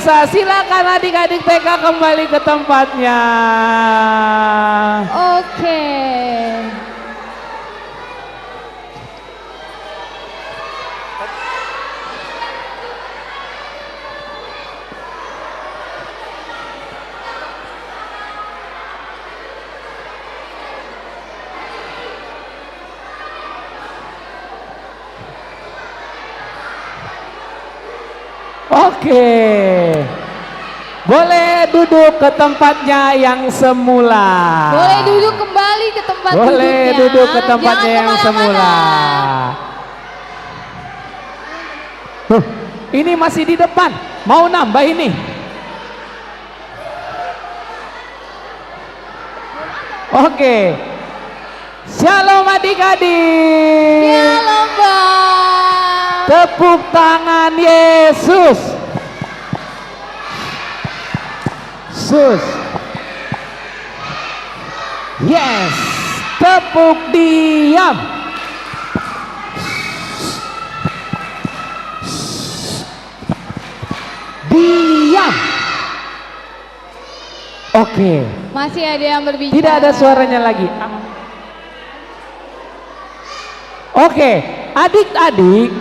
biasa. Silakan adik-adik TK kembali ke tempatnya. Oke. Oke. Boleh duduk ke tempatnya yang semula. Boleh duduk kembali ke tempat Boleh duduknya. duduk ke tempatnya Jangan yang semula. Ini masih di depan. Mau nambah ini? Oke. Shalom adik-adik. Shalom Bang. Tepuk tangan Yesus. Sus. Yes. Tepuk diam. Diam. Oke. Masih ada yang berbicara. Tidak ada suaranya lagi. Oke, adik-adik,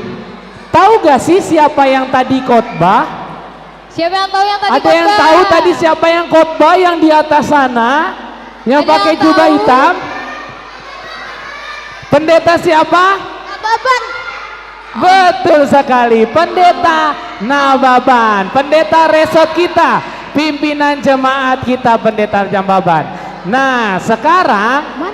tahu gak sih siapa yang tadi khotbah? Siapa yang tahu yang tadi Ada yang khotbah? tahu tadi siapa yang khotbah yang di atas sana? Yang Ada pakai yang jubah tahu? hitam? Pendeta siapa? Baban. Betul sekali, Pendeta Nababan, pendeta resort kita, pimpinan jemaat kita, Pendeta Jambaban. Nah, sekarang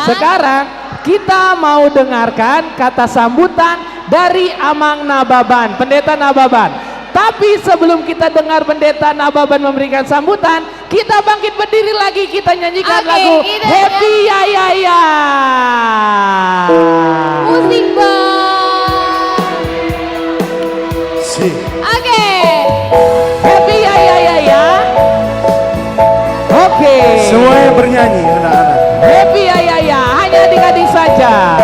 Sekarang kita mau dengarkan kata sambutan dari Amang Nababan, Pendeta Nababan. Tapi sebelum kita dengar Pendeta Nababan memberikan sambutan, kita bangkit berdiri lagi, kita nyanyikan lagu Happy Ya Ya Ya. Musik Bang. Oke. Happy Ya Ya Ya Ya. Oke. Semua yang bernyanyi anak-anak. Happy Ya Ya Ya, hanya adik-adik saja.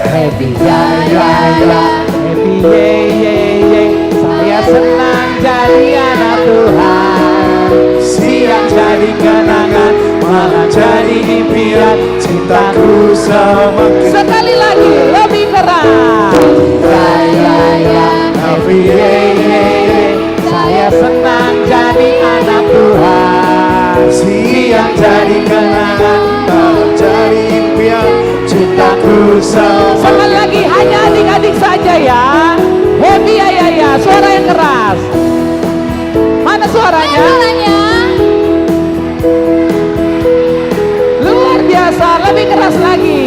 Happy Ya Ya Ya, happy ye ye ye. Saya senang jadi anak Tuhan. Siang jadi kenangan, malam jadi impian. Cintaku semakin. Sekali lagi, lebih keras. Ya Ya Ya, happy ye ye ye. Saya senang jadi anak Tuhan. Siang jadi kenangan, malam jadi impian. Cintaku semakin. Sekali lagi, hanya adik-adik saja ya. Happy Ya Ya Ya, suara yang keras. Mana suaranya? Luar biasa, lebih keras lagi.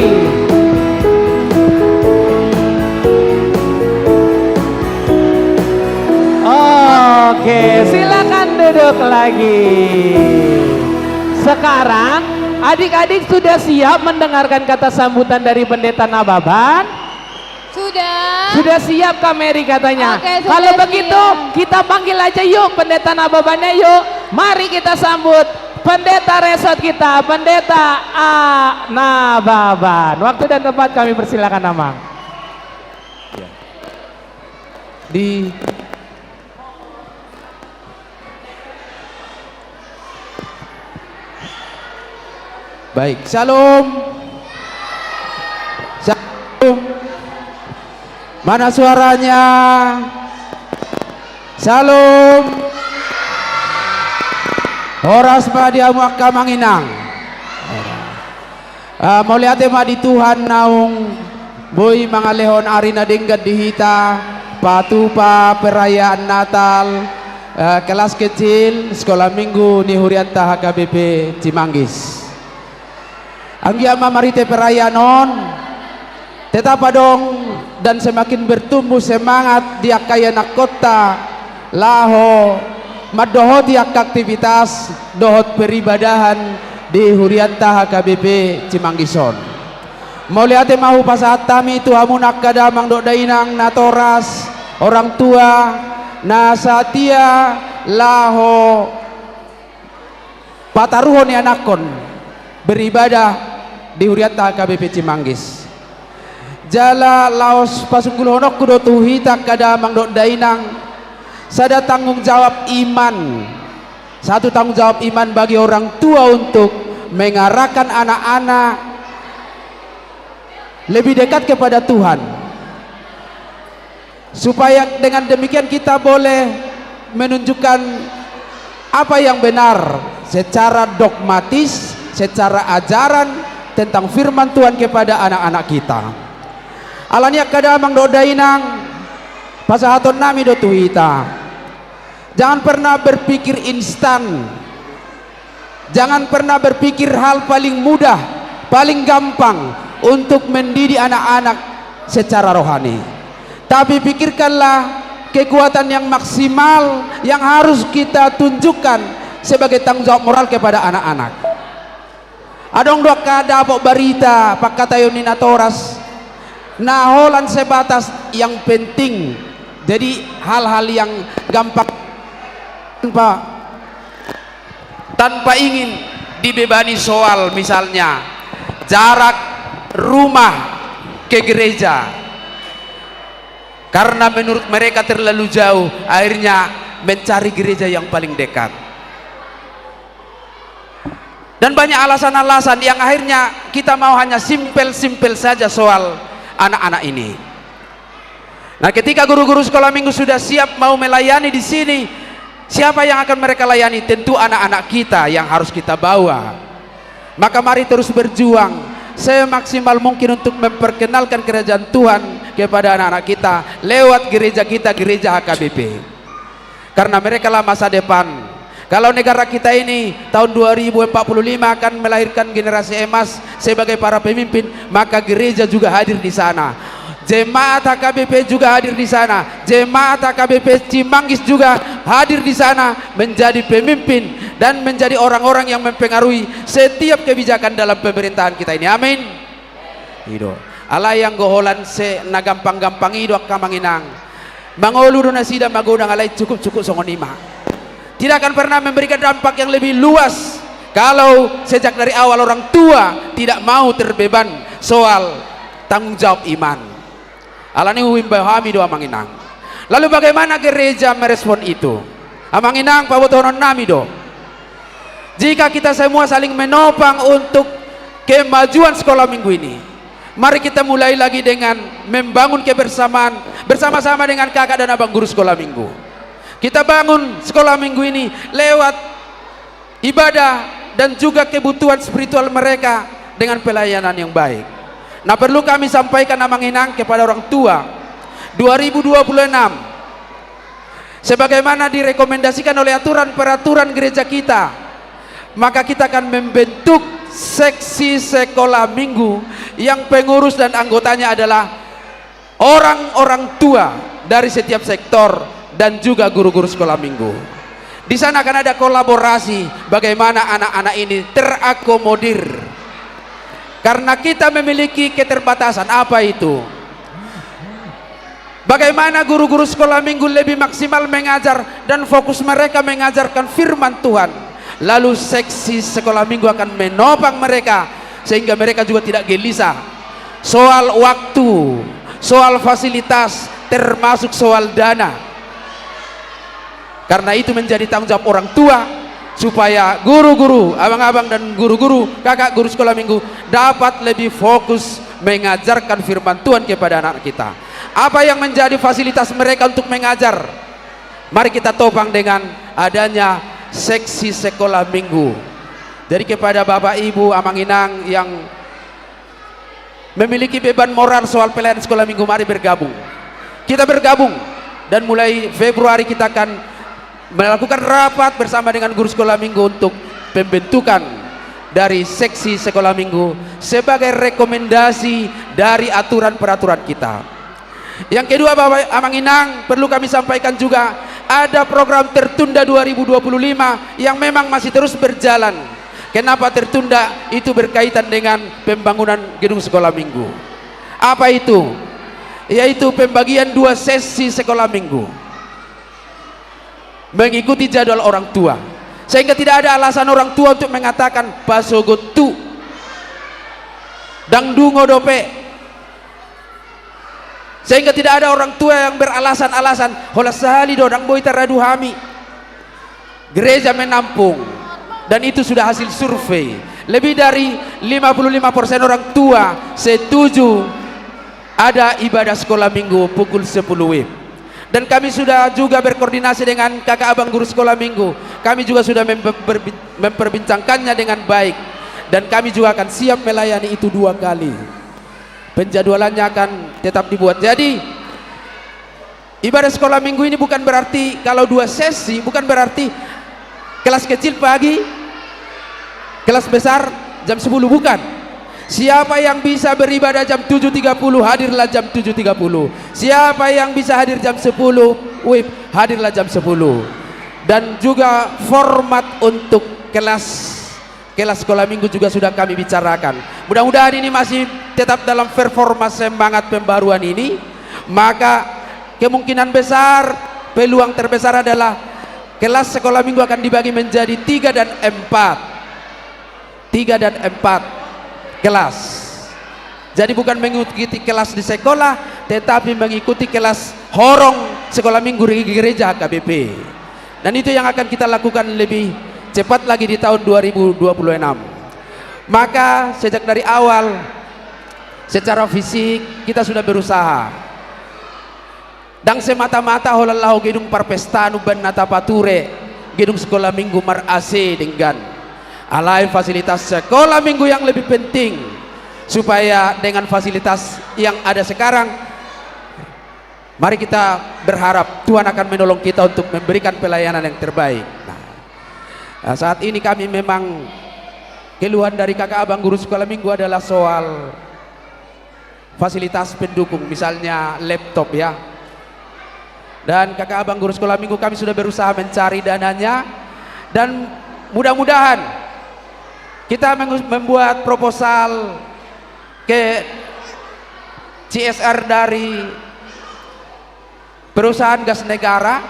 Oke, silakan duduk lagi. Sekarang adik-adik sudah siap mendengarkan kata sambutan dari Pendeta Nababan? Sudah. Sudah siap Kak Mary katanya. Oke, sudah kalau begitu siap. kita panggil aja yuk Pendeta Nababannya yuk. Mari kita sambut Pendeta resort kita, Pendeta Nababan. Waktu dan tempat kami persilakan Amang. Baik, shalom. Shalom. Mana suaranya? Shalom. Horas madia muaka manginang. Mau lihat ma di Tuhan naung boy mangalehon arina denggat dihita patupa perayaan Natal kelas kecil sekolah minggu ni Hurianta HKBP Cimanggis. Anggiama marite perayaan tetap dong dan semakin bertumbuh semangat di akayanak kota laho madohot yak aktivitas dohot peribadahan di Hurianta HKBP Cimanggison. Mau lihat mahu pasahat tami tu hamunak kadamang dok dainang natoras orang tua nasatia laho pataruhon ni anakon beribadah di Hurianta HKBP Cimanggis. Jala laos pasungkul honok kudo tuhita kadamang dok dainang Sada tanggung jawab iman. Satu tanggung jawab iman bagi orang tua untuk mengarahkan anak-anak lebih dekat kepada Tuhan. Supaya dengan demikian kita boleh menunjukkan apa yang benar secara dogmatis, secara ajaran tentang firman Tuhan kepada anak-anak kita. Alanya kadamang dodainang pasahaton nami do tuhita. Jangan pernah berpikir instan. Jangan pernah berpikir hal paling mudah, paling gampang untuk mendidik anak-anak secara rohani. Tapi pikirkanlah kekuatan yang maksimal yang harus kita tunjukkan sebagai tanggung jawab moral kepada anak-anak. Adong dua kada pok barita pak kata yonina toras. Naholan sebatas yang penting. Jadi hal-hal yang gampang tanpa ingin dibebani soal misalnya jarak rumah ke gereja, karena menurut mereka terlalu jauh, akhirnya mencari gereja yang paling dekat, dan banyak alasan-alasan yang akhirnya kita mau hanya simpel-simpel saja soal anak-anak ini. Nah, ketika guru-guru sekolah minggu sudah siap mau melayani di sini, siapa yang akan mereka layani? Tentu anak-anak kita yang harus kita bawa. Maka mari terus berjuang semaksimal mungkin untuk memperkenalkan kerajaan Tuhan kepada anak-anak kita lewat gereja kita, gereja HKBP. Karena mereka lah masa depan. Kalau negara kita ini tahun 2045 akan melahirkan generasi emas sebagai para pemimpin, maka gereja juga hadir di sana. Jemaat HKBP juga hadir di sana. Jemaat HKBP Cimanggis juga hadir di sana menjadi pemimpin dan menjadi orang-orang yang mempengaruhi setiap kebijakan dalam pemerintahan kita ini. Amin. Hido. Allah yang goholan se na gampang-gampang hido kamanginang. Mangolu na sida magodang alay cukup-cukup songonima. Tidak akan pernah memberikan dampak yang lebih luas kalau sejak dari awal orang tua tidak mau terbeban soal tanggung jawab iman. Alani uimbahami do amanginang. Lalu bagaimana gereja merespon itu? Amanginang pabotonon nami do. Jika kita semua saling menopang untuk kemajuan sekolah minggu ini, mari kita mulai lagi dengan membangun kebersamaan bersama-sama dengan kakak dan abang guru sekolah minggu. Kita bangun sekolah minggu ini lewat ibadah dan juga kebutuhan spiritual mereka dengan pelayanan yang baik. Nah, perlu kami sampaikan amanginang kepada orang tua 2026 sebagaimana direkomendasikan oleh aturan-peraturan gereja kita, maka kita akan membentuk seksi sekolah minggu yang pengurus dan anggotanya adalah orang-orang tua dari setiap sektor dan juga guru-guru sekolah minggu. Di sana akan ada kolaborasi bagaimana anak-anak ini terakomodir. Karena kita memiliki keterbatasan. Apa itu? Bagaimana guru-guru sekolah minggu lebih maksimal mengajar dan fokus mereka mengajarkan firman Tuhan. Lalu seksi sekolah minggu akan menopang mereka sehingga mereka juga tidak gelisah soal waktu, soal fasilitas, termasuk soal dana. Karena itu menjadi tanggung jawab orang tua supaya guru-guru, abang-abang dan guru-guru, kakak guru sekolah minggu dapat lebih fokus mengajarkan firman Tuhan kepada anak kita. Apa yang menjadi fasilitas mereka untuk mengajar? Mari kita topang dengan adanya seksi sekolah minggu. Jadi kepada Bapak Ibu amanginang yang memiliki beban moral soal pelayanan sekolah minggu, mari bergabung. Kita bergabung dan mulai Februari kita akan melakukan rapat bersama dengan guru sekolah minggu untuk pembentukan dari seksi sekolah minggu sebagai rekomendasi dari aturan-peraturan kita. Yang kedua, Bapak amanginang, perlu kami sampaikan juga ada program tertunda 2025 yang memang masih terus berjalan. Kenapa tertunda? Itu berkaitan dengan pembangunan gedung sekolah minggu. Apa itu? Yaitu pembagian 2 sesi sekolah minggu mengikuti jadwal orang tua, sehingga tidak ada alasan orang tua untuk mengatakan pasogotu dangdungo dope Sehingga tidak ada orang tua yang beralasan-alasan, hola sahali dodang boy teradu hami. Gereja menampung, dan itu sudah hasil survei. Lebih dari 55% orang tua setuju ada ibadah sekolah minggu pukul 10 WIB. Dan kami sudah juga berkoordinasi dengan kakak abang guru sekolah minggu. Kami juga sudah memperbincangkannya dengan baik. Dan kami juga akan siap melayani itu 2 kali. Penjadwalannya akan tetap dibuat. Jadi ibadah sekolah minggu ini bukan berarti kalau 2 sesi, bukan berarti kelas kecil pagi, kelas besar jam 10, bukan. Siapa yang bisa beribadah jam 7.30, hadirlah jam 7.30. Siapa yang bisa hadir jam 10 WIB, hadirlah jam 10. Dan juga format untuk kelas sekolah minggu juga sudah kami bicarakan. Mudah-mudahan ini masih tetap dalam performa semangat pembaruan ini. Maka kemungkinan besar, peluang terbesar adalah kelas sekolah minggu akan dibagi menjadi 3 dan 4. 3 dan 4 kelas. Jadi bukan mengikuti kelas di sekolah, tetapi mengikuti kelas horong sekolah minggu di gereja KBP. Dan itu yang akan kita lakukan lebih cepat lagi di tahun 2026. Maka sejak dari awal secara fisik kita sudah berusaha. Dan semata-mata holallahu gedung parpestanu ban nata pature gedung sekolah minggu mar AC dengan alai fasilitas sekolah minggu yang lebih penting, supaya dengan fasilitas yang ada sekarang, mari kita berharap Tuhan akan menolong kita untuk memberikan pelayanan yang terbaik. Nah, saat ini kami memang keluhan dari kakak abang guru sekolah minggu adalah soal fasilitas pendukung, misalnya laptop ya. Dan kakak abang guru sekolah minggu kami sudah berusaha mencari dananya, dan mudah-mudahan kita membuat proposal ke CSR dari perusahaan gas negara,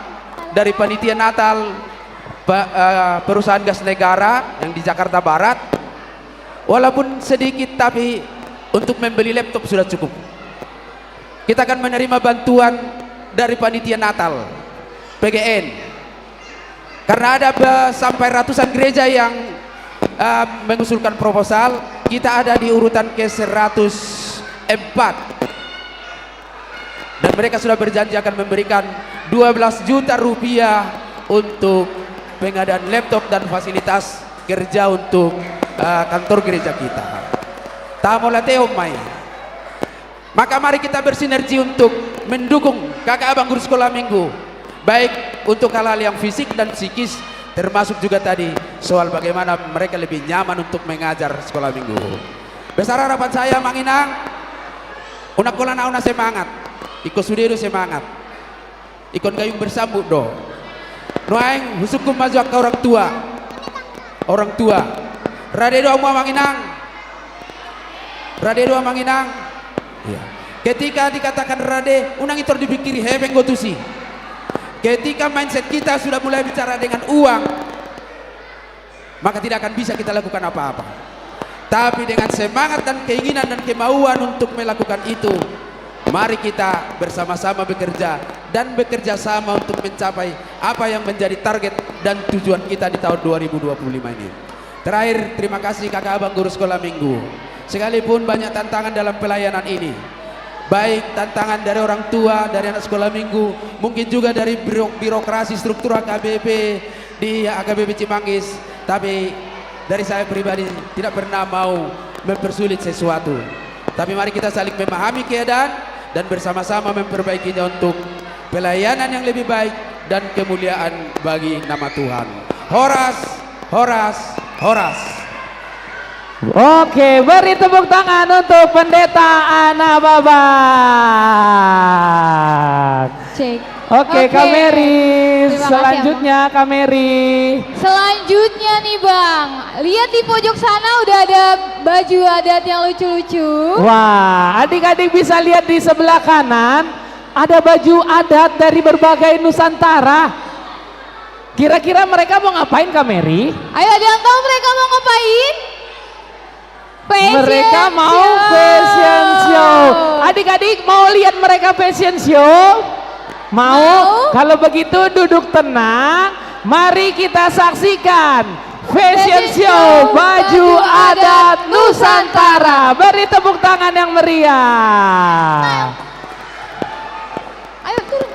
dari panitia Natal perusahaan gas negara yang di Jakarta Barat, walaupun sedikit tapi untuk membeli laptop sudah cukup. Kita akan menerima bantuan dari panitia Natal PGN, karena ada sampai ratusan gereja yang mengusulkan proposal. Kita ada di urutan ke 104, dan mereka sudah berjanji akan memberikan 12 juta rupiah untuk pengadaan laptop dan fasilitas kerja untuk kantor gereja kita. Tamolateo mai. Maka mari kita bersinergi untuk mendukung kakak abang guru sekolah minggu, baik untuk hal-hal yang fisik dan psikis, termasuk juga tadi soal bagaimana mereka lebih nyaman untuk mengajar sekolah minggu. Besar harapan saya Manginang, unak kolan auna semangat, iko sudero semangat, ikon gayung bersambut do. Nuaing husukum majuak ke orang tua. Radedo mau Manginang, radedo Manginang. Ya. Ketika dikatakan rade, unang itu dipikiri hebeng gotusi. Ketika mindset kita sudah mulai bicara dengan uang, maka tidak akan bisa kita lakukan apa-apa. Tapi dengan semangat dan keinginan dan kemauan untuk melakukan itu, mari kita bersama-sama bekerja dan bekerja sama untuk mencapai apa yang menjadi target dan tujuan kita di tahun 2025 ini. Terakhir, terima kasih kakak abang guru sekolah minggu. Sekalipun banyak tantangan dalam pelayanan ini, baik tantangan dari orang tua, dari anak sekolah minggu, mungkin juga dari birokrasi struktur AKBP di AKBP Cimanggis, tapi dari saya pribadi tidak pernah mau mempersulit sesuatu. Tapi mari kita saling memahami keadaan dan bersama-sama memperbaikinya untuk pelayanan yang lebih baik dan kemuliaan bagi nama Tuhan. Horas, horas, horas. Oke, beri tepuk tangan untuk Pendeta Ana Babak. Cek. Oke, Kak Mary. Terima kasih, Selanjutnya Kak Mary. Selanjutnya nih Bang, lihat di pojok sana udah ada baju adat yang lucu-lucu. Wah, adik-adik bisa lihat di sebelah kanan ada baju adat dari berbagai Nusantara. Kira-kira mereka mau ngapain Kak Mary? Ayo ada yang tahu mereka mau ngapain? Mereka mau fashion show. Adik-adik mau lihat mereka fashion show? Mau? Kalau begitu duduk tenang. Mari kita saksikan fashion show baju adat Nusantara. Beri tepuk tangan yang meriah. Ayo turun.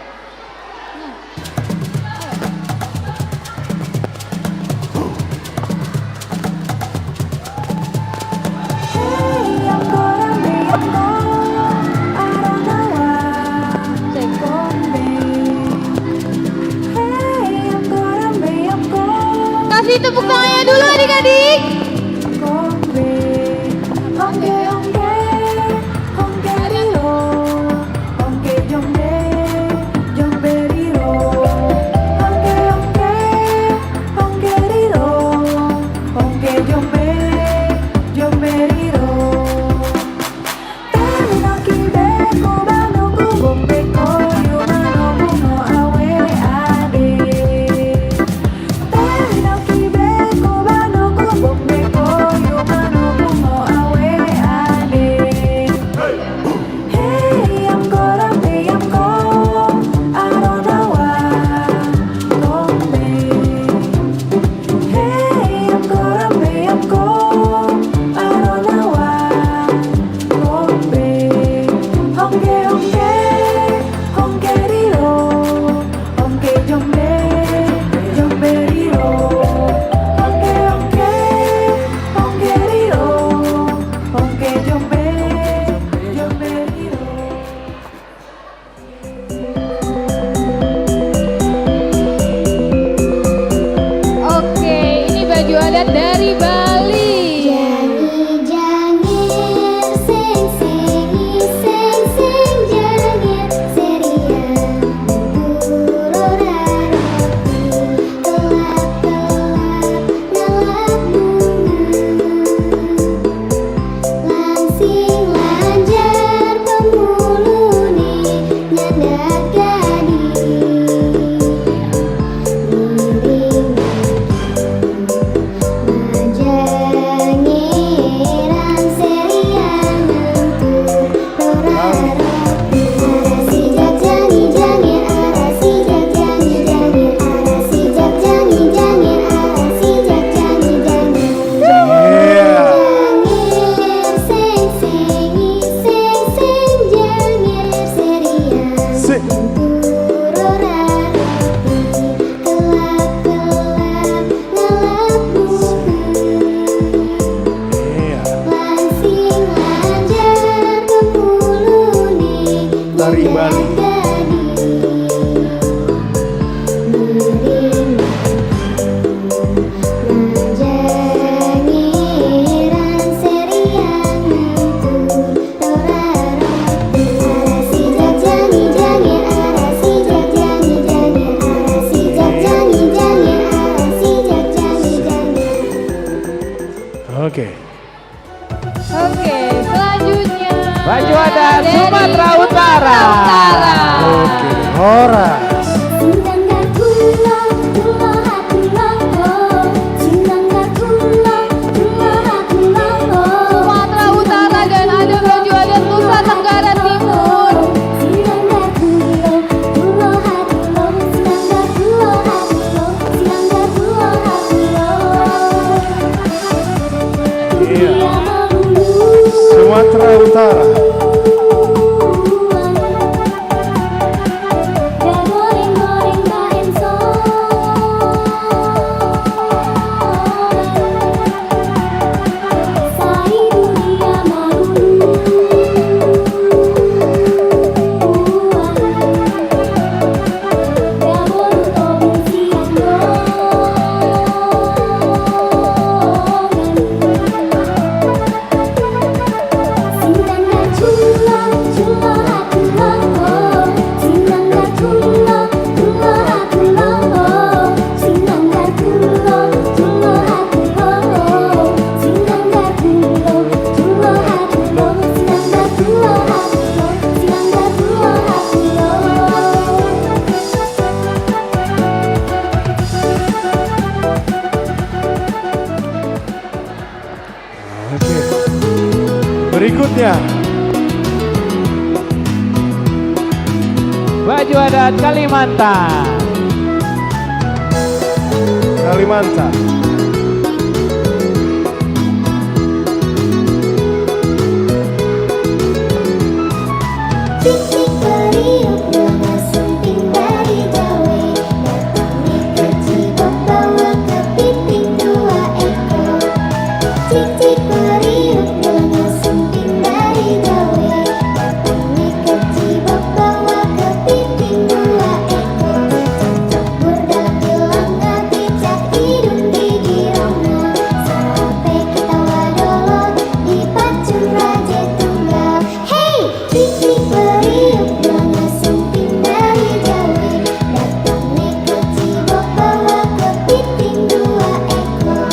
Kasih tepuk tangannya dulu adik-adik. Oke. Oke, selanjutnya. Baju adat Sumatera Utara. Oke, Horas. Sumatera Utara dan ada baju adat Nusa Tenggara Timur. Iya. Sumatera Utara. Sindang berikutnya. Baju adat Kalimantan. Kalimantan. Cicik periuk bunga sumping dari gawe, datangnya ke Cibok bawa kepiting 2 ekor. Cicik periuk bunga sumping dari gawe, datangnya ke Cibok bawa kepiting 2 ekor. Cocok burdal bilang nggak bicak hidung gigi rongga, sampai kita wadolot di pacung raja tunggal. Hey, cicik periuk bunga sumping dari gawe, datangnya ke Cibok bawa kepiting 2 ekor.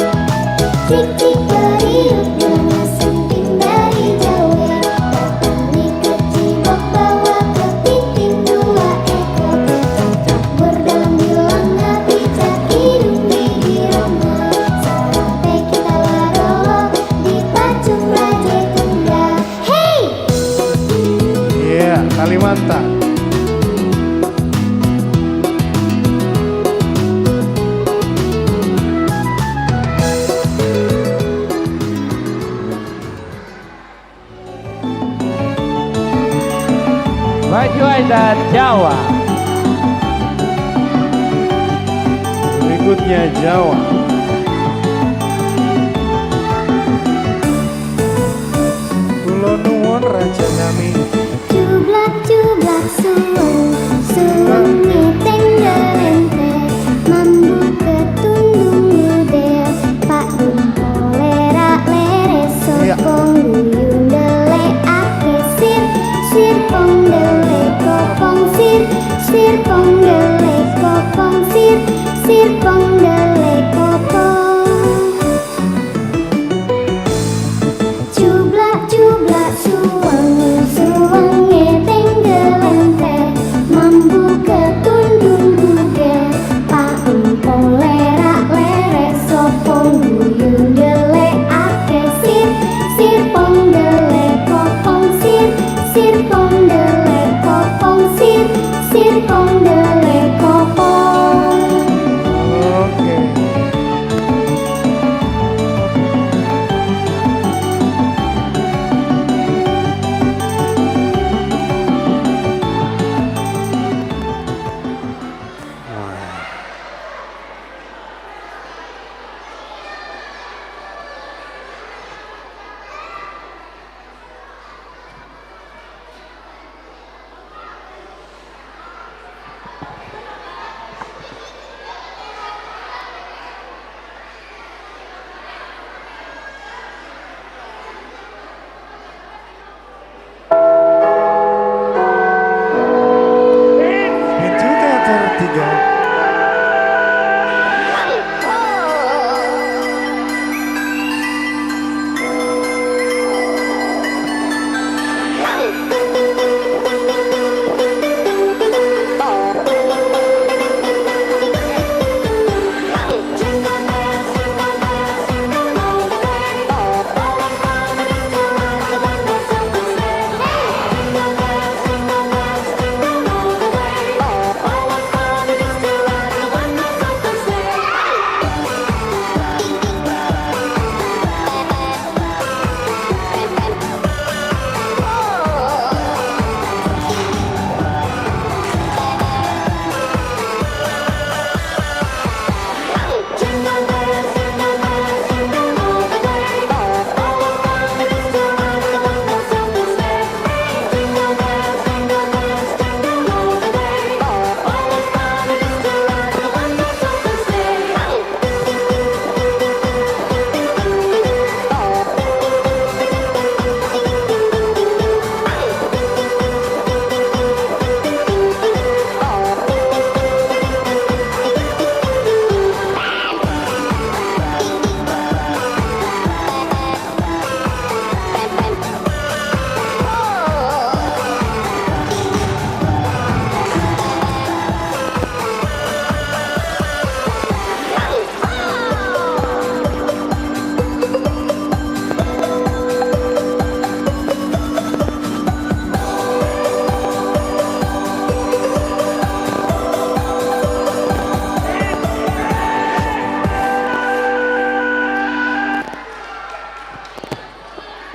Cicik periuk bunga sumping dari gawe, datangnya ke Cibok bawa kepiting 2 ekor. Cocok burdal bilang nggak bicak hidung gigi rongga, sampai kita wadolot di pacung raja tunggal. Hey! Iya, Kalimantan. Baju adat Jawa. Berikutnya Jawa. Kulo nuwun Raja Nami. Cublak cublak suweng, suweng ngeteng gelente, mambu ketundung gede, pak kolera lere sokong duyung dele ake sir, sir pong dele kopong sir, sir pong dele kopong sir, sir pong dele kopong. Cublak cublak suweng, suweng ngeteng gelente, mambu ketundung guge, pak empong lerak lere sopong duyung dele ake sir, sir pong dele kopong sir, sir pong dele kopong sir, sir pong dele kopong. Oke.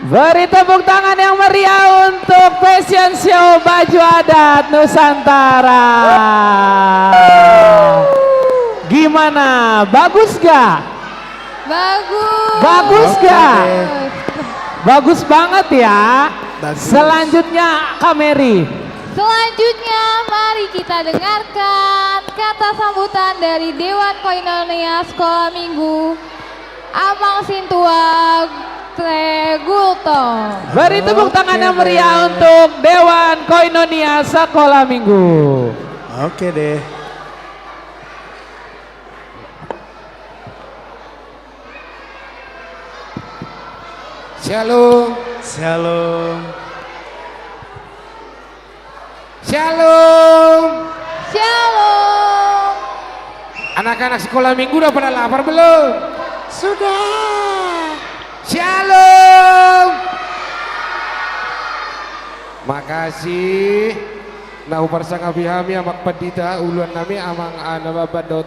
Beri tepuk tangan yang meriah untuk fashion show baju adat Nusantara. Gimana? Bagus gak? Bagus. Bagus gak? Bagus banget ya. Bagus. Selanjutnya Kak Mary. Selanjutnya mari kita dengarkan kata sambutan dari Dewan Koinonia Sekolah Minggu Amang Sintua Tregulto. Beri tepuk tangan yang meriah untuk Dewan Koinonia Sekolah Minggu. Oke deh. Shalom. Shalom. Shalom. Shalom. Anak-anak sekolah minggu udah pada lapar belum? Sudah. Shalom. Makasih. Nah upar sang abihami amak padita uluan nami amang anababadot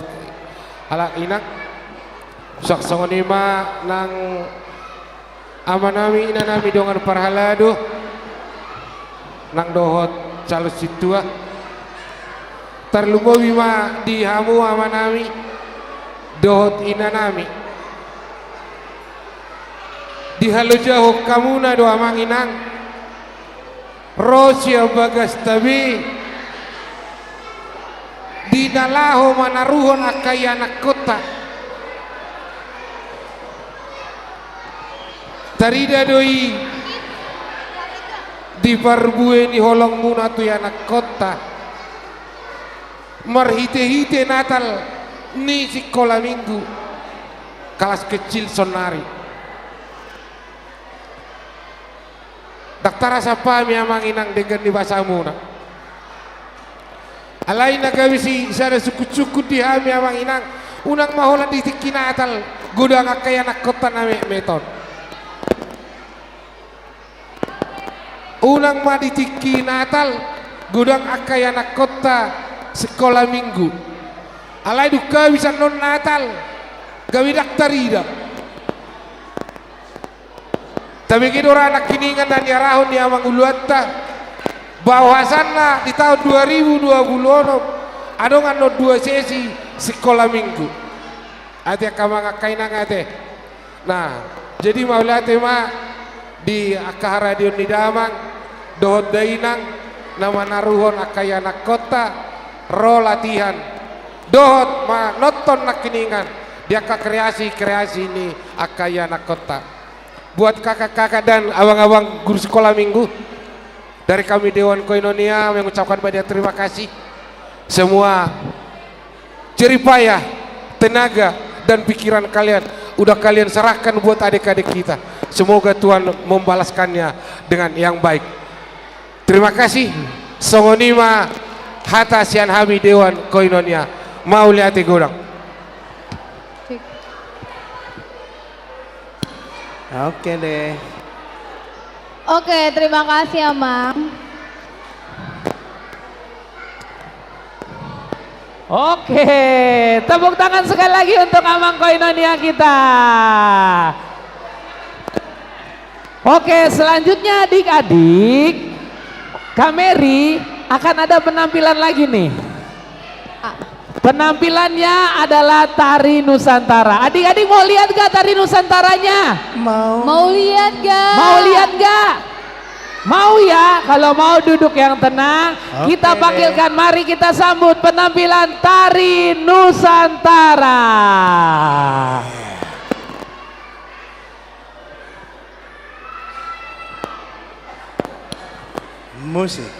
alak inak saksongonima nang amanami inanami dongan parhalado nang dohot calus situa terlumbo bima dihamu amanami dohot inanami dihalo jauh kamuna do amang inang Rosya bagas tabi dinalaho manaruhon akayanak kota tarida doi di parbue ni holong muna tu anak kota marhite-hite natal ni sekolah minggu kelas kecil sonari daktara siapa memang inang dengan di bahasa muna alai nagawisi sada suku-suku di hami amang inang unang mahola di tiki natal gudang akaya anak kota name meton unang ma di tiki natal gudang akaya anak kota sekolah minggu alai duka bisa non natal gawi daktarida tapi kita orang anak kiningan dan diarahun di amang uluatta bahwasanna di tahun 2020 adongan no 2 sesi sekolah minggu ate kamang kainang ate nah jadi maulate ma di akah radio di damang dohot dainang nama naruhon akaya anak kota ro latihan dohot ma nonton nak kiningan dia kreasi ini akaya anak kota buat kakak-kakak dan abang-abang guru sekolah minggu dari kami Dewan Koinonia mengucapkan banyak terima kasih semua jeripayah tenaga dan pikiran kalian udah kalian serahkan buat adik-adik kita semoga Tuhan membalaskannya dengan yang baik terima kasih songonima hata sian hami Dewan Koinonia mau lihat godang. Oke deh. Oke, terima kasih Amang. Oke, tepuk tangan sekali lagi untuk Amang Koinonia kita. Oke, selanjutnya adik-adik, Kak Mary akan ada penampilan lagi nih. Penampilannya adalah tari Nusantara. Adik-adik mau lihat gak tari Nusantaranya? Mau lihat gak? Mau lihat gak? Mau ya? Kalau mau duduk yang tenang. Kita panggilkan, mari kita sambut penampilan tari Nusantara. Musik.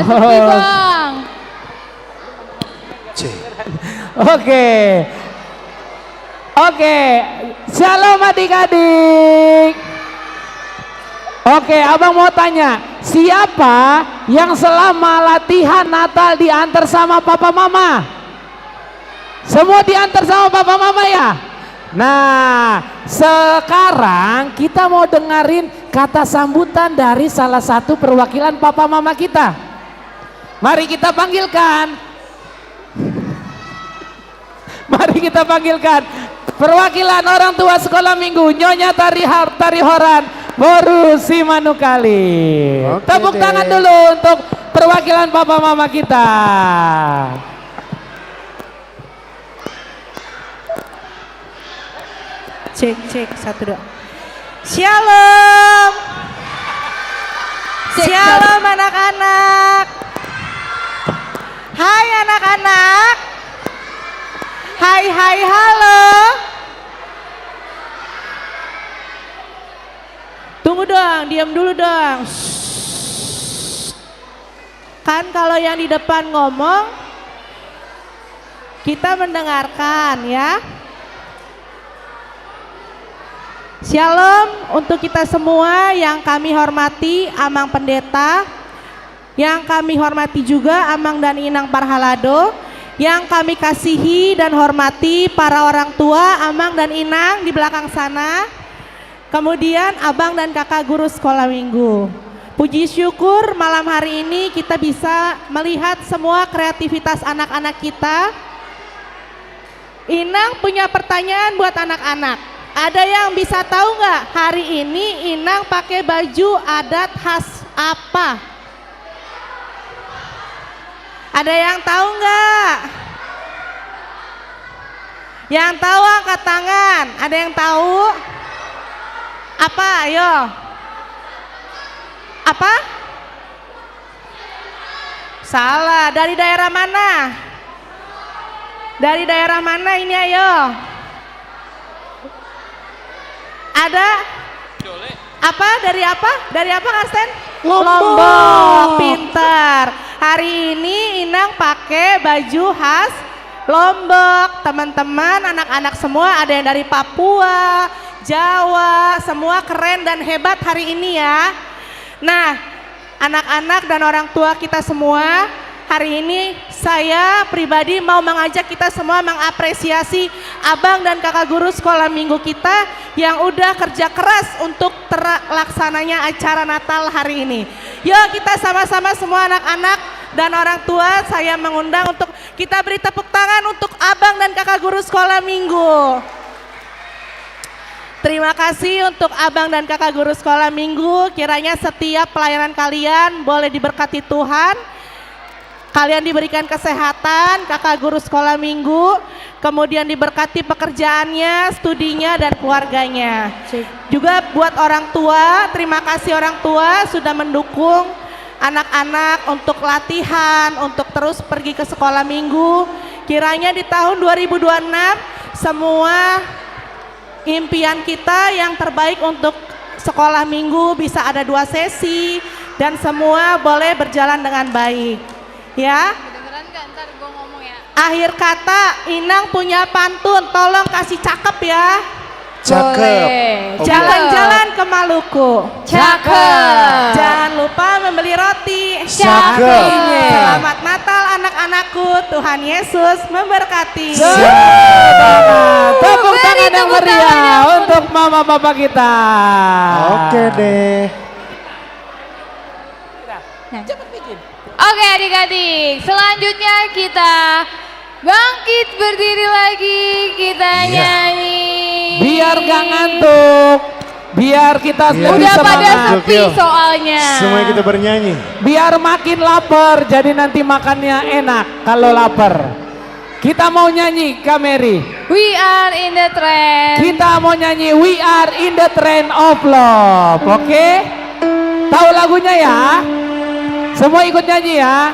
Nih, Bang. Oke. Oke. Shalom adik-adik. Oke, abang mau tanya, siapa yang selama latihan Natal diantar sama papa mama? Semua diantar sama papa mama ya? Nah, sekarang kita mau dengerin kata sambutan dari salah satu perwakilan papa mama kita. Mari kita panggilkan. Mari kita panggilkan perwakilan orang tua sekolah minggu, Nyonya Tarihoran Boru Simanukali. Tepuk tangan dulu untuk perwakilan papa mama kita. Cek, 1, 2. Shalom. Shalom anak-anak. Hai anak-anak. Hai, halo. Tunggu dong, diam dulu dong. Kan kalau yang di depan ngomong, kita mendengarkan ya. Shalom untuk kita semua yang kami hormati Amang Pendeta, yang kami hormati juga Amang dan Inang Parhalado, yang kami kasihi dan hormati para orang tua Amang dan Inang di belakang sana, kemudian abang dan kakak guru sekolah minggu. Puji syukur malam hari ini kita bisa melihat semua kreativitas anak-anak kita. Inang punya pertanyaan buat anak-anak. Ada yang bisa tahu nggak hari ini Inang pakai baju adat khas apa? Ada yang tahu nggak? Yang tahu angkat tangan. Ada yang tahu? Apa? Ayo. Apa? Salah. Dari daerah mana? Dari daerah mana ini? Ayo. Ada? Apa? Dari apa? Dari apa Karsten? Lombok. Pintar. Hari ini Inang pakai baju khas Lombok. Teman-teman, anak-anak semua ada yang dari Papua, Jawa, semua keren dan hebat hari ini ya. Nah, anak-anak dan orang tua kita semua, hari ini saya pribadi mau mengajak kita semua mengapresiasi abang dan kakak guru sekolah minggu kita yang udah kerja keras untuk terlaksananya acara Natal hari ini. Yuk kita sama-sama semua anak-anak dan orang tua, saya mengundang untuk kita beri tepuk tangan untuk abang dan kakak guru sekolah minggu. Terima kasih untuk abang dan kakak guru sekolah minggu, kiranya setiap pelayanan kalian boleh diberkati Tuhan. Kalian diberikan kesehatan, kakak guru sekolah minggu, kemudian diberkati pekerjaannya, studinya, dan keluarganya. Juga buat orang tua, terima kasih orang tua sudah mendukung anak-anak untuk latihan, untuk terus pergi ke sekolah minggu. Kiranya di tahun 2026 semua impian kita yang terbaik untuk sekolah minggu bisa ada 2 sesi dan semua boleh berjalan dengan baik. Ya. Akhir kata, Inang punya pantun, tolong kasih cakep ya. Cakep. Jalan-jalan ke Maluku. Cakep. Jangan lupa membeli roti. Cakep. Selamat Natal anak-anakku. Tuhan Yesus memberkati. Tepuk tangan yang meriah untuk mama papa kita. Oke deh. Oke adik-adik, selanjutnya kita bangkit berdiri lagi, kita nyanyi. Biar gak ngantuk, biar kita lebih Udah semangat. pada sepi soalnya. Semuanya kita bernyanyi. Biar makin lapar, jadi nanti makannya enak kalau lapar. Kita mau nyanyi, Kak Mary. We are in the trend. Kita mau nyanyi We Are in the Trend of Love, oke? Tahu lagunya ya? Semua ikut nyanyi ya.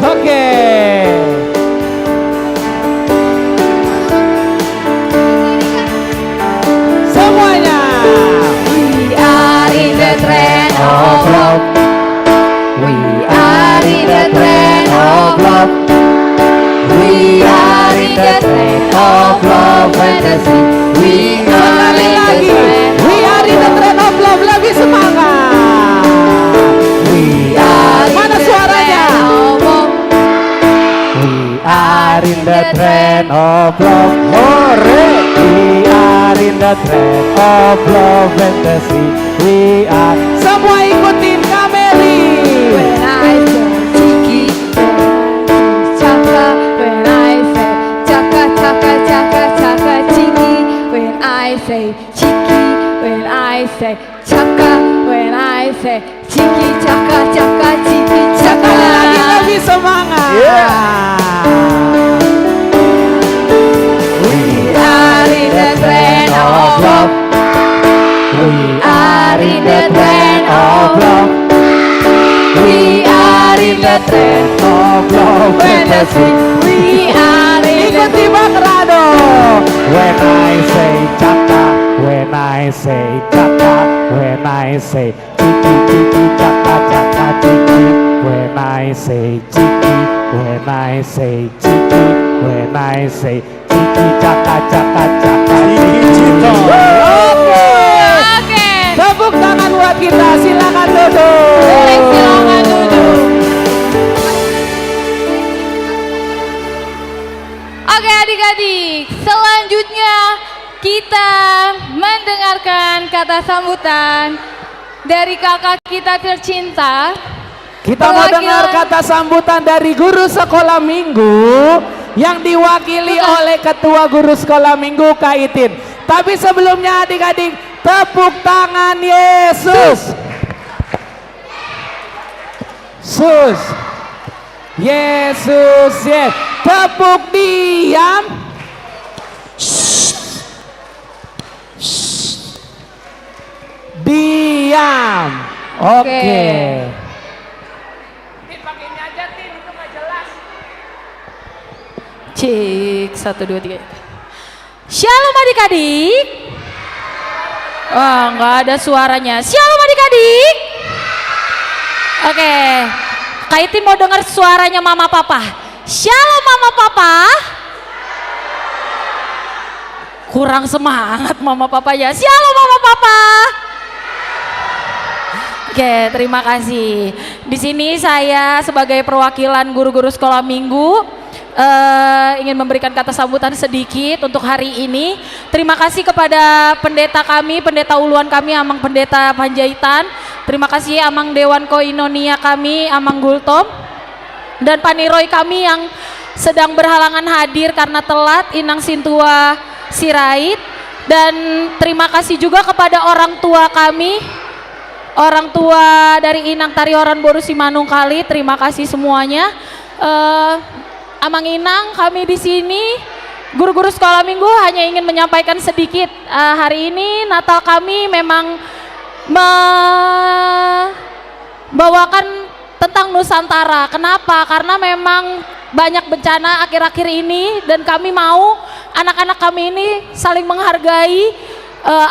Oke. Semuanya. fantasy. We are Sekali in the lagi, trend. we are in the trend of love. Lebih semangat. We are. Mana suaranya? We are in the trend of love. Hore. We are in the trend of love fantasy. We are. Semua ikutin Kameli. When I say chiki, chaka. When I say chaka, chaka, chaka, chaka, chiki. When I say chiki, when I say chaka, when I say chiki, chaka, chaka, chiki, chaka. Sekali lagi lebih semangat. We are in the trend of love. We are in the trend of love. We are in the trend of love fantasy. We are in the Ikuti Bang Rado. When I say chaka, when I say chaka, when I say chiki chiki chaka chaka chiki. When I say chiki, when I say chiki, when I say chiki chaka chaka chaka chiki. Oke. Tepuk tangan buat kita, silakan duduk. Silakan duduk. Oke adik-adik, selanjutnya kita mendengarkan kata sambutan dari kakak kita tercinta. Kita mau dengar kata sambutan dari guru sekolah minggu yang diwakili oleh ketua guru sekolah minggu Kak Itin. Tapi sebelumnya adik-adik, tepuk tangan Yesus. Sus. Yesus, yes. Tepuk diam. Diam. Oke. Cik, 1, 2, 3. Shalom adik-adik. Oh, nggak ada suaranya. Shalom adik-adik. Oke, Kak Iti mau dengar suaranya mama papa. Shalom mama papa. Kurang semangat mama papa ya. Shalom mama papa. Oke, terima kasih. Di sini saya sebagai perwakilan guru-guru sekolah minggu ingin memberikan kata sambutan sedikit untuk hari ini. Terima kasih kepada pendeta kami, pendeta uluan kami, Amang Pendeta Panjaitan. Terima kasih Amang Dewan Koinonia kami, Amang Gultom. Dan Paniroy kami yang sedang berhalangan hadir karena telat, Inang Sintua Sirait. Dan terima kasih juga kepada orang tua kami, orang tua dari Inang Tarioran Boru Simanung Kali. Terima kasih semuanya. Amang Inang, kami di sini guru-guru sekolah minggu hanya ingin menyampaikan sedikit. Hari ini Natal kami memang membawakan tentang Nusantara. Kenapa? Karena memang banyak bencana akhir-akhir ini dan kami mau anak-anak kami ini saling menghargai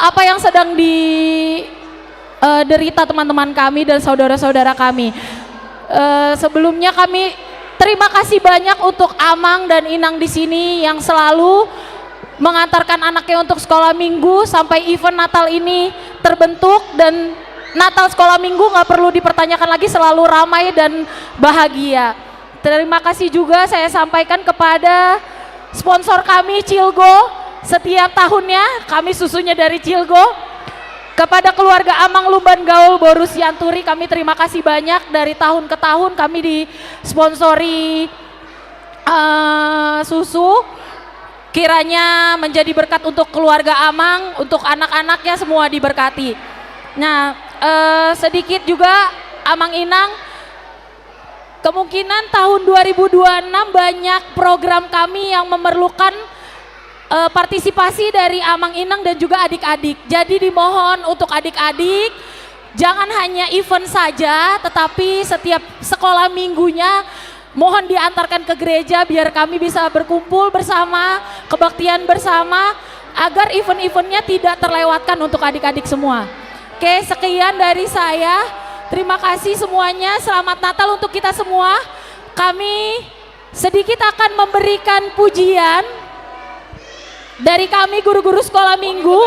apa yang sedang diderita teman-teman kami dan saudara-saudara kami. Sebelumnya kami terima kasih banyak untuk Amang dan Inang di sini yang selalu mengantarkan anaknya untuk sekolah minggu sampai event Natal ini terbentuk, dan Natal sekolah minggu nggak perlu dipertanyakan lagi, selalu ramai dan bahagia. Terima kasih juga saya sampaikan kepada sponsor kami Cilgo, setiap tahunnya kami susunya dari Cilgo. Kepada keluarga Amang Lumban Gaul Boru Sianturi, kami terima kasih banyak. Dari tahun ke tahun kami disponsori susu. Kiranya menjadi berkat untuk keluarga Amang, untuk anak-anaknya semua diberkati. Nah, sedikit juga Amang Inang, kemungkinan tahun 2026 banyak program kami yang memerlukan partisipasi dari Amang Inang dan juga adik-adik. Jadi dimohon untuk adik-adik jangan hanya event saja, tetapi setiap sekolah minggunya mohon diantarkan ke gereja biar kami bisa berkumpul bersama, kebaktian bersama, agar event-eventnya tidak terlewatkan untuk adik-adik semua. Oke, sekian dari saya. Terima kasih semuanya. Selamat Natal untuk kita semua. Kami sedikit akan memberikan pujian. Dari kami guru-guru sekolah minggu,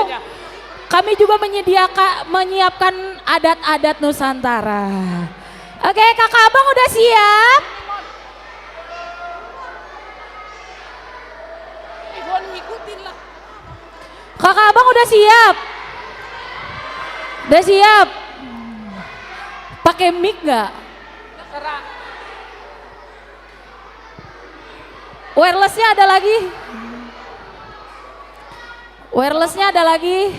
kami juga menyiapkan adat-adat Nusantara. Oke, kakak abang udah siap? Kakak abang udah siap? Udah siap? Pakai mic nggak? Wirelessnya ada lagi? Wirelessnya ada lagi?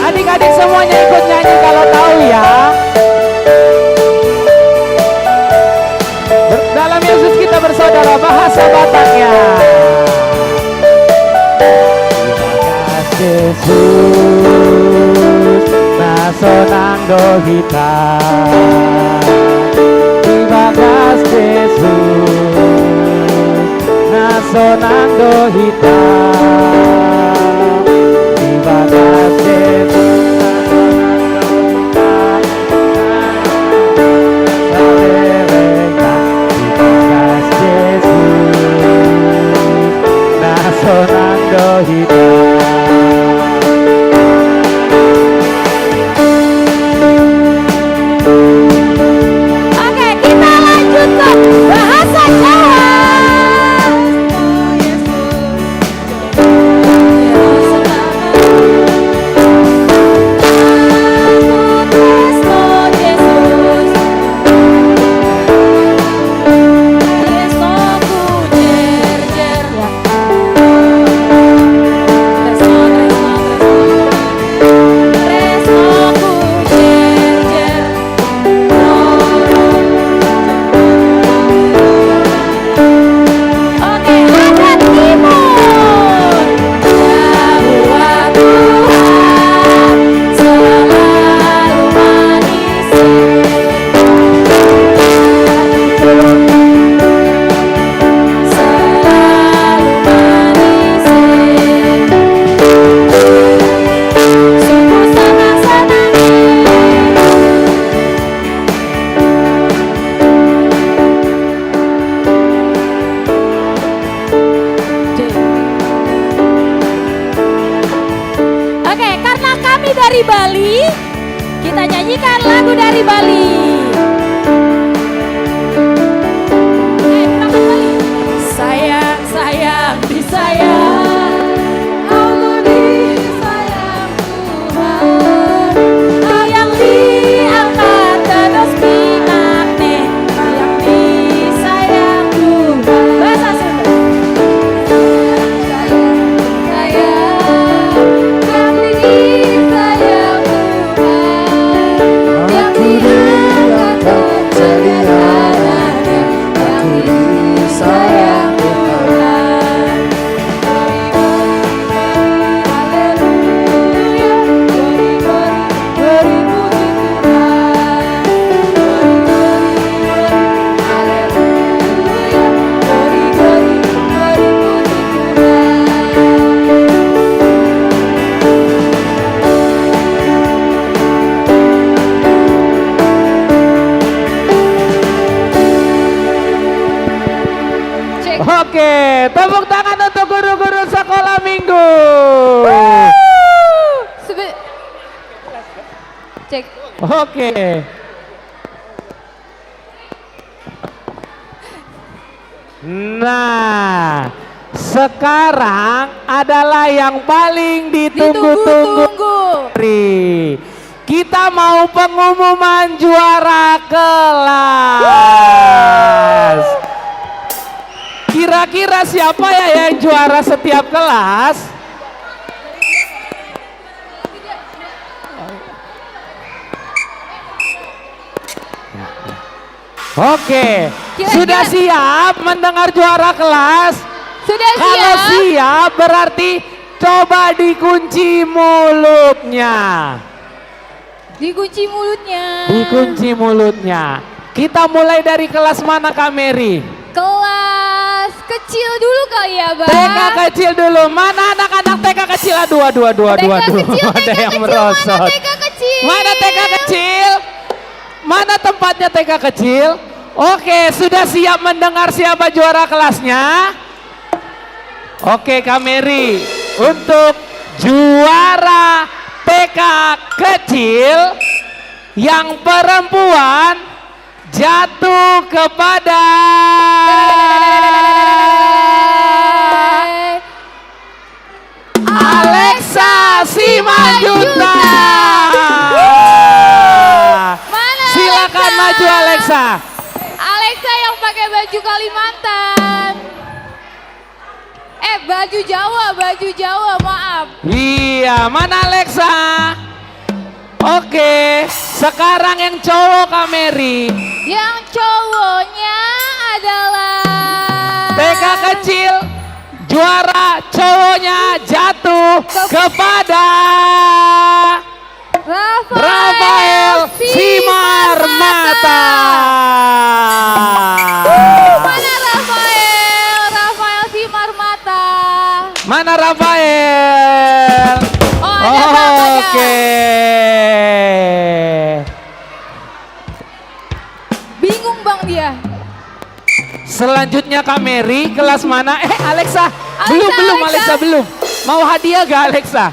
Adik-adik semuanya ikut nyanyi kalau tahu ya. Dalam Yesus kita bersaudara, bahasa Bataknya. Yesus nasonang dohita Ibagas Yesus nasonang dohita Ibagas Yesus nasonang dohita. Oke, kita lanjut ke bahasa Jawa. Dari Bali, kita nyanyikan lagu dari Bali. Sayang, sayang, disayang, aku disayang Tuhan. Yang diangkat terus pinakne, yang disayang Tuhan. Bahasa Sunda. Sayang, sayang, yang disayang Tuhan. Yang diangkat jadi anaknya, yang disayang Tuhan. Haleluya, beri puji Tuhan. Haleluya, beri puji Oke, tepuk tangan untuk guru-guru sekolah minggu. Cek. Oke. Nah, sekarang adalah yang paling ditunggu-tunggu. Kita mau pengumuman juara kelas. Kira-kira siapa ya yang juara setiap kelas? Oke, sudah siap mendengar juara kelas? Sudah Kalau siap? siap berarti Coba dikunci mulutnya. Dikunci mulutnya. Dikunci mulutnya. Kita mulai dari kelas mana Kak Mary? Kelas kecil dulu kali ya, Bang. TK kecil dulu. Mana anak-anak TK kecil? Aduh. Ada yang merosot. TK kecil. Mana TK kecil? Mana tempatnya TK kecil? Oke, sudah siap mendengar siapa juara kelasnya? Oke, Kak Mary, untuk juara TK kecil yang perempuan jatuh kepada Alexa Simanjuntak. Silakan maju Alexa. Alexa yang pakai baju Kalimantan. Baju Jawa, maaf. Iya, mana Alexa? Oke, sekarang yang cowok Kak Mary. Yang cowoknya adalah TK kecil, juara cowoknya jatuh kepada Rafael Simarmata. Mana Rafael? Rafael Simarmata. Mana Rafael? Oh, ada Bang, ada. Oke. Bingung Bang dia. Selanjutnya Kak Mary, kelas mana? Alexa, belum Alexa belum. Mau hadiah gak Alexa?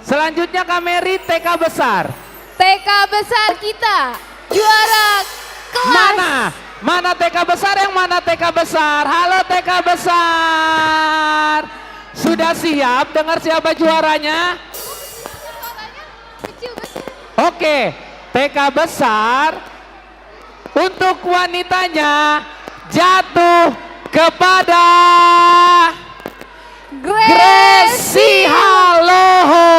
Selanjutnya Kak Mary, TK besar. TK besar kita juara kelas. Mana TK besar, yang mana TK besar? Halo TK besar. Sudah siap dengar siapa juaranya? Oke, TK besar untuk wanitanya jatuh kepada Gracie Haloho.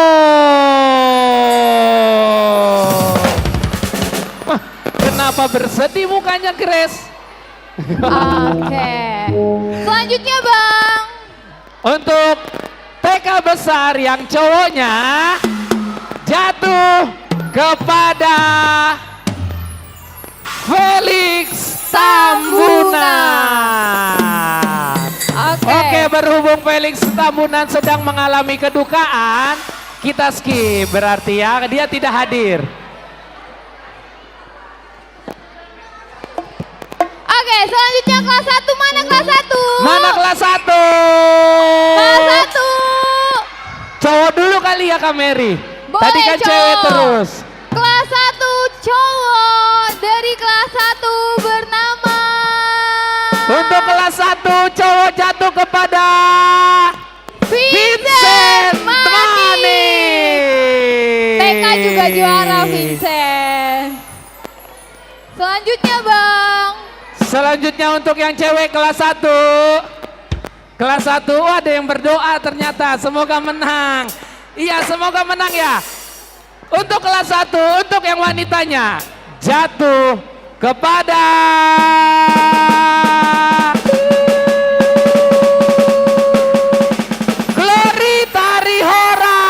Wah, kenapa bersedih mukanya Grace? Oke. Selanjutnya Bang. Untuk TK besar yang cowoknya jatuh kepada Felix Tambunan. Oke, berhubung Felix Tambunan sedang mengalami kedukaan, kita skip berarti ya, dia tidak hadir. Oke, selanjutnya kelas 1. Mana kelas 1? Mana kelas 1? Kelas 1. Cowok dulu kali ya Kak Mary. Boleh, Tadi kan cowok. cewek terus. Kelas 1 cowok dari kelas 1 bernama Untuk kelas 1 cowok jatuh kepada Vincent Mani. TK juga juara Vincent. Selanjutnya Bang. Selanjutnya untuk yang cewek kelas 1. Kelas 1 ada yang berdoa ternyata, semoga menang. Iya, semoga menang ya. Untuk kelas 1, untuk yang wanitanya jatuh kepada Glory Tarihora.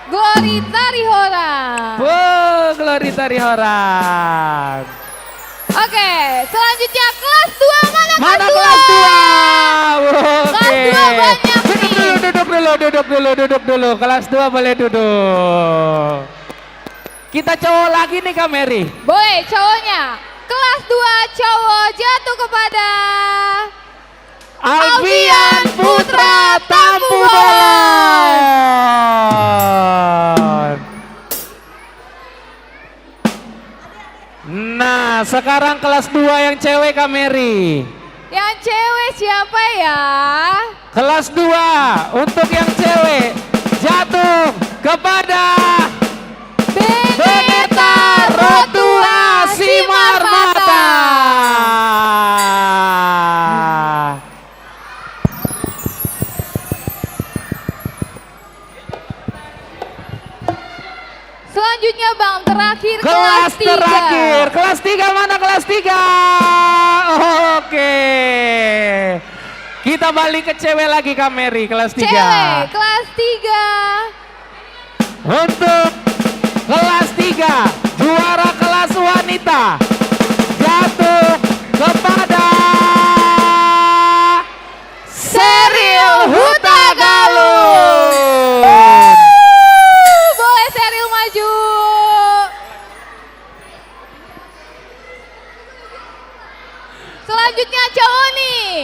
Glory Tarihora. Glory Tarihora. Oke, selanjutnya kelas 2. Mana kelas 2? Kelas 2 banyak nih. Duduk dulu. Kelas 2 boleh duduk. Kita cowok lagi nih Kak Mary. Boleh, cowoknya. Kelas 2 cowok jatuh kepada Alfian Putra Tampubolon. Nah, sekarang kelas 2 yang cewek Kak Mary. Yang cewek siapa ya? Kelas 2 untuk yang cewek jatuh kepada Beneta Rotua Simarmata. Selanjutnya Bang, terakhir Kelas 3. terakhir, kelas 3 mana kelas 3? Oke. Kita balik ke cewek lagi Kak Mary, kelas 3. Cewek, kelas 3. Untuk kelas 3, juara kelas wanita jatuh kepada Seril Hutagalung. Boleh Seril maju. Selanjutnya cowok nih.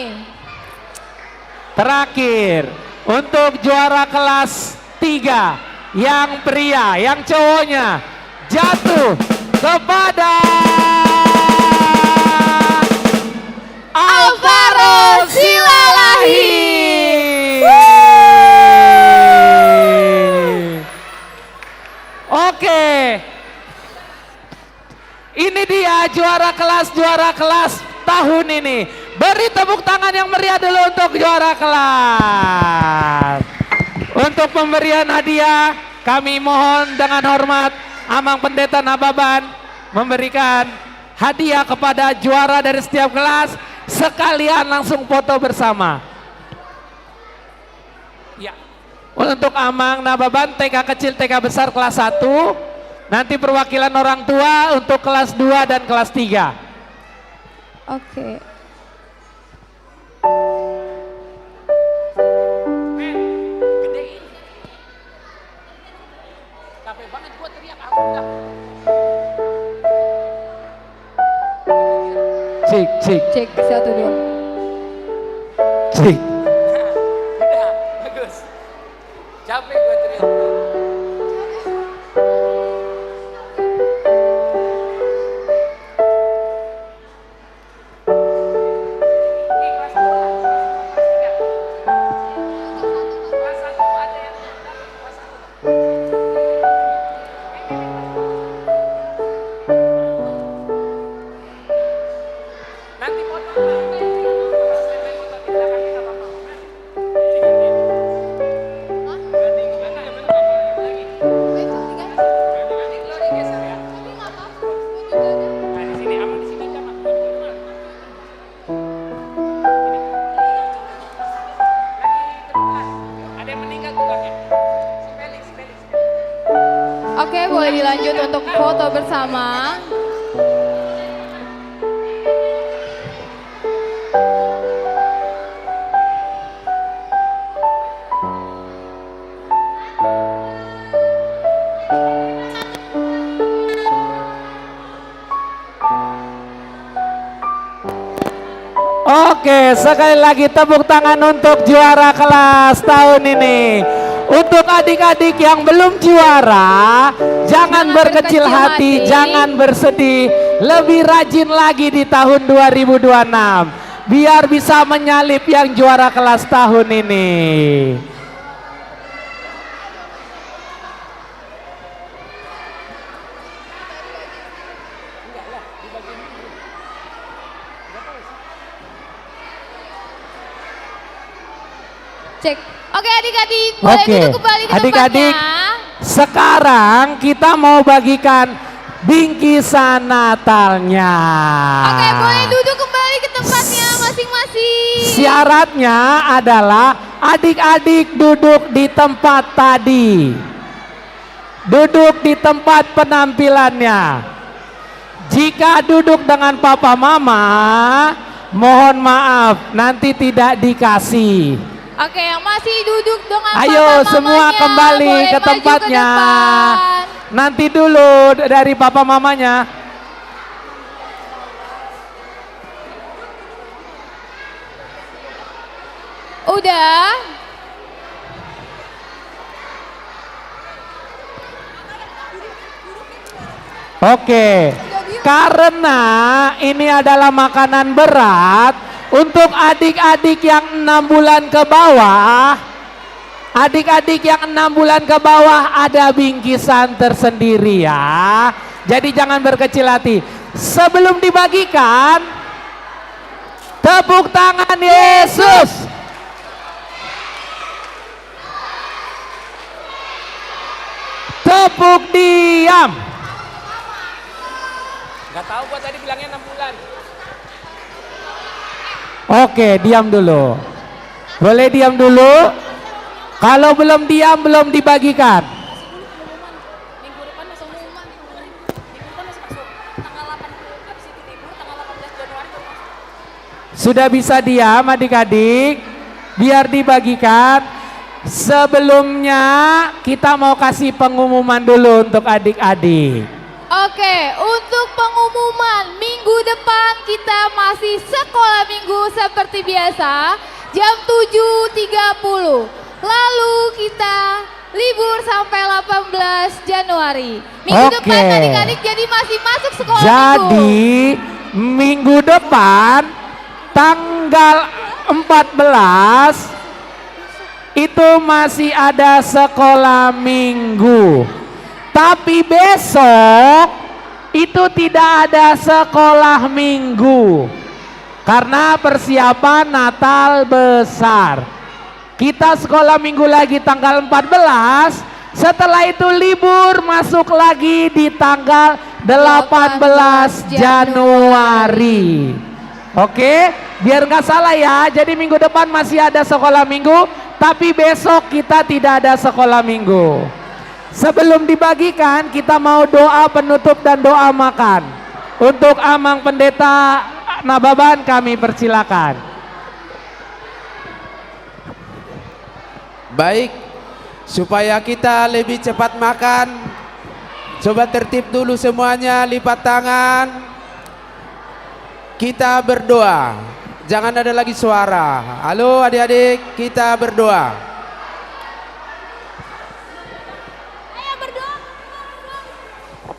Terakhir, untuk juara kelas 3, yang pria, yang cowoknya jatuh kepada Alvaro Silalahi. Oke. Ini dia juara kelas tahun ini. Beri tepuk tangan yang meriah dulu untuk juara kelas. Untuk pemberian hadiah, kami mohon dengan hormat Amang Pendeta Nababan memberikan hadiah kepada juara dari setiap kelas. Sekalian langsung foto bersama. Ya. Untuk Amang Nababan TK kecil, TK besar kelas 1. Nanti perwakilan orang tua untuk kelas 2 dan kelas 3. Oke. Capek banget gua teriak aku udah. Cik. Cek 1 2. Cik. Udah, bagus. Capek gua teriak. Oke, boleh dilanjut untuk foto bersama. Oke, sekali lagi tepuk tangan untuk juara kelas tahun ini. Untuk adik-adik yang belum juara, jangan berkecil hati, jangan bersedih. Lebih rajin lagi di tahun 2026. Biar bisa menyalip yang juara kelas tahun ini. Cek. Oke adik-adik, boleh duduk kembali ke adik-adik, tempatnya. sekarang kita mau bagikan bingkisan Natalnya. Oke, boleh duduk kembali ke tempatnya masing-masing. Syaratnya adalah adik-adik duduk di tempat tadi. Duduk di tempat penampilannya. Jika duduk dengan papa mama, mohon maaf nanti tidak dikasih. Oke, yang masih duduk dengan Ayo papa semua mamanya, kembali boleh ke maju tempatnya. ke depan. Nanti dulu dari papa mamanya. Udah. Oke, karena ini adalah makanan berat untuk adik-adik yang 6 bulan ke bawah. Adik-adik yang 6 bulan ke bawah ada bingkisan tersendiri ya. Jadi jangan berkecil hati. Sebelum dibagikan, tepuk tangan Yesus. tepuk diam. Gak tahu gua tadi bilangnya 6 bulan. Oke, diam dulu. Boleh diam dulu. Kalau belum diam, belum dibagikan. Sudah bisa diam adik-adik, biar dibagikan. Sebelumnya kita mau kasih pengumuman dulu untuk adik-adik. Oke, untuk pengumuman minggu depan kita masih sekolah minggu seperti biasa jam 7.30. Lalu kita libur sampai 18 Januari. Minggu depan adik-adik jadi masih masuk sekolah minggu. Jadi minggu depan tanggal 14 itu masih ada sekolah minggu. Tapi besok itu tidak ada sekolah minggu karena persiapan Natal besar. Kita sekolah minggu lagi tanggal 14, setelah itu libur masuk lagi di tanggal 18 Januari. Oke, biar nggak salah ya. Jadi minggu depan masih ada sekolah minggu, tapi besok kita tidak ada sekolah minggu. Sebelum dibagikan, kita mau doa penutup dan doa makan. Untuk Amang Pendeta Nababan kami persilakan. Baik, supaya kita lebih cepat makan, coba tertib dulu semuanya, lipat tangan. Kita berdoa, jangan ada lagi suara. Halo adik-adik, kita berdoa.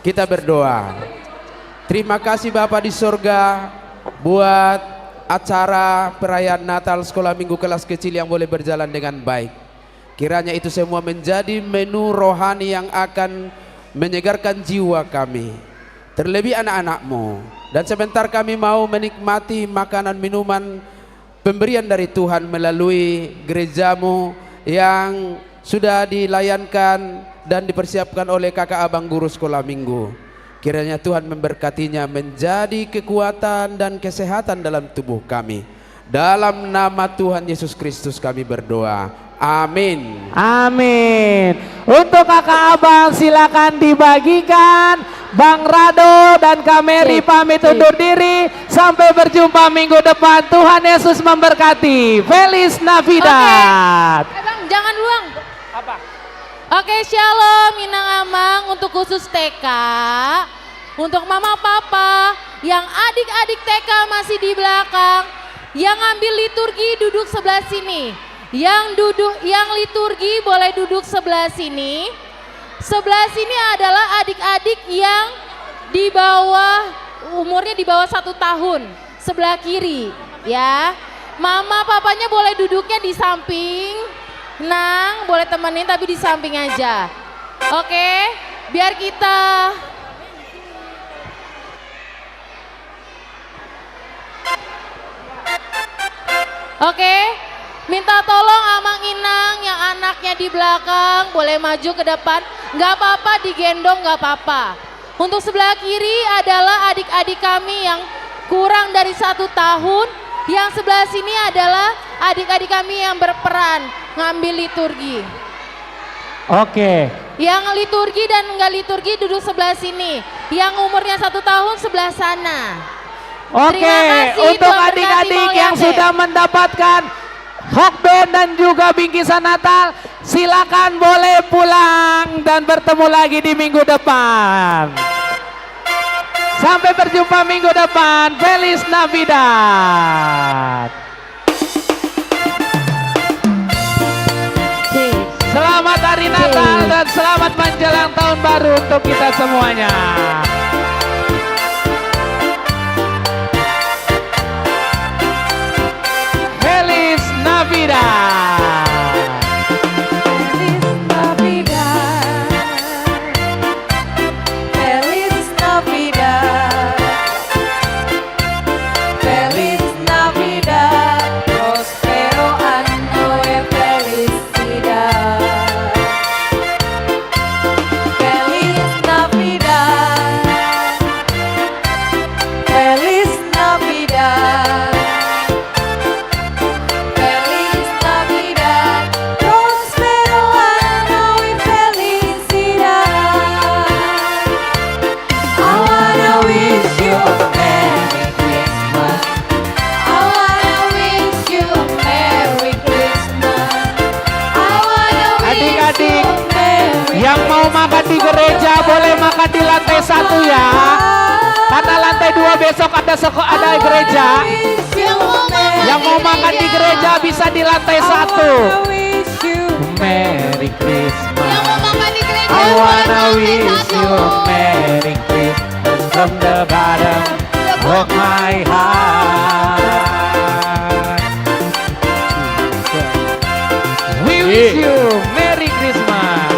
Kita berdoa. Terima kasih Bapa di surga buat acara perayaan Natal sekolah minggu kelas kecil yang boleh berjalan dengan baik. Kiranya itu semua menjadi menu rohani yang akan menyegarkan jiwa kami, terlebih anak-anak-Mu. Dan sebentar kami mau menikmati makanan minuman pemberian dari Tuhan melalui gereja-Mu yang sudah dilayankan dan dipersiapkan oleh kakak abang guru sekolah minggu. Kiranya Tuhan memberkatinya menjadi kekuatan dan kesehatan dalam tubuh kami. Dalam nama Tuhan Yesus Kristus kami berdoa. Amin. Amin. Untuk kakak abang silakan dibagikan. Bang Rado dan Kak Mary pamit undur diri. Sampai berjumpa minggu depan. Tuhan Yesus memberkati. Feliz Navidad. Bang, jangan luang. Apa? Oke, shalom Minang Amang untuk khusus TK. Untuk mama papa yang adik-adik TK masih di belakang, yang ambil liturgi duduk sebelah sini. Yang liturgi boleh duduk sebelah sini. Sebelah sini adalah adik-adik yang di bawah umurnya di bawah 1 tahun. Sebelah kiri, ya. Mama papanya boleh duduknya di samping. Nang, boleh temenin tapi di samping aja. Oke, biar kita Oke, minta tolong Amang Inang yang anaknya di belakang boleh maju ke depan. Nggak apa-apa digendong, nggak apa-apa. Untuk sebelah kiri adalah adik-adik kami yang kurang dari 1 tahun. Yang sebelah sini adalah adik-adik kami yang berperan ngambil liturgi. Oke. Yang liturgi dan enggak liturgi duduk sebelah sini. Yang umurnya 1 tahun sebelah sana. Oke, untuk adik-adik yang sudah mendapatkan hokben dan juga bingkisan Natal, silakan boleh pulang dan bertemu lagi di minggu depan. Sampai berjumpa minggu depan. Feliz Navidad. Selamat Hari Natal dan selamat menjelang tahun baru untuk kita semuanya. Feliz Navidad. Feliz Navidad, Feliz Navidad, prospero anno e felicidad. makan di gereja boleh makan di lantai 1 ya. Karena lantai 2 besok ada gereja. Yang mau makan di gereja bisa di lantai 1. Merry Christmas. I wanna wish you a Merry Christmas from the bottom of my heart. We wish you Merry Christmas.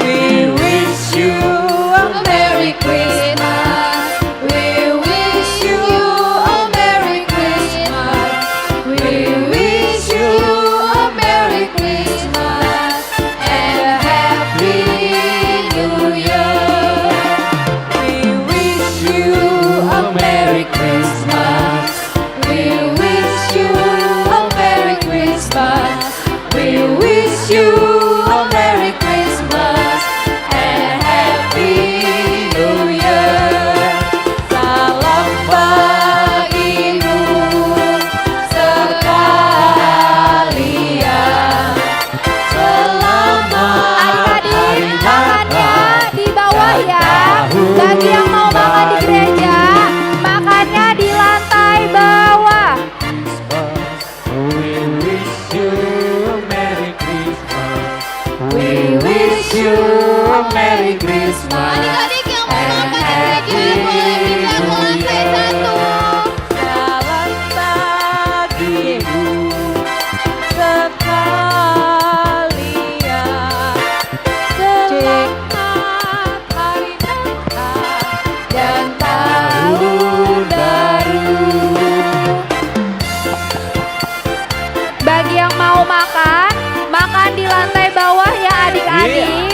We wish you a Merry Christmas. We wish you a Merry Christmas. We wish you a Merry Christmas and a Happy New Year. We wish you a Merry Christmas. We wish you a Merry Christmas. We wish you a Merry Christmas and a Happy New Year. Salam bagimu sekalian. Selamat Adik-adik makannya di bawah ya. Bagi yang mau makan di gereja, makannya di lantai bawah. We wish you a Merry Christmas. We wish you a Merry Christmas. Adik-adik yang mau makan di gereja boleh pindah ke lantai 1. Salam bagimu sekalian. Selamat hari Natal Dan tahun baru. Bagi yang mau makan, makan di lantai bawah ya adik-adik.